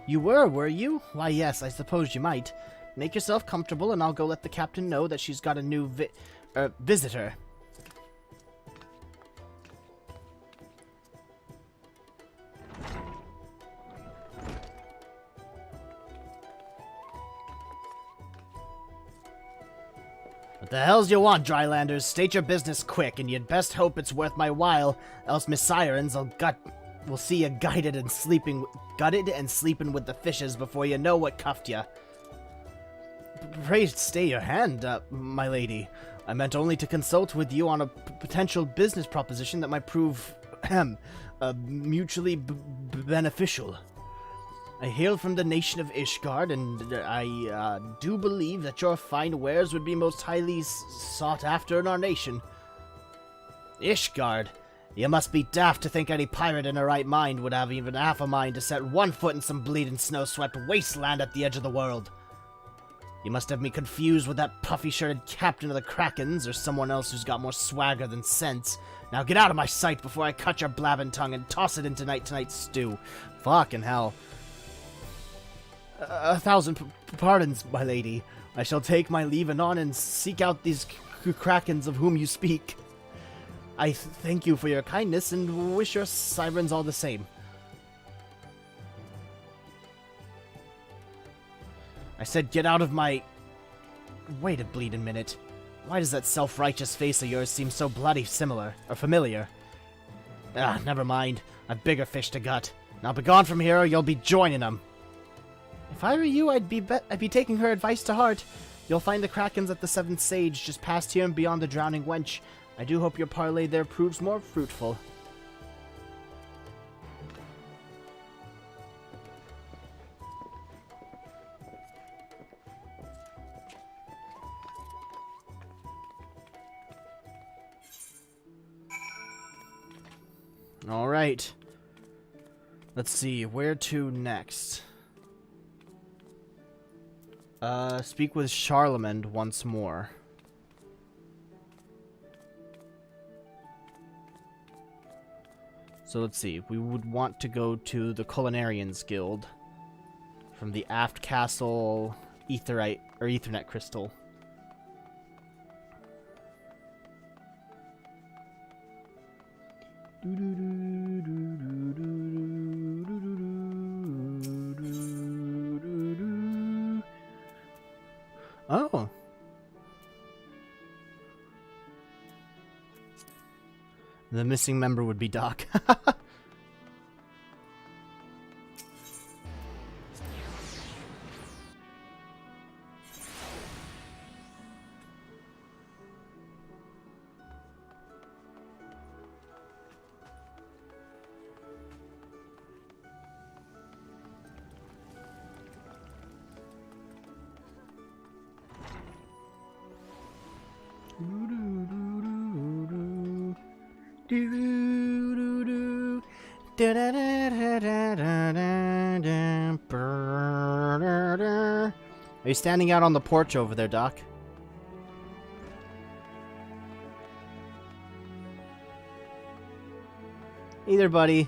A: You were you? Why, yes, I suppose you might. Make yourself comfortable, and I'll go let the captain know that she's got a new visitor. What the hell's you want, Drylanders? State your business quick, and you'd best hope it's worth my while, else Miss Sirens will see you gutted and sleeping with the fishes before you know what cuffed you. Pray stay your hand, my lady. I meant only to consult with you on a potential business proposition that might prove, mutually beneficial. I hail from the nation of Ishgard, and I do believe that your fine wares would be most highly sought after in our nation. Ishgard? You must be daft to think any pirate in her right mind would have even half a mind to set one foot in some bleeding snow-swept wasteland at the edge of the world. You must have me confused with that puffy-shirted captain of the Krakens, or someone else who's got more swagger than sense. Now get out of my sight before I cut your blabbing tongue and toss it into tonight's stew. Fucking hell. 1,000 pardons, my lady. I shall take my leave anon and seek out these Krakens of whom you speak. I thank you for your kindness and wish your sirens all the same. I said get out of my... Wait a bleeding minute. Why does that self-righteous face of yours seem so bloody similar, or familiar? Ah, never mind. I've bigger fish to gut. Now be gone from here or you'll be joining them. If I were you, I'd be taking her advice to heart. You'll find the Krakens at the Seventh Sage, just past here and beyond the Drowning Wench. I do hope your parley there proves more fruitful. Alright. Let's see, where to next? Speak with Charlemagne once more. So let's see. We would want to go to the Culinarians Guild from the Aft Castle Etherite or Ethernet Crystal. Oh. The missing member would be Doc. Are you standing out on the porch over there, Doc? Either, buddy.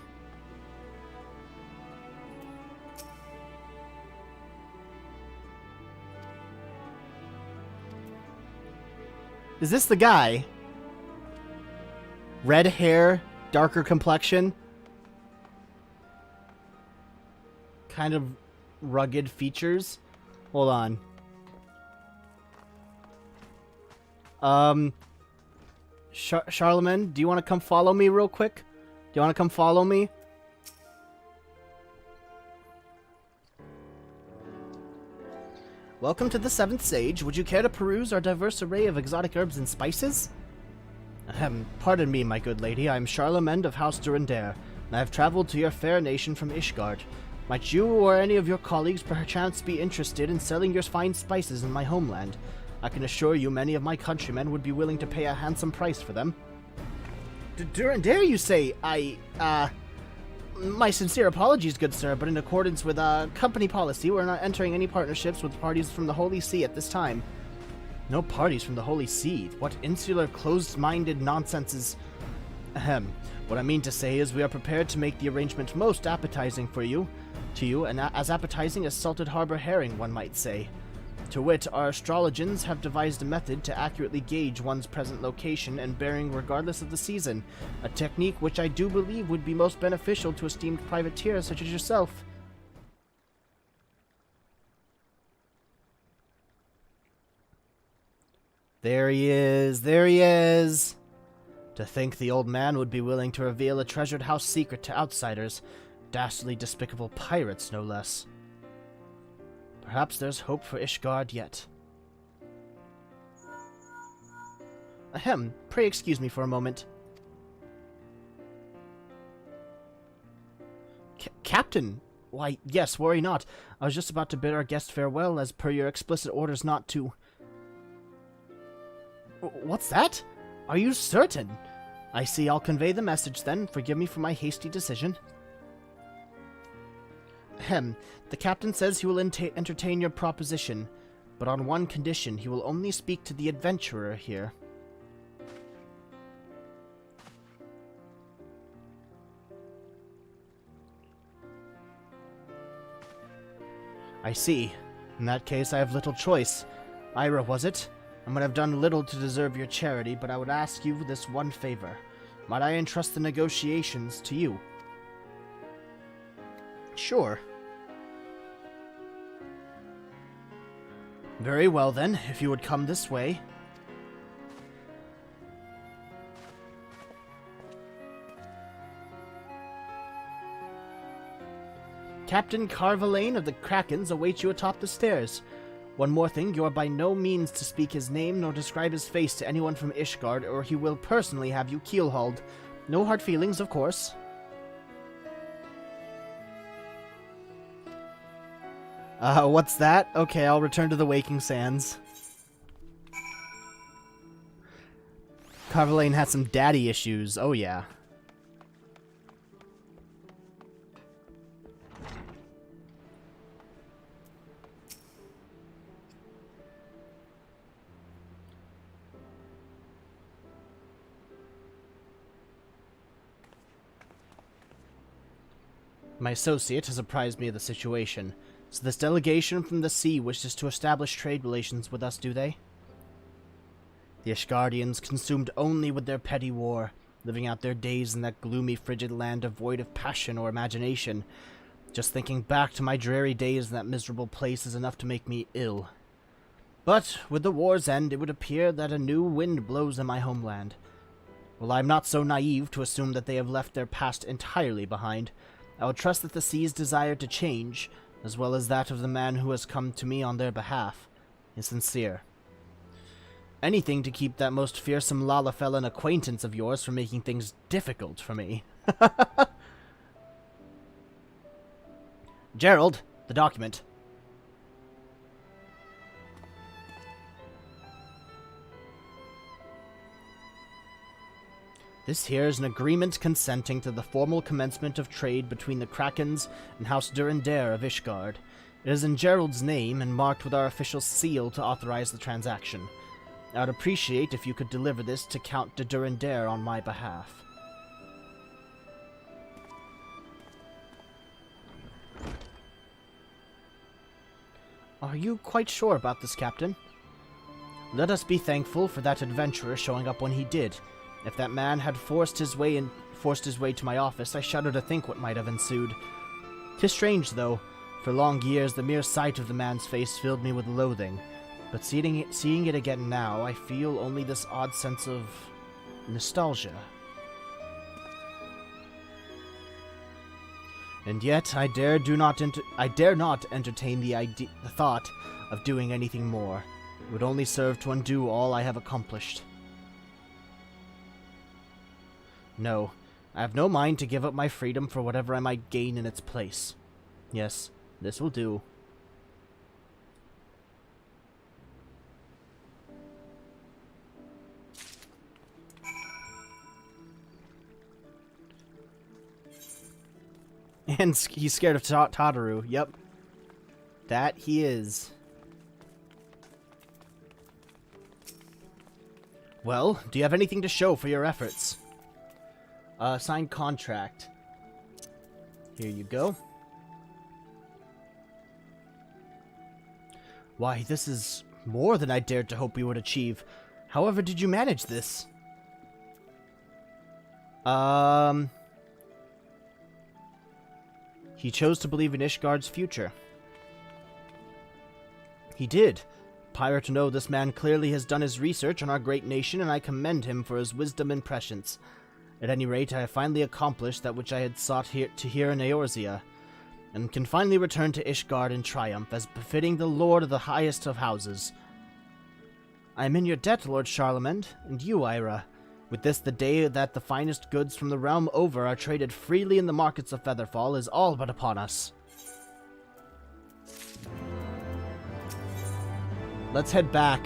A: Is this the guy? Red hair, darker complexion. Kind of rugged features. Hold on. Charlemagne, do you want to come follow me real quick? Do you want to come follow me? Welcome to the Seventh Sage. Would you care to peruse our diverse array of exotic herbs and spices? Pardon me, my good lady. I am Charlemagne of House Durandare, and I have traveled to your fair nation from Ishgard. Might you or any of your colleagues perchance be interested in selling your fine spices in my homeland? I can assure you many of my countrymen would be willing to pay a handsome price for them. Durandare, you say? My sincere apologies, good sir, but in accordance with company policy, we're not entering any partnerships with parties from the Holy See at this time. No parties from the Holy See? What insular, closed-minded nonsense is... What I mean to say is we are prepared to make the arrangement most appetizing to you, and as appetizing as salted harbor herring, one might say. To wit, our astrologians have devised a method to accurately gauge one's present location and bearing regardless of the season, a technique which I do believe would be most beneficial to esteemed privateers such as yourself. There he is, there he is! To think the old man would be willing to reveal a treasured house secret to outsiders, dastardly despicable pirates, no less. Perhaps there's hope for Ishgard yet. Ahem, pray excuse me for a moment. Captain! Why, yes, worry not. I was just about to bid our guest farewell as per your explicit orders not to... What's that? Are you certain? I see, I'll convey the message then. Forgive me for my hasty decision. The captain says he will entertain your proposition, but on one condition: he will only speak to the adventurer here. I see. In that case, I have little choice. Ira, was it? I might have done little to deserve your charity, but I would ask you this one favor. Might I entrust the negotiations to you? Sure. Very well then, if you would come this way. Captain Carvalane of the Krakens awaits you atop the stairs. One more thing, you are by no means to speak his name nor describe his face to anyone from Ishgard, or he will personally have you keel-hauled. No hard feelings, of course. What's that? Okay, I'll return to the Waking Sands. Carvalane has some daddy issues, oh yeah. My associate has apprised me of the situation. So this delegation from the sea wishes to establish trade relations with us, do they? The Ishgardians, consumed only with their petty war, living out their days in that gloomy, frigid land devoid of passion or imagination. Just thinking back to my dreary days in that miserable place is enough to make me ill. But with the war's end, it would appear that a new wind blows in my homeland. While I am not so naive to assume that they have left their past entirely behind, I will trust that the sea's desire to change, as well as that of the man who has come to me on their behalf, is sincere. Anything to keep that most fearsome Lalafell acquaintance of yours from making things difficult for me. Gerald, the document. This here is an agreement consenting to the formal commencement of trade between the Krakens and House Durandare of Ishgard. It is in Gerald's name and marked with our official seal to authorize the transaction. I would appreciate if you could deliver this to Count de Durandare on my behalf. Are you quite sure about this, Captain? Let us be thankful for that adventurer showing up when he did. If that man had forced his way to my office, I shudder to think what might have ensued. 'Tis strange, though. For long years, the mere sight of the man's face filled me with loathing. But seeing it again now, I feel only this odd sense of nostalgia. And yet, I dare not entertain the thought of doing anything more. It would only serve to undo all I have accomplished. No, I have no mind to give up my freedom for whatever I might gain in its place. Yes, this will do. And he's scared of Tataru. Yep. That he is. Well, do you have anything to show for your efforts? Signed contract. Here you go. Why, this is more than I dared to hope we would achieve. However did you manage this? He chose to believe in Ishgard's future. He did. Prior to know, this man clearly has done his research on our great nation, and I commend him for his wisdom and prescience. At any rate, I have finally accomplished that which I had sought to hear in Eorzea, and can finally return to Ishgard in triumph, as befitting the lord of the highest of houses. I am in your debt, Lord Charlemagne, and you, Ira. With this, the day that the finest goods from the realm over are traded freely in the markets of Featherfall is all but upon us. Let's head back.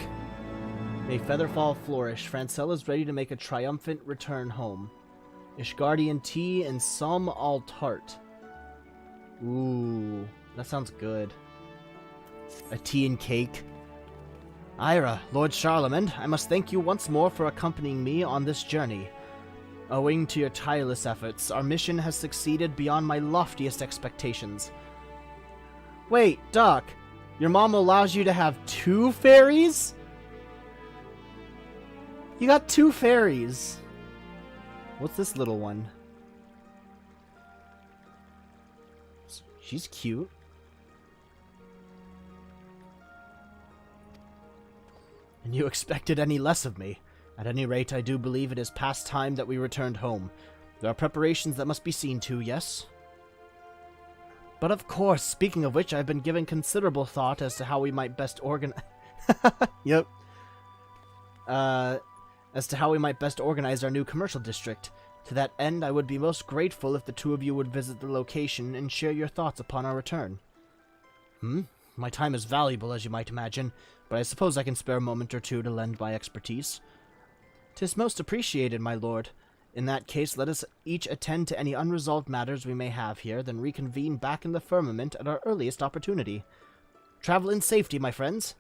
A: May Featherfall flourish. Francella is ready to make a triumphant return home. Ishgardian tea and some all tart. Ooh, that sounds good. A tea and cake. Ira, Lord Charlemagne, I must thank you once more for accompanying me on this journey. Owing to your tireless efforts, our mission has succeeded beyond my loftiest expectations. Wait, Doc, your mom allows you to have 2 fairies? You got 2 fairies. What's this little one? She's cute. And you expected any less of me. At any rate, I do believe it is past time that we returned home. There are preparations that must be seen to, yes? But of course, speaking of which, I've been giving considerable thought as to how we might best organize... Yep. As to how we might best organize our new commercial district. To that end, I would be most grateful if the 2 of you would visit the location and share your thoughts upon our return. My time is valuable, as you might imagine, but I suppose I can spare a moment or 2 to lend my expertise. 'Tis most appreciated, my lord. In that case, let us each attend to any unresolved matters we may have here, then reconvene back in the firmament at our earliest opportunity. Travel in safety, my friends.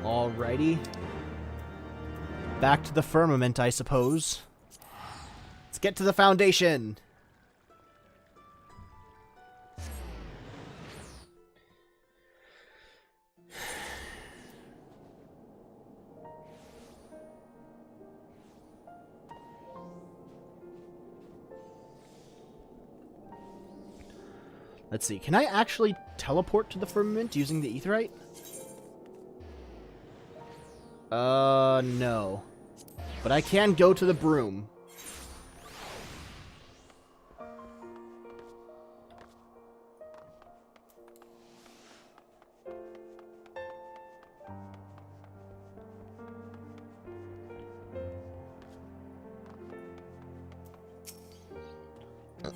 A: Alrighty. Back to the firmament, I suppose. get to the Foundation. Let's see. Can I actually teleport to the firmament using the aetheryte? No. But I can go to the broom.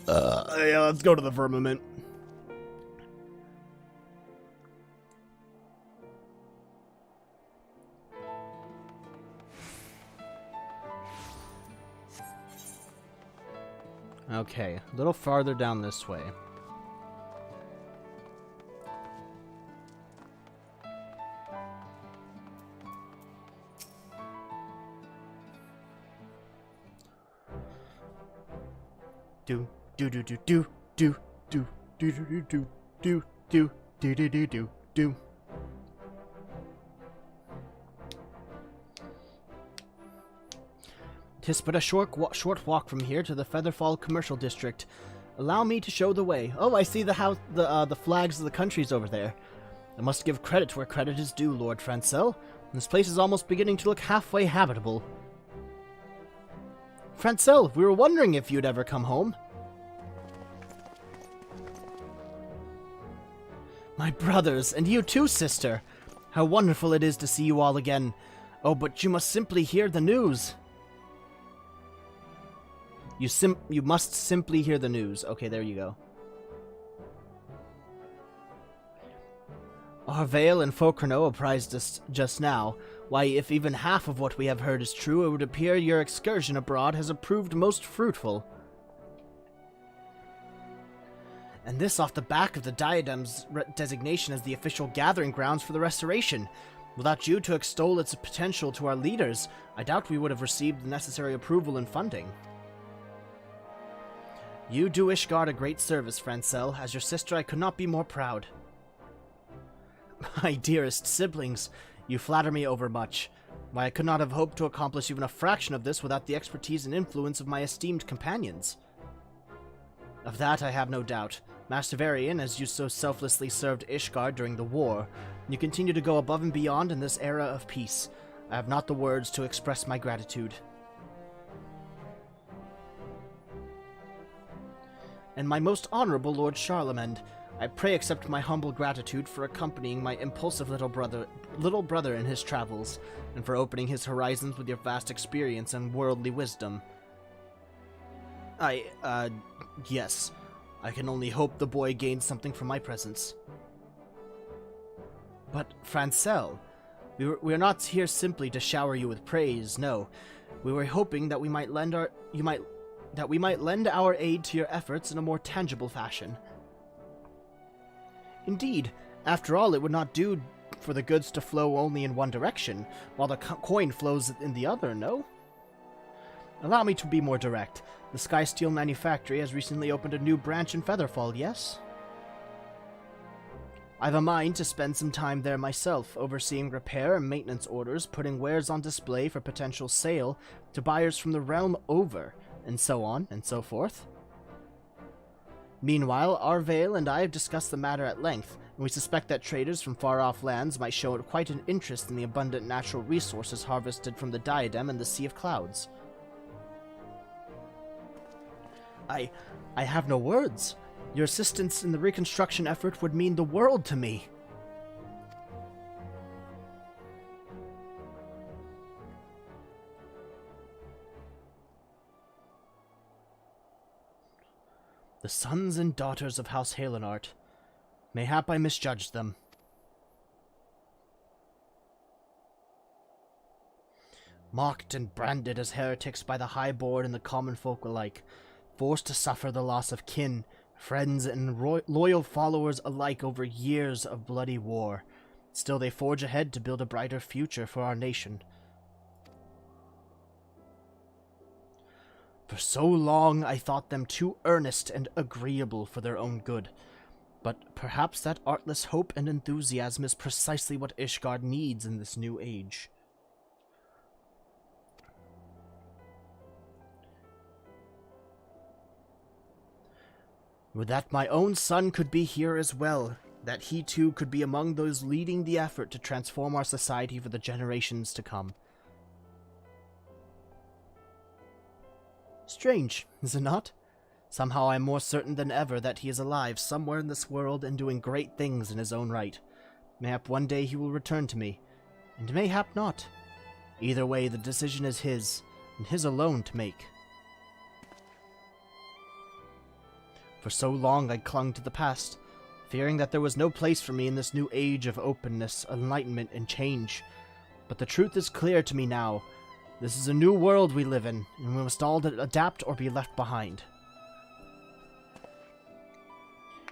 A: Yeah, let's go to the firmament. Okay, a little farther down this way. Do do do do do do do do do do do do do do do do do. 'Tis but a short walk from here to the Featherfall Commercial District. Allow me to show the way. Oh, I see the house, the flags of the countries over there. I must give credit where credit is due, Lord Francel. This place is almost beginning to look halfway habitable. Francel, we were wondering if you'd ever come home. My brothers, and you too, sister. How wonderful it is to see you all again. Oh, but you must simply hear the news. You must simply hear the news. Okay, there you go. Our Vale and Focreno apprised us just now. Why, if even half of what we have heard is true, it would appear your excursion abroad has proved most fruitful. And this off the back of the Diadem's designation as the official gathering grounds for the Restoration. Without you to extol its potential to our leaders, I doubt we would have received the necessary approval and funding. You do Ishgard a great service, Francel. As your sister, I could not be more proud. My dearest siblings, you flatter me overmuch. Why, I could not have hoped to accomplish even a fraction of this without the expertise and influence of my esteemed companions. Of that I have no doubt. Master Varian, as you so selflessly served Ishgard during the war, you continue to go above and beyond in this era of peace. I have not the words to express my gratitude. And my most honorable Lord Charlemagne, I pray accept my humble gratitude for accompanying my impulsive little brother in his travels, and for opening his horizons with your vast experience and worldly wisdom. Yes. I can only hope the boy gains something from my presence. But, Francel, we are not here simply to shower you with praise, no. We were hoping that we might lend our aid to your efforts in a more tangible fashion. Indeed, after all, it would not do for the goods to flow only in one direction, while the coin flows in the other, no? Allow me to be more direct. The Sky Steel Manufactory has recently opened a new branch in Featherfall, yes? I've a mind to spend some time there myself, overseeing repair and maintenance orders, putting wares on display for potential sale to buyers from the realm over, and so on and so forth. Meanwhile, Arvale and I have discussed the matter at length, and we suspect that traders from far-off lands might show quite an interest in the abundant natural resources harvested from the Diadem and the Sea of Clouds. I have no words. Your assistance in the reconstruction effort would mean the world to me. The sons and daughters of House Halenart. Mayhap I misjudged them. Mocked and branded as heretics by the High Board and the common folk alike, forced to suffer the loss of kin, friends, and loyal followers alike over years of bloody war. Still they forge ahead to build a brighter future for our nation. For so long I thought them too earnest and agreeable for their own good. But perhaps that artless hope and enthusiasm is precisely what Ishgard needs in this new age. Would that my own son could be here as well, that he too could be among those leading the effort to transform our society for the generations to come. Strange, is it not? Somehow I am more certain than ever that he is alive somewhere in this world and doing great things in his own right. Mayhap one day he will return to me, and mayhap not. Either way, the decision is his, and his alone to make. For so long I clung to the past, fearing that there was no place for me in this new age of openness, enlightenment, and change. But the truth is clear to me now. This is a new world we live in, and we must all adapt or be left behind.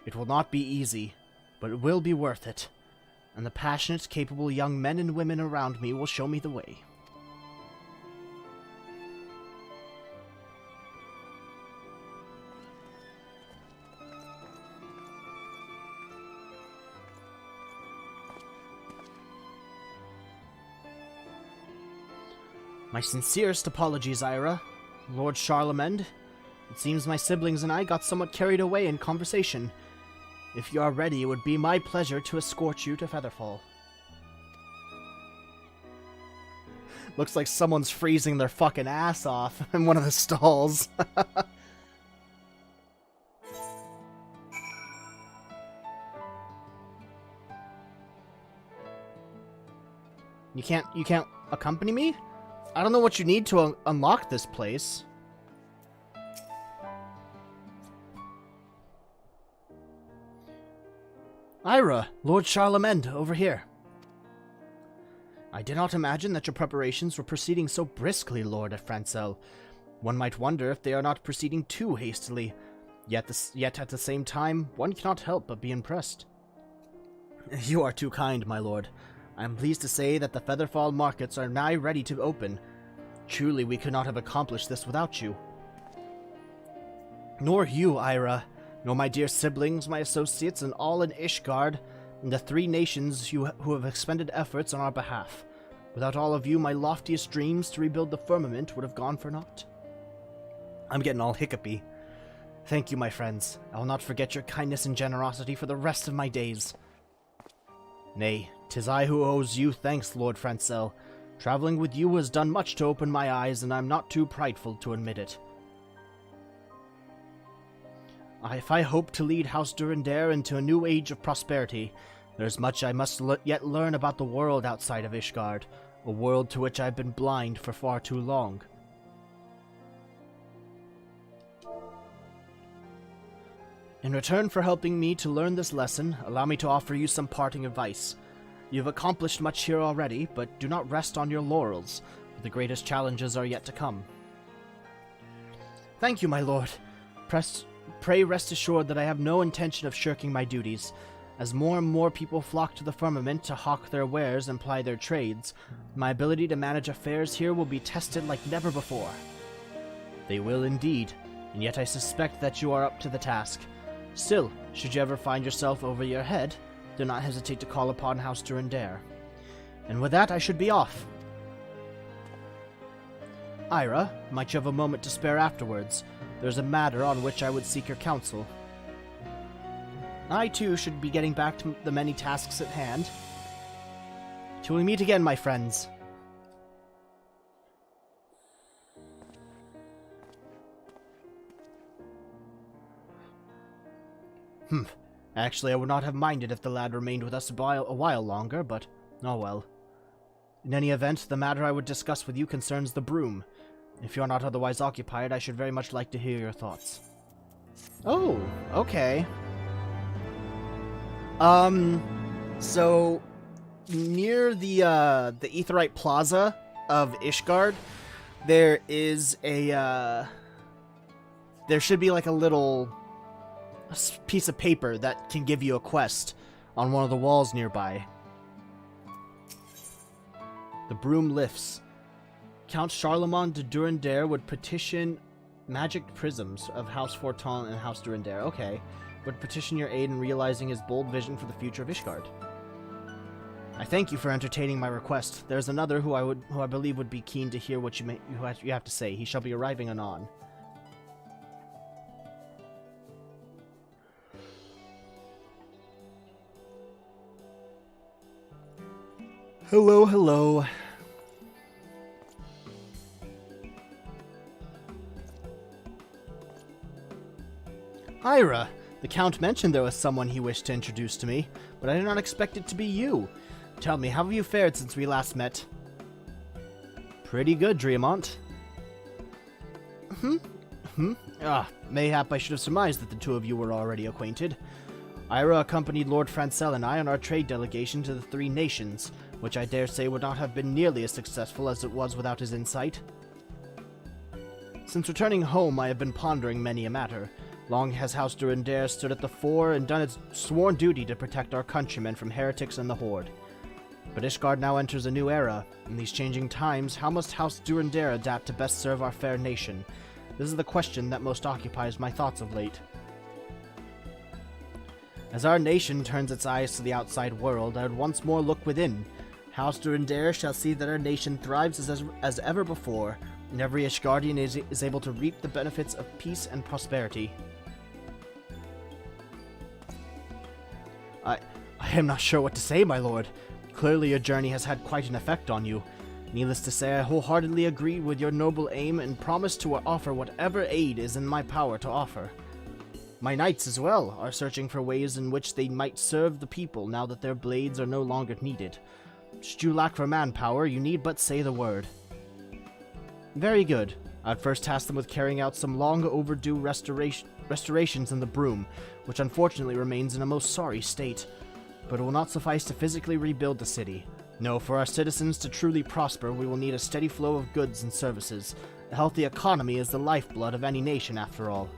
A: It will not be easy, but it will be worth it, and the passionate, capable young men and women around me will show me the way. My sincerest apologies, Ira. Lord Charlemagne. It seems my siblings and I got somewhat carried away in conversation. If you are ready, it would be my pleasure to escort you to Featherfall. Looks like someone's freezing their fucking ass off in one of the stalls. You can't accompany me? I don't know what you need to unlock this place. Ira, Lord Charlemagne, over here. I did not imagine that your preparations were proceeding so briskly, Lord Francel. One might wonder if they are not proceeding too hastily, yet at the same time, one cannot help but be impressed. You are too kind, my lord. I am pleased to say that the Featherfall markets are nigh ready to open. Truly, we could not have accomplished this without you. Nor you, Ira, nor my dear siblings, my associates, and all in Ishgard, and the 3 nations who have expended efforts on our behalf. Without all of you, my loftiest dreams to rebuild the firmament would have gone for naught. I'm getting all hiccupy. Thank you, my friends. I will not forget your kindness and generosity for the rest of my days. Nay, 'tis I who owes you thanks, Lord Francel. Traveling with you has done much to open my eyes, and I'm not too prideful to admit it. If I hope to lead House Durandare into a new age of prosperity, there's much I must yet learn about the world outside of Ishgard, a world to which I've been blind for far too long. In return for helping me to learn this lesson, allow me to offer you some parting advice. You've accomplished much here already, but do not rest on your laurels, for the greatest challenges are yet to come. Thank you, my lord. Pray rest assured that I have no intention of shirking my duties. As more and more people flock to the firmament to hawk their wares and ply their trades, my ability to manage affairs here will be tested like never before. They will indeed, and yet I suspect that you are up to the task. Still, should you ever find yourself over your head, do not hesitate to call upon House Durandare. And with that, I should be off. Ira, might you have a moment to spare afterwards? There's a matter on which I would seek your counsel. I, too, should be getting back to the many tasks at hand. Till we meet again, my friends. Actually, I would not have minded if the lad remained with us a while longer, but oh well. In any event, the matter I would discuss with you concerns the broom. If you're not otherwise occupied, I should very much like to hear your thoughts. Oh, okay. So near the Aetherite Plaza of Ishgard, there is a there should be like a little piece of paper that can give you a quest on one of the walls nearby. The broom lifts. Count Charlemagne de Durandare would petition magic prisms of House Forton and House Durandare. Okay. Would petition your aid in realizing his bold vision for the future of Ishgard. I thank you for entertaining my request. There's another who I believe would be keen to hear what you have to say. He shall be arriving anon. Hello, hello. Ira, the Count mentioned there was someone he wished to introduce to me, but I did not expect it to be you. Tell me, how have you fared since we last met? Pretty good, Driamont. Mayhap I should have surmised that the two of you were already acquainted. Ira accompanied Lord Francel and I on our trade delegation to the Three Nations, which I dare say would not have been nearly as successful as it was without his insight. Since returning home, I have been pondering many a matter. Long has House Durandare stood at the fore and done its sworn duty to protect our countrymen from heretics and the Horde. But Ishgard now enters a new era. In these changing times, how must House Durandare adapt to best serve our fair nation? This is the question that most occupies my thoughts of late. As our nation turns its eyes to the outside world, I would once more look within. House Durandare shall see that our nation thrives as ever before, and every Ishgardian is able to reap the benefits of peace and prosperity. I am not sure what to say, my lord. Clearly your journey has had quite an effect on you. Needless to say, I wholeheartedly agree with your noble aim and promise to offer whatever aid is in my power to offer. My knights, as well, are searching for ways in which they might serve the people now that their blades are no longer needed. Should you lack for manpower, you need but say the word. Very good. I'd first task them with carrying out some long overdue restorations in the Broom, which unfortunately remains in a most sorry state. But it will not suffice to physically rebuild the city. No, for our citizens to truly prosper, we will need a steady flow of goods and services. A healthy economy is the lifeblood of any nation, after all.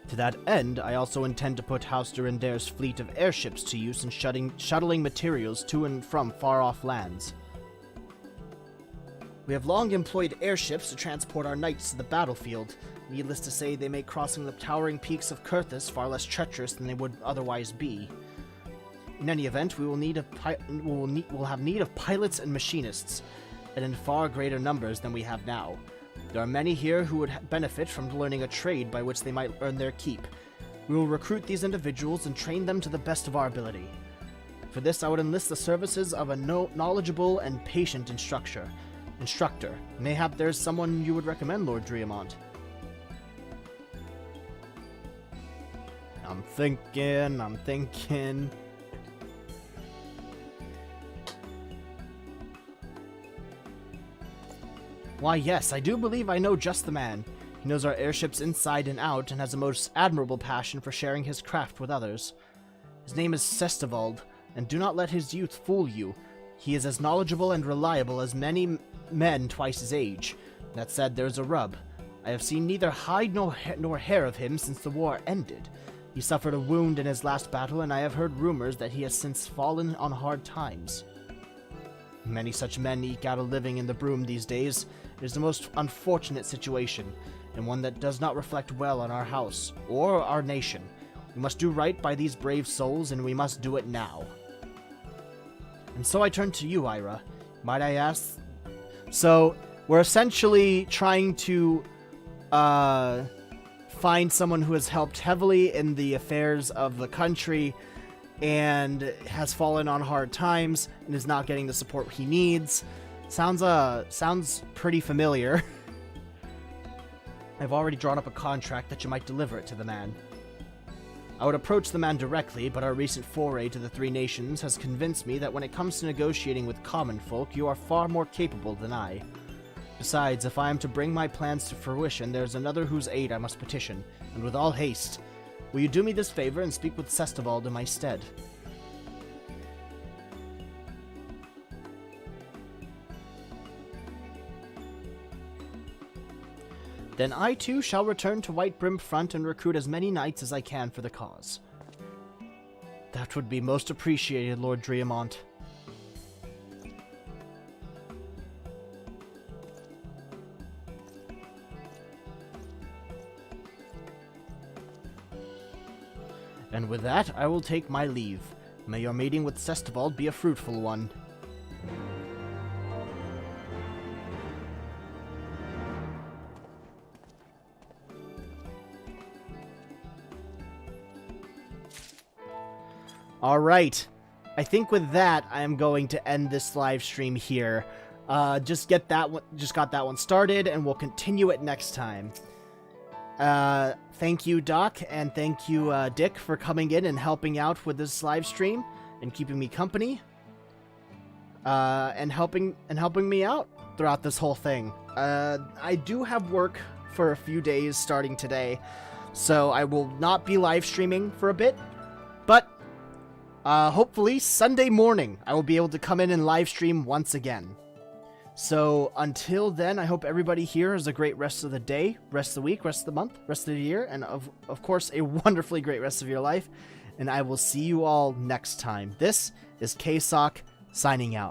A: To that end, I also intend to put House Durandare's fleet of airships to use in shuttling materials to and from far-off lands. We have long employed airships to transport our knights to the battlefield. Needless to say, they make crossing the towering peaks of Kurthus far less treacherous than they would otherwise be. In any event, we'll have need of pilots and machinists, and in far greater numbers than we have now. There are many here who would benefit from learning a trade by which they might earn their keep. We will recruit these individuals and train them to the best of our ability. For this, I would enlist the services of a knowledgeable and patient instructor. Mayhap there's someone you would recommend, Lord Driamont. I'm thinking. Why, yes, I do believe I know just the man. He knows our airships inside and out, and has a most admirable passion for sharing his craft with others. His name is Sestivald, and do not let his youth fool you. He is as knowledgeable and reliable as many men twice his age. That said, there's a rub. I have seen neither hide nor hair of him since the war ended. He suffered a wound in his last battle, and I have heard rumors that he has since fallen on hard times. Many such men eke out a living in the Broom these days. It is the most unfortunate situation, and one that does not reflect well on our house, or our nation. We must do right by these brave souls, and we must do it now. And so I turn to you, Ira. Might I ask? So, we're essentially trying to, find someone who has helped heavily in the affairs of the country, and has fallen on hard times, and is not getting the support he needs. Sounds pretty familiar. I've already drawn up a contract that you might deliver it to the man. I would approach the man directly, but our recent foray to the Three Nations has convinced me that when it comes to negotiating with common folk, you are far more capable than I. Besides, if I am to bring my plans to fruition, there's another whose aid I must petition, and with all haste. Will you do me this favor and speak with Sestivald in my stead? Then I too shall return to White Brim Front and recruit as many knights as I can for the cause. That would be most appreciated, Lord Driamont. And with that, I will take my leave. May your meeting with Sestivald be a fruitful one. Alright, I think with that, I am going to end this live stream here. Just got that one started, and we'll continue it next time. Thank you, Doc, and thank you, Dick, for coming in and helping out with this live stream and keeping me company. And helping me out throughout this whole thing. I do have work for a few days starting today, so I will not be live streaming for a bit, but hopefully Sunday morning I will be able to come in and live stream once again. So until then, I hope everybody here has a great rest of the day, rest of the week, rest of the month, rest of the year, and of course a wonderfully great rest of your life. And I will see you all next time. This is K-Sawk signing out.